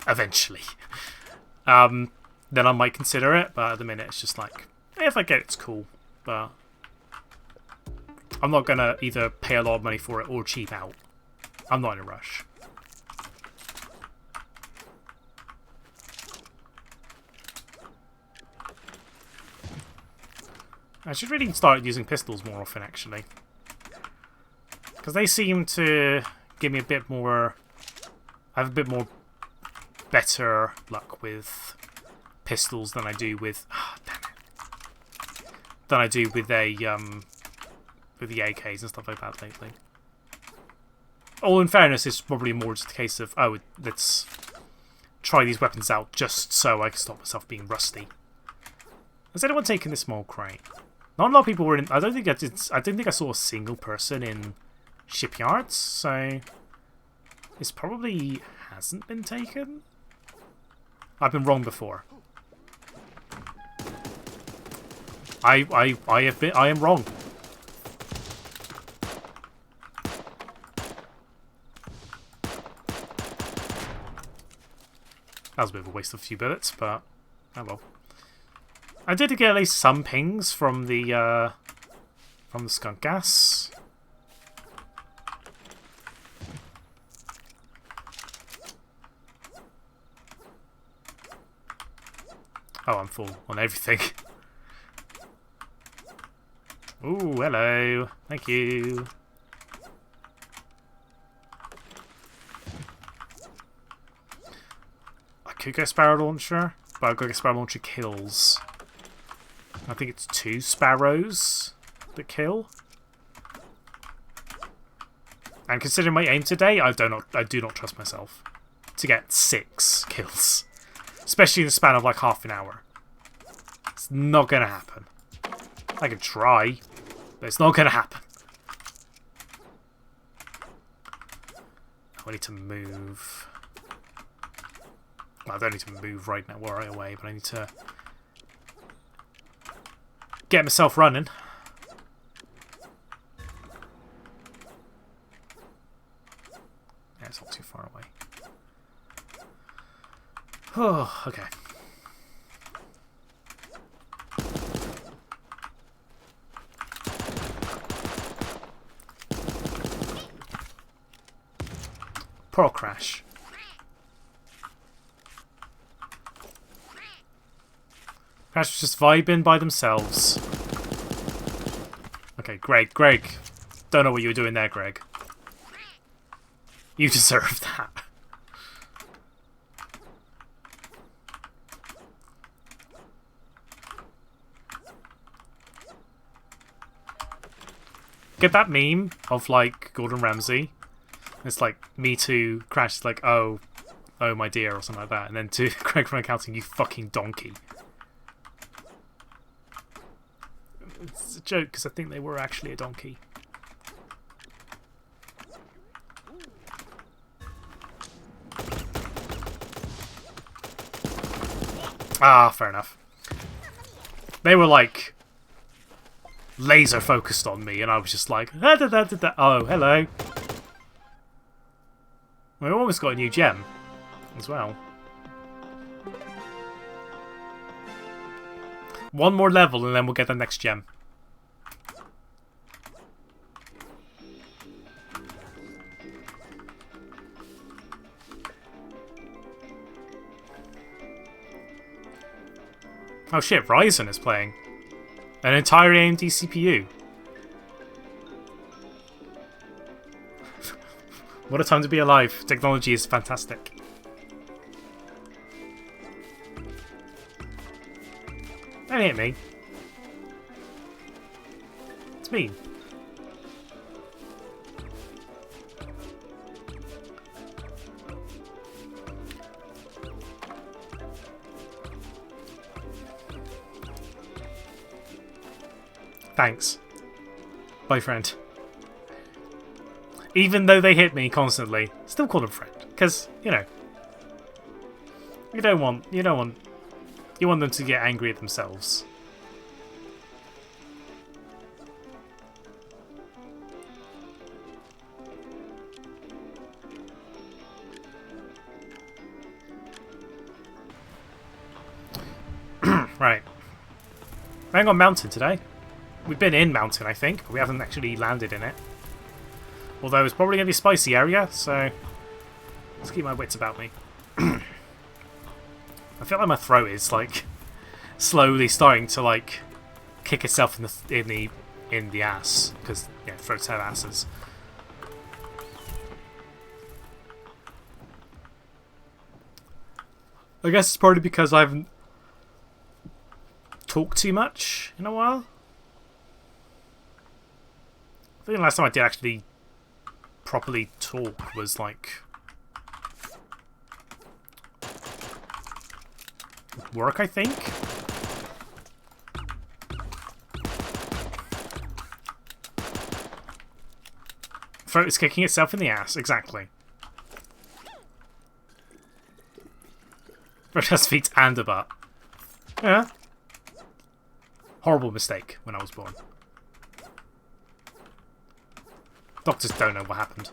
eventually, then I might consider it. But at the minute, it's just like, if I get it, it's cool. But I'm not gonna either pay a lot of money for it or cheap out. I'm not in a rush. I should really start using pistols more often, actually. Because they seem to give me a bit more... I have a bit more better luck with pistols than I do with... damn it. Than I do with with the AKs and stuff like that lately. All in fairness, it's probably more just a case of, oh, let's try these weapons out just so I can stop myself being rusty. Has anyone taken this small crate? Not a lot of people were in. I don't think I saw a single person in shipyards, so this probably hasn't been taken. I've been wrong before. I am wrong. That was a bit of a waste of a few bullets, but oh well. I did get at least some pings from the skunk gas. Oh, I'm full on everything. Ooh, hello. Thank you. I could go Sparrow Launcher, but I've got to get Sparrow Launcher kills. I think it's 2 sparrows that kill. And considering my aim today, I do not trust myself to get 6 kills. Especially in the span of like half an hour. It's not going to happen. I can try, but it's not going to happen. I need to move. Well, I don't need to move right now, right away, but I need to get myself running. Yeah, it's not too far away. Oh, okay. Poor Crash. Crash was just vibing by themselves. Okay, Greg. Don't know what you were doing there, Greg. You deserve that. Get that meme of like Gordon Ramsay. It's like Me Too, Crash is like, oh my dear, or something like that, and then to Greg from accounting, you fucking donkey. It's a joke because I think they were actually a donkey. Ah, fair enough. They were like laser focused on me, and I was just like, oh, hello. We almost got a new gem as well. One more level and then we'll get the next gem. Oh shit, Ryzen is playing. An entire AMD CPU. What a time to be alive. Technology is fantastic. Don't hit me. It's mean. Thanks. Bye, friend. Even though they hit me constantly, still call them friend. Because, you know, you want them to get angry at themselves. Right. I ain't got mountain today. We've been in mountain, I think, but we haven't actually landed in it. Although it's probably going to be a spicy area, so let's keep my wits about me. I feel like my throat is like slowly starting to like kick itself in the ass, because yeah, throats have asses. I guess it's probably because I haven't talked too much in a while. I think the last time I did actually properly talk was like work, I think. Throat is kicking itself in the ass, exactly. Throat has feet and a butt. Yeah. Horrible mistake when I was born. Doctors don't know what happened.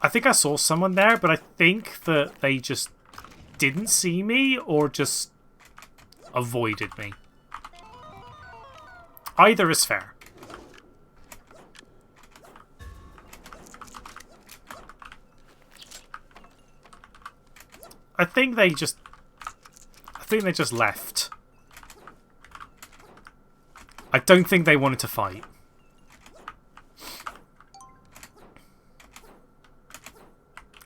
I think I saw someone there, but I think that they just didn't see me or just avoided me. Either is fair. I think they just left. I don't think they wanted to fight.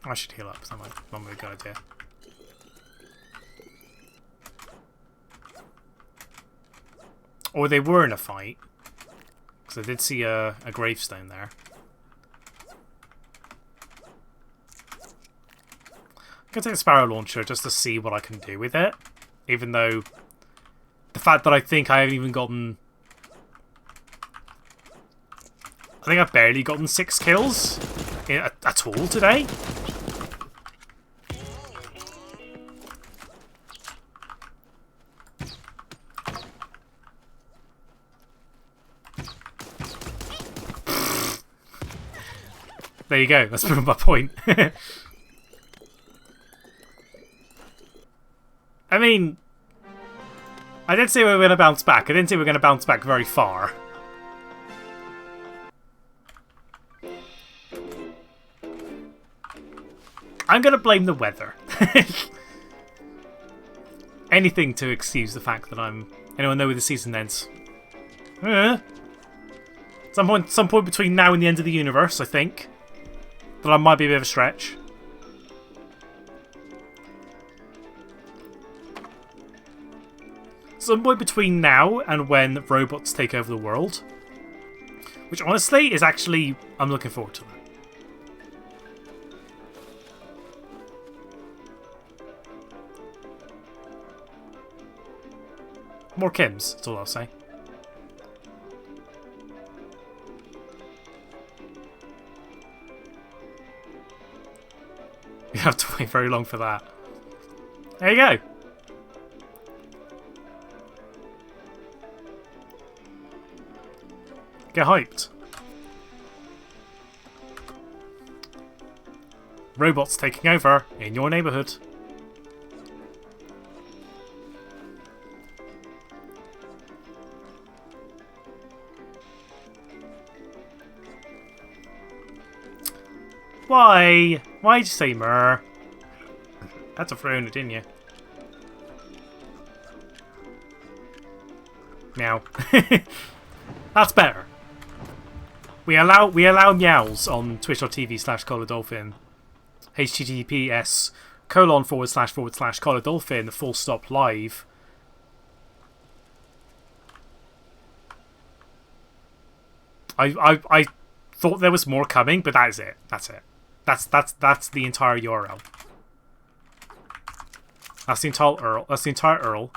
I should heal up. That might be a good idea. Or they were in a fight. Because I did see a gravestone there. I'm going to take the Sparrow Launcher just to see what I can do with it. Even though the fact that I think I haven't even gotten... I think I've barely gotten 6 kills at all today. There you go, that's proving my point. I mean, I did say we were going to bounce back. I didn't say we were going to bounce back very far. I'm going to blame the weather. Anything to excuse the fact that I'm... Anyone know where the season ends? Some point between now and the end of the universe, I think. But I might be a bit of a stretch. Some point between now and when robots take over the world. Which honestly is actually... I'm looking forward to that. More Kims, that's all I'll say. You have to wait very long for that. There you go. Get hyped. Robots taking over in your neighborhood. Why? Why'd you say mer? That's a throne, didn't you? Meow. That's better. We allow meows on twitch.tv/CollaredDolphin. https://CollaredDolphin full stop live. I thought there was more coming, but that is it. That's it. That's the entire URL. That's the entire URL. That's the entire URL.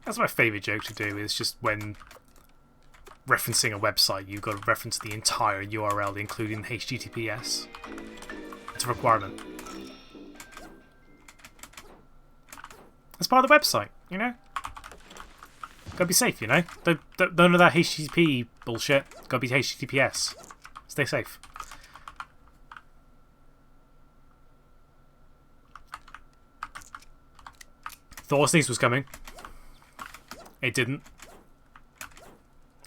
That's my favourite joke to do, is just when referencing a website, you've got to reference the entire URL, including HTTPS. It's a requirement. It's part of the website, you know? Gotta be safe, you know? None of that HTTP bullshit. Gotta be HTTPS. Stay safe. Thought a sneeze was coming. It didn't.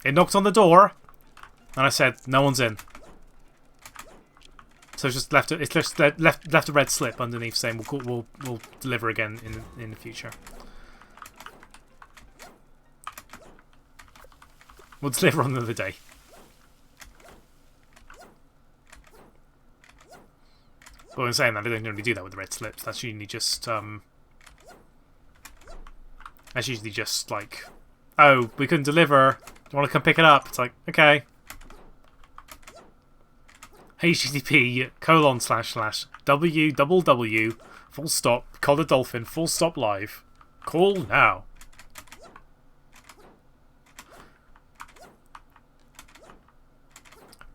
It knocked on the door, and I said, "No one's in." So it's just left a red slip underneath saying we'll deliver again in the future. We'll deliver on another day. But in saying that, they don't normally do that with the red slips. That's usually just like, oh, we couldn't deliver. Do you want to come pick it up? It's like, okay. http://www $CollaredDolphin live. Call now.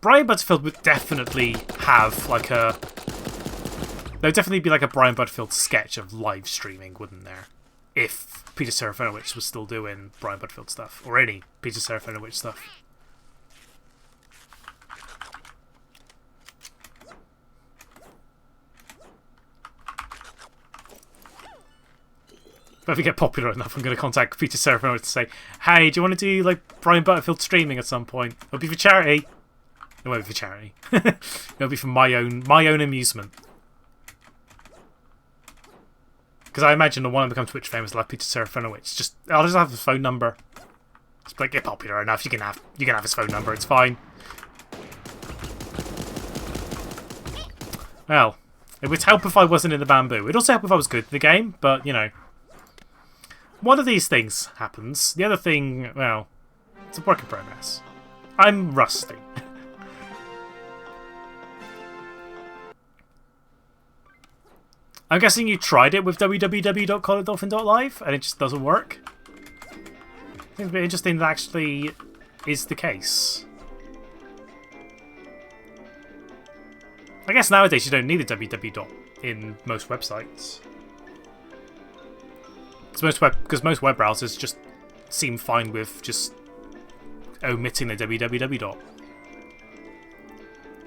Brian Butterfield would definitely have like a... There'd definitely be like a Brian Butterfield sketch of live streaming, wouldn't there? If Peter Serafinowicz was still doing Brian Butterfield stuff. Or any Peter Serafinowicz stuff. If I get popular enough, I'm going to contact Peter Serafinowicz to say, hey, do you want to do like Brian Butterfield streaming at some point? It'll be for charity. It won't be for charity. It'll be for my own amusement. Because I imagine the one to become Twitch famous like Peter Serafinowicz. I'll just have his phone number. Just like, get popular enough, you can have his phone number. It's fine. Well, it would help if I wasn't in the bamboo. It'd also help if I was good at the game, but you know. One of these things happens. The other thing, well, it's a work in progress. I'm rusty. I'm guessing you tried it with www.CollaredDolphin.live and it just doesn't work. I think it's a bit interesting that actually is the case. I guess nowadays you don't need a www in most websites. Because most web browsers just seem fine with just omitting the www.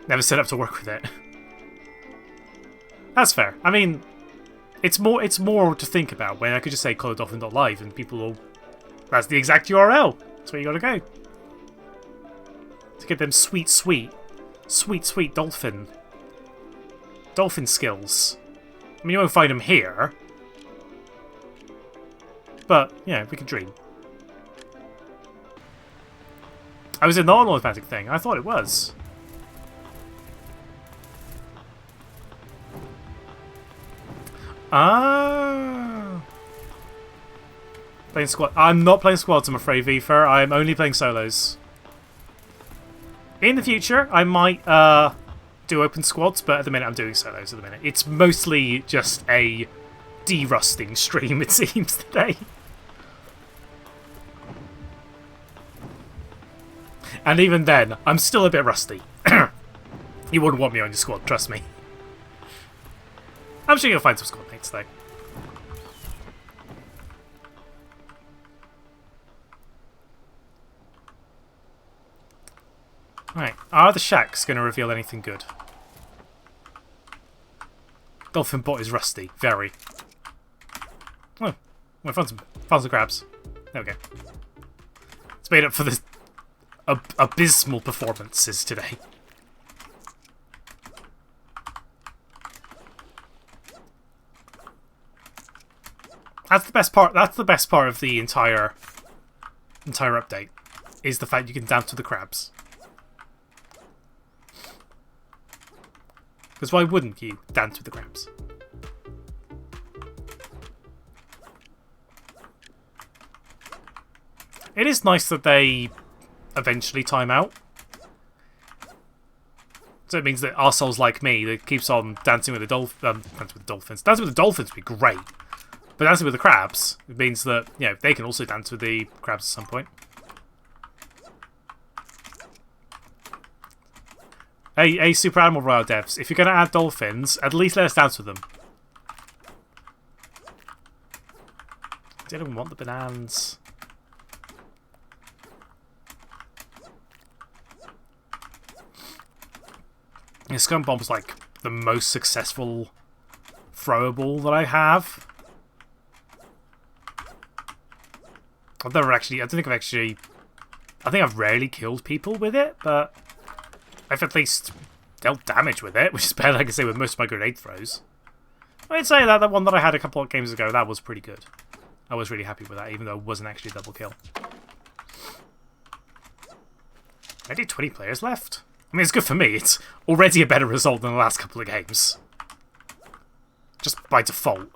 Never set up to work with it. That's fair. I mean, it's more to think about when I could just say CollaredDolphin.live and people will... That's the exact URL. That's where you gotta go. To get them sweet dolphin skills. I mean, you won't find them here. But, yeah, we can dream. I was in the non-automatic thing. I thought it was. Ah. Playing squad. I'm not playing squads, I'm afraid, Vifer. I'm only playing solos. In the future, I might do open squads, but at the minute I'm doing solos at the minute. It's mostly just a de-rusting stream, it seems, today. And even then, I'm still a bit rusty. You wouldn't want me on your squad, trust me. I'm sure you'll find some squad mates, though. Alright, are the shacks going to reveal anything good? Dolphin bot is rusty, very. Oh, I found some crabs. There we go. It's made up for the abysmal performances today. That's the best part. That's the best part of the entire update, is the fact you can dance with the crabs. Because why wouldn't you dance with the crabs? It is nice that they eventually time out. So it means that arseholes like me that keeps on dancing with the dolphins. Dancing with the dolphins would be great. But dancing with the crabs, it means that, you know, they can also dance with the crabs at some point. Hey, Super Animal Royale devs, if you're going to add dolphins, at least let us dance with them. I didn't want the bananas. The Scum Bomb's like the most successful throwable that I have. I've never actually, I think I've rarely killed people with it, but I've at least dealt damage with it, which is better, like I say, with most of my grenade throws. I'd say that the one that I had a couple of games ago, that was pretty good. I was really happy with that, even though it wasn't actually a double kill. I did 20 players left. I mean, it's good for me. It's already a better result than the last couple of games. Just by default.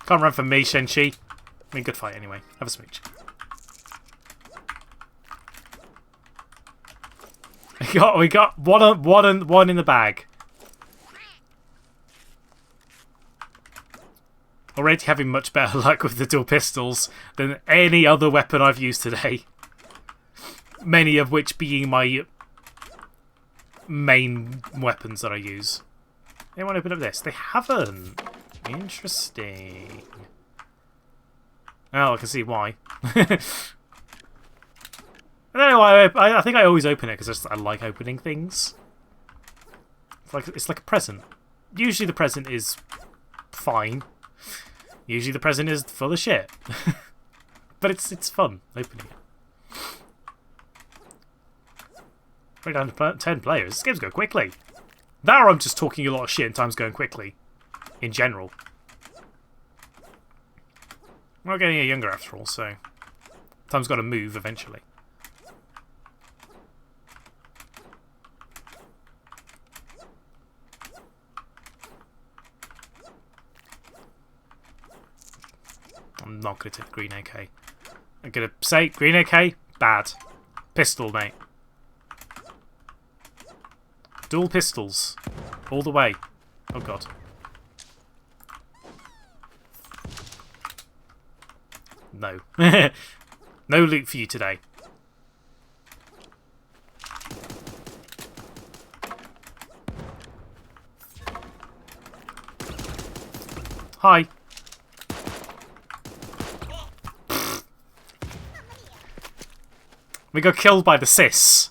Can't run from me, Shen-Chi. I mean, good fight anyway. Have a smooch. We got one in the bag. Already having much better luck with the dual pistols than any other weapon I've used today. Many of which being my main weapons that I use. Anyone open up this? They haven't. Interesting. Oh, I can see why. I don't know why. I think I always open it because I like opening things. It's like a present. Usually the present is fine. Usually the present is full of shit. But it's fun opening it. We're down to 10 players. This game's going quickly. Now I'm just talking a lot of shit and time's going quickly. In general. We're not getting any younger after all, so time's got to move eventually. I'm not going to take the green AK. I'm going to say green AK, bad. Pistol, mate. Dual pistols. All the way. Oh, God. No. No loot for you today. Hi. We got killed by the sis.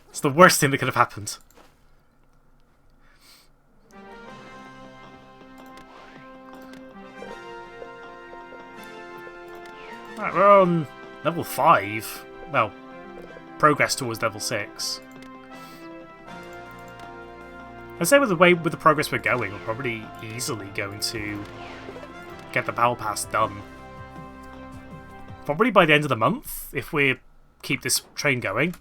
It's the worst thing that could have happened. Right, we're on level 5. Well, progress towards level 6. I'd say with the progress we're going, we're probably easily going to get the battle pass done. Probably by the end of the month, if we keep this train going.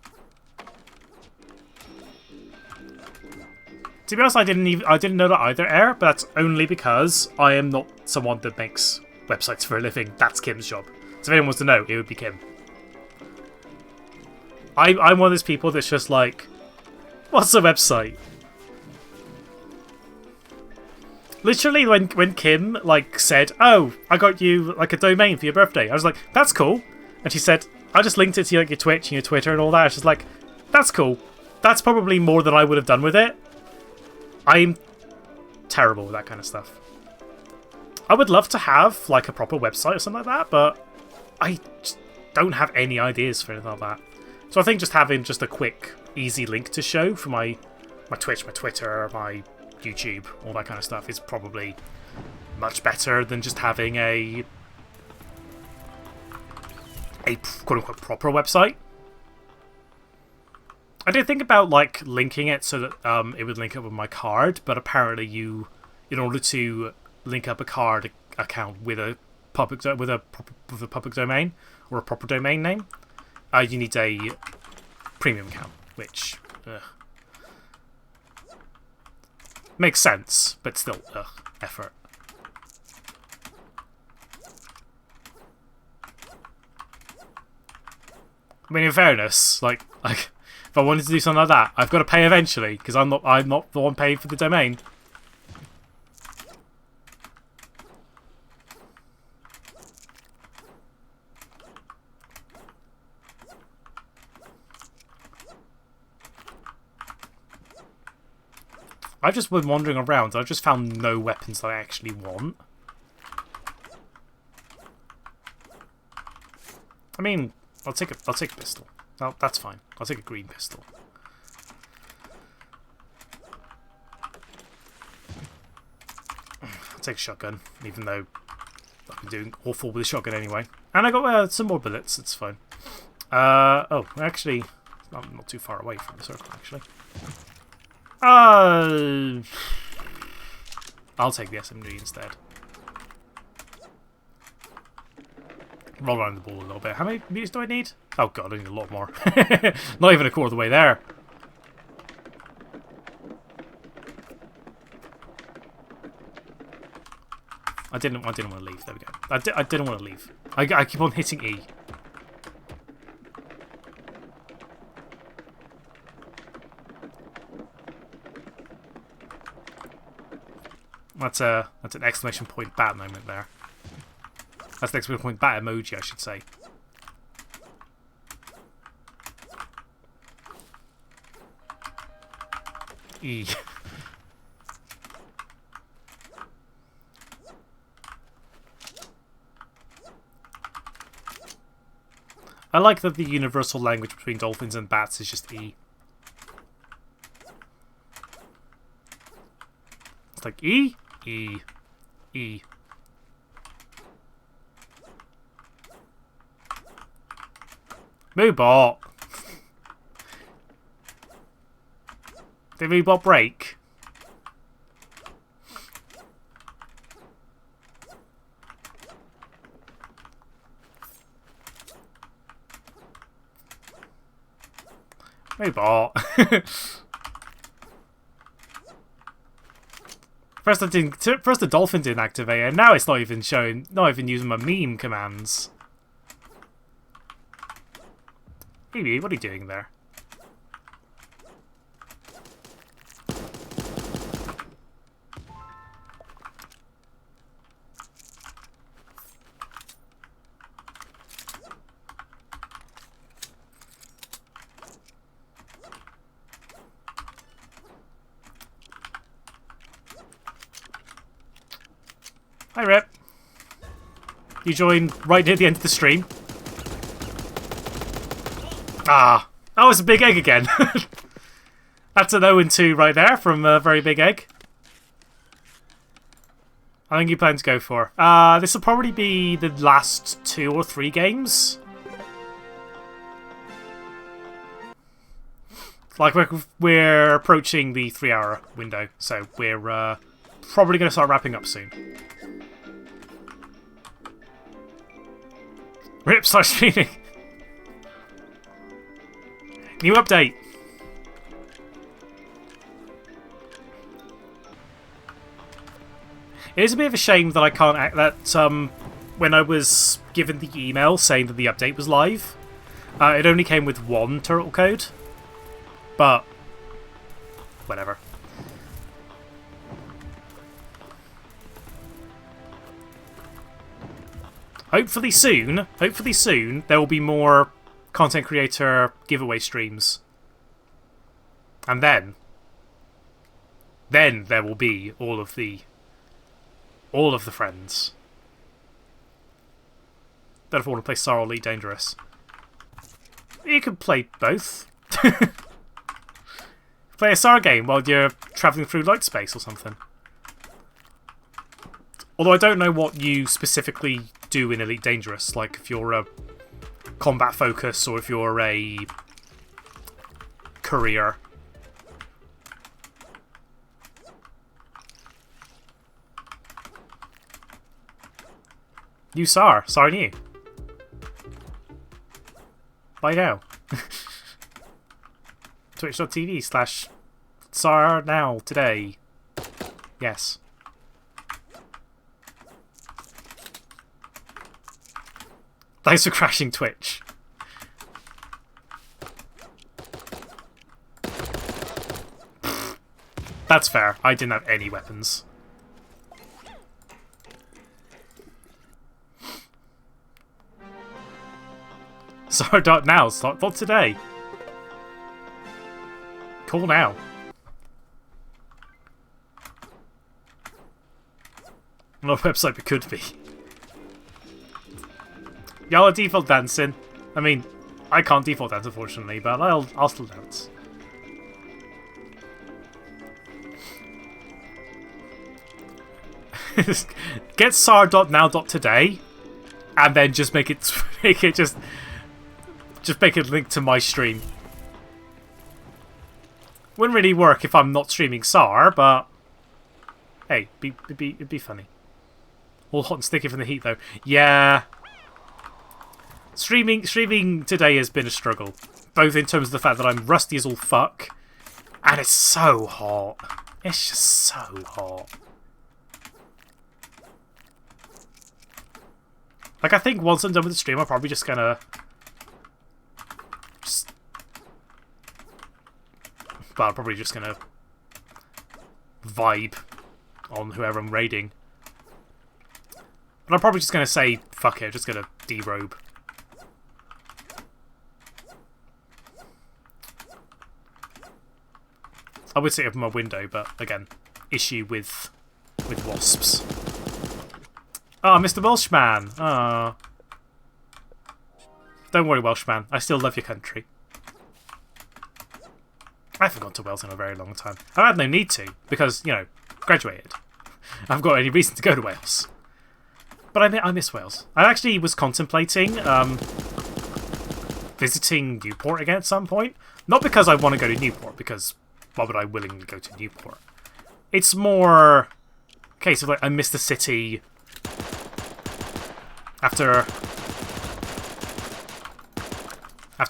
To be honest, I didn't know that either, Air, but that's only because I am not someone that makes websites for a living. That's Kim's job. So if anyone wants to know, it would be Kim. I'm one of those people that's just like, what's a website? Literally, when Kim like said, "Oh, I got you like a domain for your birthday," I was like, "That's cool." And she said, "I just linked it to like your Twitch and your Twitter and all that." She's like, "That's cool. That's probably more than I would have done with it." I'm terrible with that kind of stuff. I would love to have like a proper website or something like that, but I just don't have any ideas for anything like that. So I think just having just a quick, easy link to show for my Twitch, my Twitter, my YouTube, all that kind of stuff is probably much better than just having a quote-unquote proper website. I did think about like linking it so that it would link up with my card, but apparently in order to link up a card account with a public domain or a proper domain name, you need a premium account, which makes sense, but still, effort. I mean, in fairness, like if I wanted to do something like that, I've got to pay eventually because I'm not the one paying for the domain. I've just been wandering around and I've just found no weapons that I actually want. I mean, I'll take a pistol. Oh, that's fine. I'll take a green pistol. I'll take a shotgun, even though I've been doing awful with the shotgun anyway. And I got some more bullets. It's fine. Oh, actually, I'm not too far away from the circle. Actually, I'll take the SMG instead. Roll around the ball a little bit. How many meters do I need? Oh god, I need a lot more. Not even a quarter of the way there. I didn't want to leave. There we go. I didn't want to leave. I keep on hitting E. That's an exclamation point bat moment there. That's an exclamation point bat emoji, I should say. E. I like that the universal language between dolphins and bats is just E. It's like E, E, E. Moobot! Did Moobot break? Moobot! First the dolphin didn't activate, and now it's not even using my meme commands. Hey, what are you doing there? Hi, Rip. You joined right near the end of the stream. Ah, that was a big egg again. That's an 0-2 right there from a very big egg. I think you plan to go for. This will probably be the last 2 or 3 games. Like we're approaching the 3-hour window, so we're probably going to start wrapping up soon. Rip starts streaming. New update. It is a bit of a shame that I can't act that when I was given the email saying that the update was live, it only came with 1 turtle code. But whatever. Hopefully soon, there will be more content creator giveaway streams. And then there will be all of the friends. Don't know if I want to play Star or Elite Dangerous. You can play both. Play a Star game while you're travelling through light space or something. Although I don't know what you specifically do in Elite Dangerous, like if you're a combat focus or if you're a courier. You Sar new. Bye now. Twitch.tv/Sar now today. Yes. Thanks for crashing Twitch. That's fair. I didn't have any weapons. Start now. Start today. Call now. Not a website, but could be. Y'all are default dancing. I mean, I can't default dance unfortunately, but I'll still dance. Get sar.now.today and then just make it just make it link to my stream. Wouldn't really work if I'm not streaming SAR, but hey, it'd be funny. All hot and sticky from the heat though. Yeah. Streaming today has been a struggle. Both in terms of the fact that I'm rusty as all fuck, and it's so hot. It's just so hot. Like, I think once I'm done with the stream, I'm probably just gonna... Well, I'm probably just gonna vibe on whoever I'm raiding. But I'm probably just gonna say, fuck it, I'm just gonna derobe. I would say open my window, but again, issue with wasps. Oh, Mr. Welshman! Ah. Don't worry, Welshman. I still love your country. I haven't gone to Wales in a very long time. I've had no need to, because, you know, graduated. I haven't got any reason to go to Wales. But I miss Wales. I actually was contemplating visiting Newport again at some point. Not because I want to go to Newport, because why would I willingly go to Newport? It's more a case of, like, I miss the city... After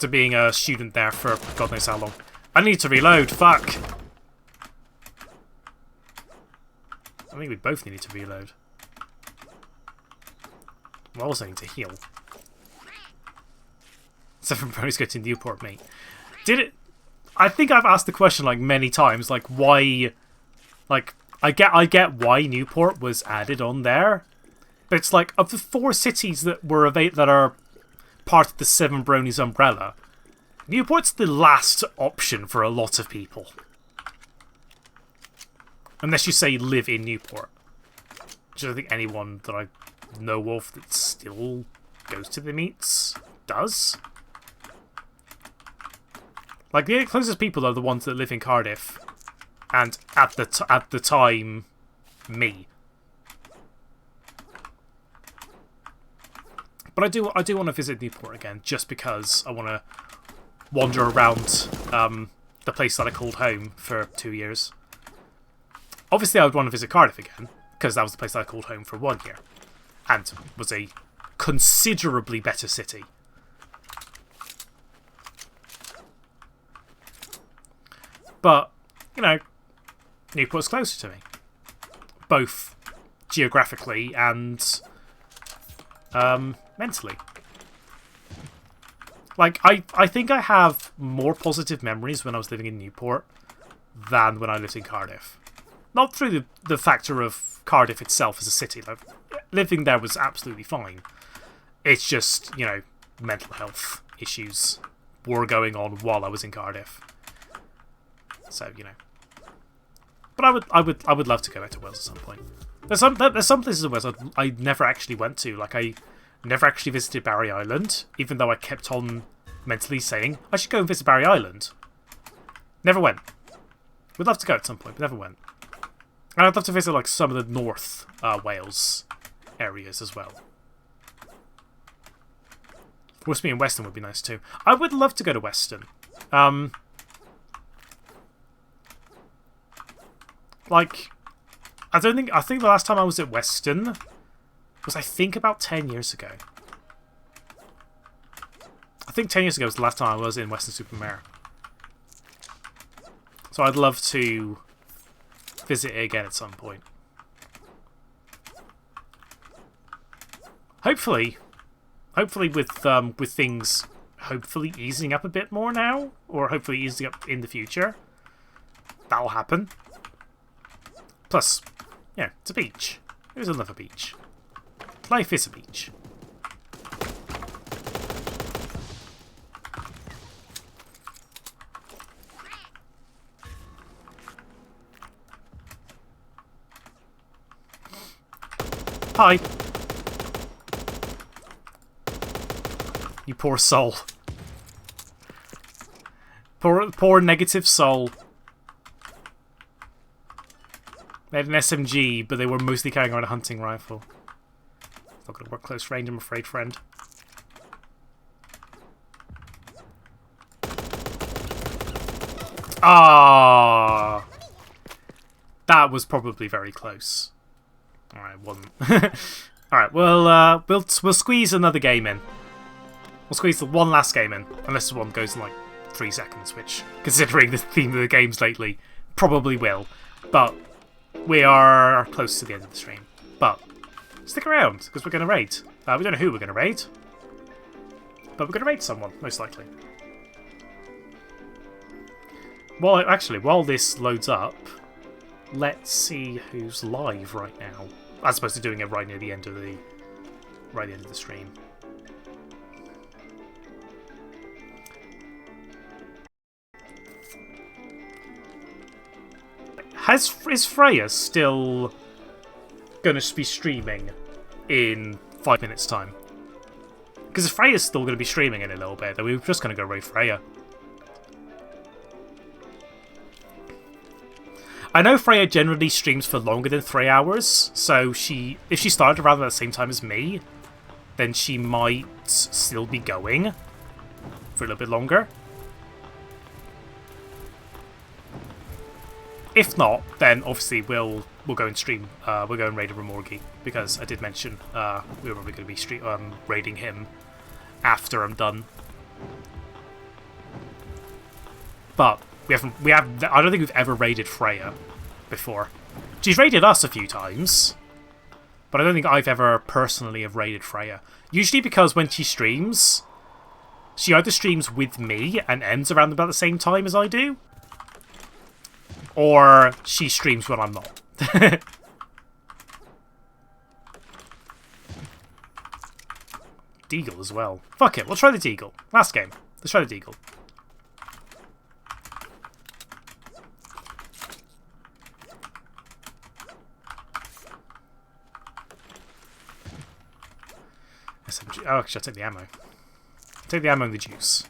being a student there for God knows how long. I need to reload, fuck! I think we both need to reload. We also need to heal. 7 ponies go to Newport, mate. Did it... I think I've asked the question, like, many times, like, why... Like, I get why Newport was added on there. But it's like, of the 4 cities that were that are part of the 7 Bronies umbrella, Newport's the last option for a lot of people. Unless you say live in Newport. Which I don't think anyone that I know of that still goes to the meets does. Like, the closest people are the ones that live in Cardiff. And at the time, me. But I do want to visit Newport again, just because I want to wander around the place that I called home for 2 years. Obviously, I would want to visit Cardiff again, because that was the place that I called home for 1 year, and was a considerably better city. But, you know, Newport's closer to me, both geographically and mentally. Like, I think I have more positive memories when I was living in Newport than when I lived in Cardiff. Not through the factor of Cardiff itself as a city. Like, living there was absolutely fine. It's just, you know, mental health issues were going on while I was in Cardiff. So, you know. But I would love to go back to Wales at some point. There's some places in Wales I never actually went to. Like, I never actually visited Barry Island, even though I kept on mentally saying I should go and visit Barry Island. Never went. Would love to go at some point, but never went. And I'd love to visit, like, some of the North Wales areas as well. Westmead and Weston would be nice too. I would love to go to Weston. Like, I think the last time I was at Weston was, I think, about 10 years ago. I think 10 years ago was the last time I was in Weston-super-Mare. So I'd love to visit it again at some point. Hopefully with things hopefully easing up a bit more now, or hopefully easing up in the future, that'll happen. Plus, yeah, it's a beach. It is another beach. Life is a beach. Hi. You poor soul. Poor negative soul. They had an SMG, but they were mostly carrying around a hunting rifle. Not going to work close range, I'm afraid, friend. Ah, that was probably very close. Alright, wasn't. Alright, we'll squeeze another game in. We'll squeeze the one last game in, unless the one goes in like 3 seconds, which, considering the theme of the games lately, probably will. But we are close to the end of the stream. But stick around, because we're going to raid. We don't know who we're going to raid, but we're going to raid someone, most likely. Well, actually, while this loads up, let's see who's live right now, as opposed to doing it right near the end of the stream. Is Freya still going to be streaming in 5 minutes' time? Because if Freya's still going to be streaming in a little bit, then we're just going to go raid Freya. I know Freya generally streams for longer than 3 hours, so if she started around the same time as me, then she might still be going for a little bit longer. If not, then obviously we'll go and stream. We'll go and raid a Remorgi, because I did mention we were probably going to be raiding him after I'm done. But I don't think we've ever raided Freya before. She's raided us a few times, but I don't think I've ever personally have raided Freya. Usually because when she streams, she either streams with me and ends around about the same time as I do, or she streams when I'm not. Deagle as well. Fuck it, we'll try the Deagle. Last game. Let's try the Deagle. SMG. Oh, actually, I'll take the ammo. Take the ammo and the juice.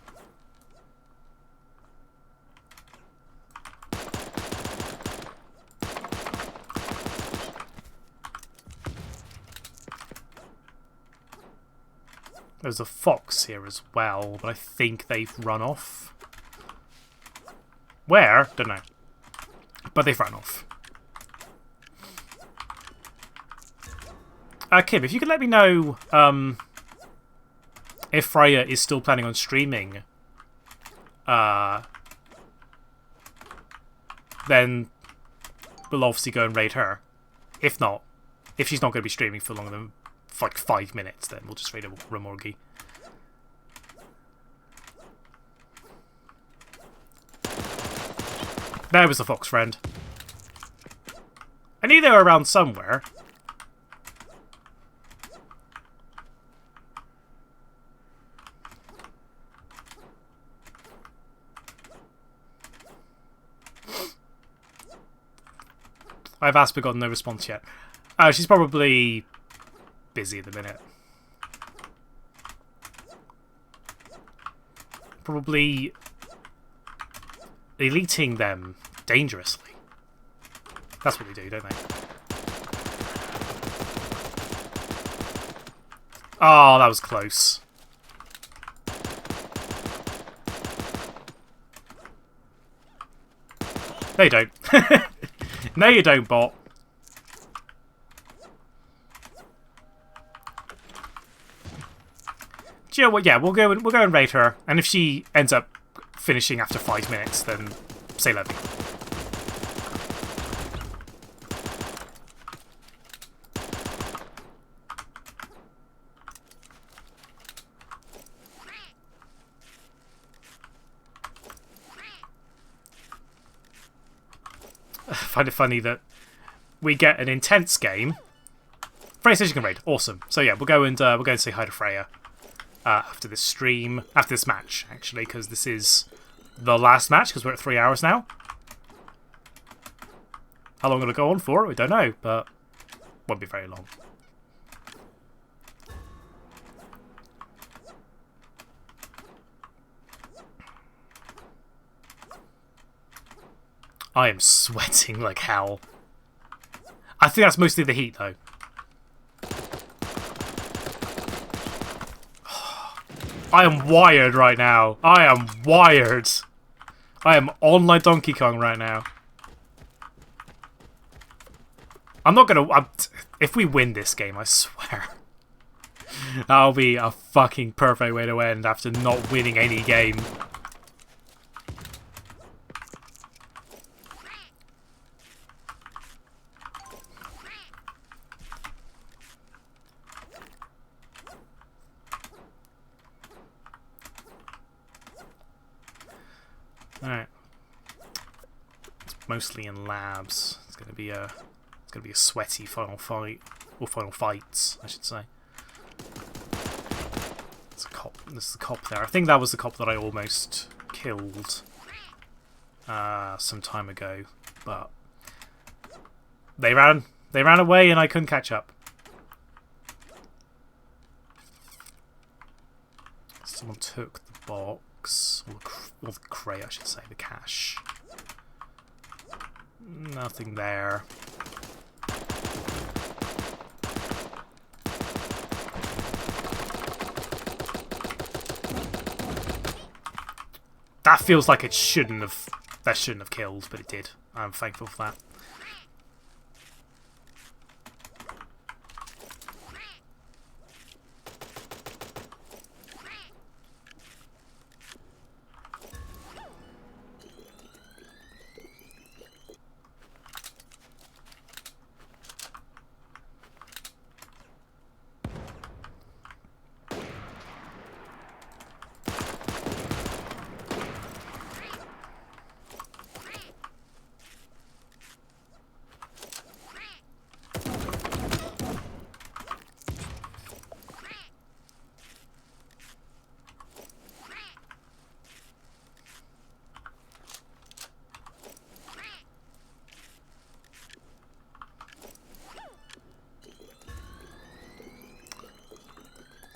There's a fox here as well, but I think they've run off. Where? Don't know. But they've run off. Kim, if you could let me know if Freya is still planning on streaming, then we'll obviously go and raid her. If not, if she's not going to be streaming for longer than like 5 minutes, then we'll just raid a Remorgi. There was the fox friend. I knew they were around somewhere. I've asked but got no response yet. She's probably busy at the minute. Probably deleting them dangerously. That's what they do, don't they? Oh, that was close. No, you don't. No, you don't, bot. Do you know what? Yeah, we'll go and raid her, and if she ends up finishing after 5 minutes, then say let me. I find it funny that we get an intense game. Freya says you can raid. Awesome. So yeah, we'll go and say hi to Freya after this stream, after this match actually, because this is the last match because we're at 3 hours now. How long it'll go on for? We don't know, but won't be very long. I am sweating like hell. I think that's mostly the heat, though. I am wired right now. I am wired. I am on my Donkey Kong right now. I'm not gonna... if we win this game, I swear. That'll be a fucking perfect way to end after not winning any game. Alright. It's mostly in labs. It's gonna be a sweaty final fight. Or final fights, I should say. There's a cop. There's the cop there. I think that was the cop that I almost killed some time ago, but they ran away and I couldn't catch up. Someone took the box. Or the crate, I should say, the cash. Nothing there. That feels like it shouldn't have... That shouldn't have killed, but it did. I'm thankful for that.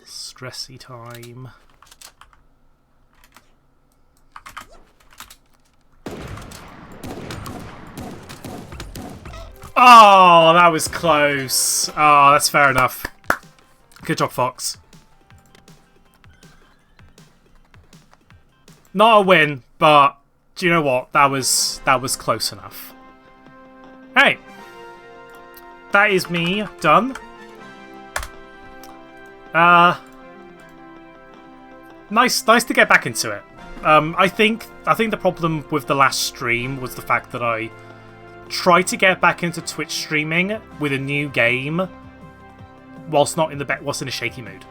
Stressy time. Oh, that was close. Oh, that's fair enough. Good job, Fox. Not a win, but do you know what? That was close enough. Hey, that is me done. Nice to get back into it. I think the problem with the last stream was the fact that I tried to get back into Twitch streaming with a new game, whilst in a shaky mood.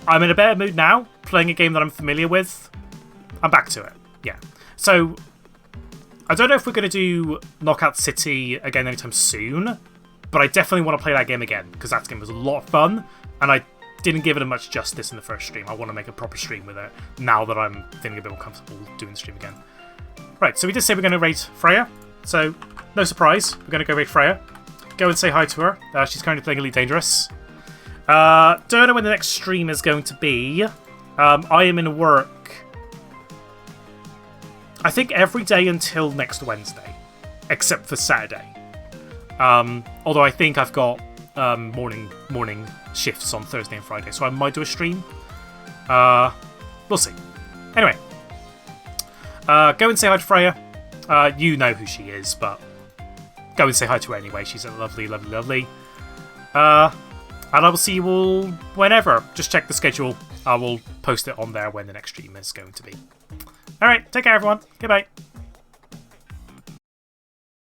I'm in a better mood now, playing a game that I'm familiar with. I'm back to it. Yeah. So I don't know if we're going to do Knockout City again anytime soon, but I definitely want to play that game again because that game was a lot of fun, and I didn't give it much justice in the first stream. I want to make a proper stream with it now that I'm feeling a bit more comfortable doing the stream again. Right, so we did say we're going to raid Freya, so no surprise, we're going to go raid Freya. Go and say hi to her. She's currently playing Elite Dangerous. Don't know when the next stream is going to be. I am in work, I think, every day until next Wednesday, except for Saturday. Although I think I've got morning shifts on Thursday and Friday, so I might do a stream. We'll see. Anyway, go and say hi to Freya. You know who she is, but go and say hi to her anyway. She's a lovely, lovely, lovely. And I will see you all whenever. Just check the schedule. I will post it on there when the next stream is going to be. Alright, take care everyone. Goodbye.